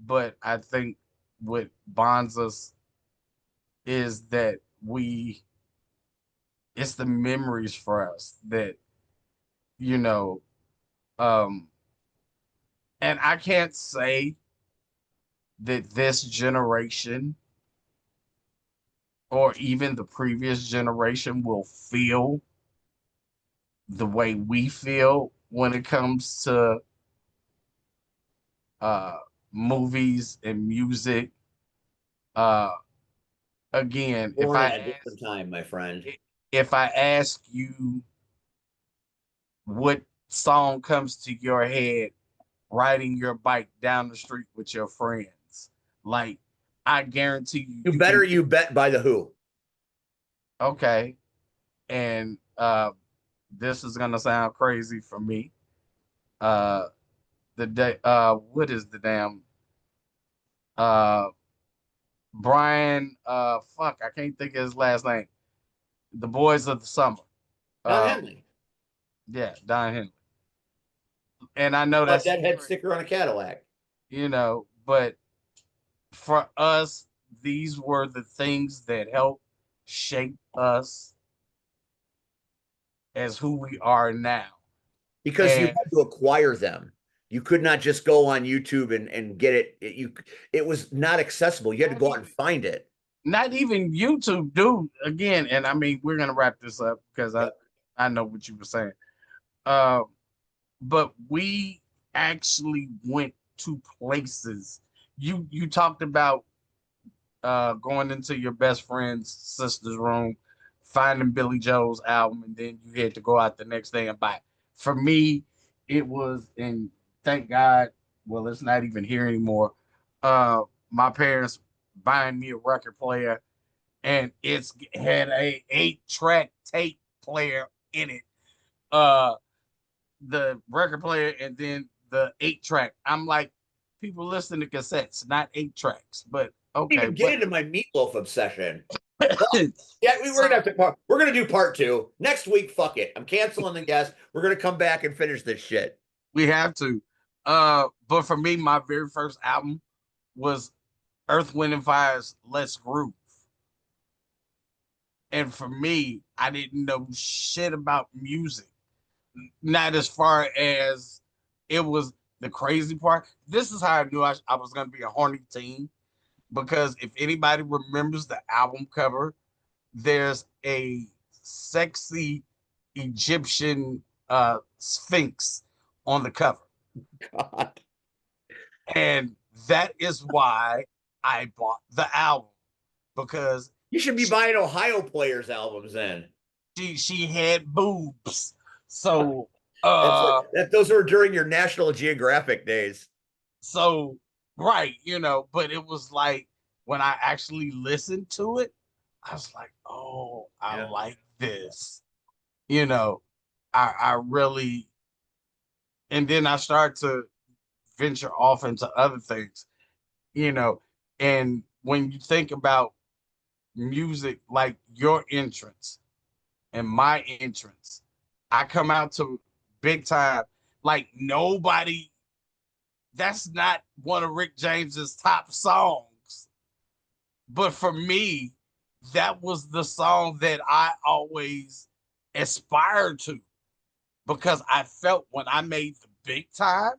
But I think what bonds us is that it's the memories for us that, you know, um, and I can't say that this generation or even the previous generation will feel the way we feel when it comes to uh movies and music. Uh Again, Born at a different time, my friend. if I ask you what song comes to your head riding your bike down the street with your friends, like I guarantee you, You you better can. you bet by the Who. Okay, and this is gonna sound crazy for me. Uh, the day, what is the damn uh Brian? Fuck, I can't think of his last name. The Boys of the Summer. Don Um, Henley. yeah, Don Henley. And I know A that's deadhead crazy, sticker on a Cadillac. but for us, these were the things that helped shape us as who we are now. Because you And had to acquire them. You could not just go on YouTube and get it. It was not accessible. You had to not go out and even find it. not even YouTube, dude. Again, and I mean, we're gonna wrap this up because I Yep. I know what you were saying. Uh, but we actually went to places. You talked about going into your best friend's sister's room, finding Billy Joel's album, and then you had to go out the next day and buy it. For me, it was, and thank God, well, it's not even here anymore. My parents buying me a record player, and it's had a 8-track tape player in it. Uh, the record player and then the 8-track. I'm like, people listen to cassettes, not 8 tracks, but Didn't okay, even get into whatever. my meatloaf obsession. Well, yeah, we're gonna So have to. We're gonna do part two next week. Fuck it. I'm canceling the guest. We're gonna come back and finish this shit. we have to. But for me, my very first album was Earth, Wind, and Fire's Let's Groove. And for me, I didn't know shit about music. Not as far as it was the crazy part. This is how I knew I was going to be a horny teen. Because if anybody remembers the album cover, there's a sexy Egyptian sphinx on the cover. God, And that is why I bought the album because you should be she buying Ohio Players albums then. she had boobs. So That's like uh that. Those were during your National Geographic days. so right, but it was like when I actually listened to it, I was like, oh, I Yeah. like this. You know, I really, and then I start to venture off into other things, you know, and when you think about music, like your entrance and my entrance, I come out to big time, like nobody, that's not one of Rick James's top songs. But for me, that was the song that I always aspired to because I felt when I made the big time,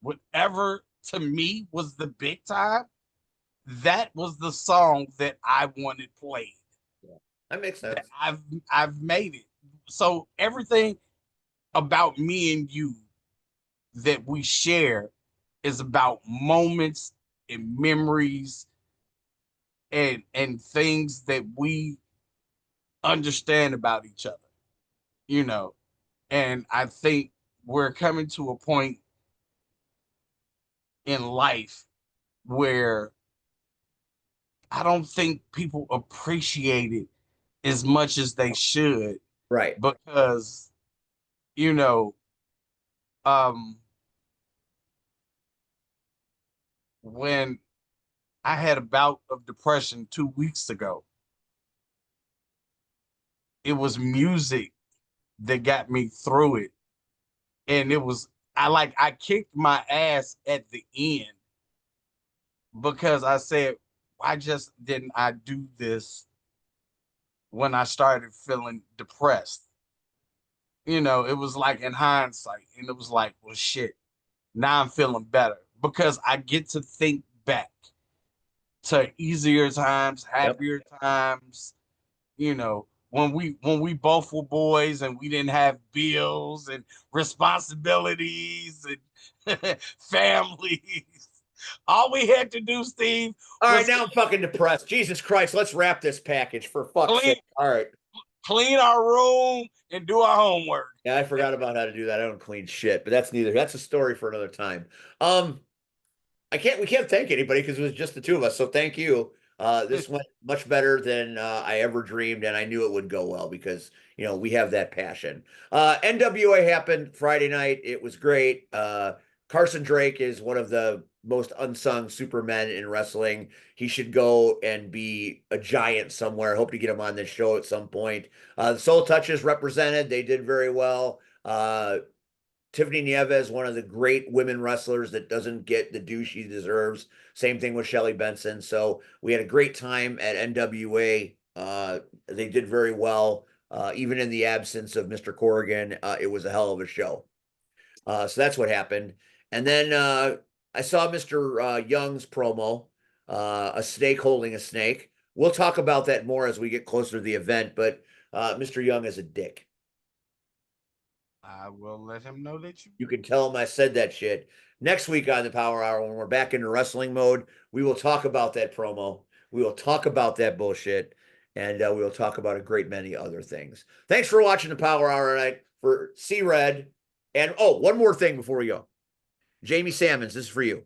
whatever to me was the big time, that was the song that I wanted played. Yeah. That makes That sense. I've made it. So everything about me and you that we share is about moments and memories and things that we understand about each other, you know. And I think we're coming to a point in life where I don't think people appreciate it as much as they should Right. because, you know, um, when I had a bout of depression 2 weeks ago, it was music that got me through it. And it was, I kicked my ass at the end because I said, why just didn't I do this when I started feeling depressed? It was like in hindsight, and it was like, well, shit, now I'm feeling better because I get to think back to easier times, Yep. happier times. When we both were boys and we didn't have bills and responsibilities and families. All we had to do, Steve, All right, was now I'm fucking depressed. Jesus Christ, let's wrap this package for fuck's clean sake. All right. clean our room and do our homework. Yeah, I forgot about how to do that. I don't clean shit, but that's a story for another time. Um, we can't thank anybody because it was just the two of us. So thank you. This went much better than I ever dreamed, and I knew it would go well because we have that passion. NWA happened Friday night. It was great. Carson Drake is one of the most unsung supermen in wrestling. He should go and be a giant somewhere. Hope to get him on this show at some point. The Soul Touches represented. They did very well. Tiffany Nieves, one of the great women wrestlers that doesn't get the due she deserves. Same thing with Shelly Benson. So we had a great time at NWA. They did very well. Even in the absence of Mr. Corrigan, it was a hell of a show. So that's what happened. And then I saw Mr. Young's promo, a snake holding a snake. We'll talk about that more as we get closer to the event, but Mr. Young is a dick. I will let him know that You can tell him I said that shit. Next week on the Power Hour, when we're back into wrestling mode, we will talk about that promo. We will talk about that bullshit, and we will talk about a great many other things. Thanks for watching the Power Hour tonight for C Red. And one more thing before we go. Jamie Sammons, this is for you.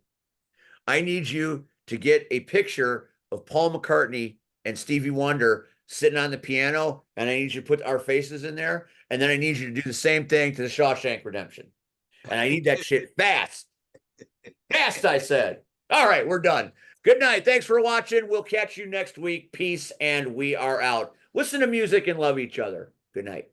I need you to get a picture of Paul McCartney and Stevie Wonder sitting on the piano, and I need you to put our faces in there, and then I need you to do the same thing to the Shawshank Redemption. And I need that shit fast. Fast, I said. All right, we're done. Good night. Thanks for watching. We'll catch you next week. Peace, and we are out. Listen to music and love each other. Good night.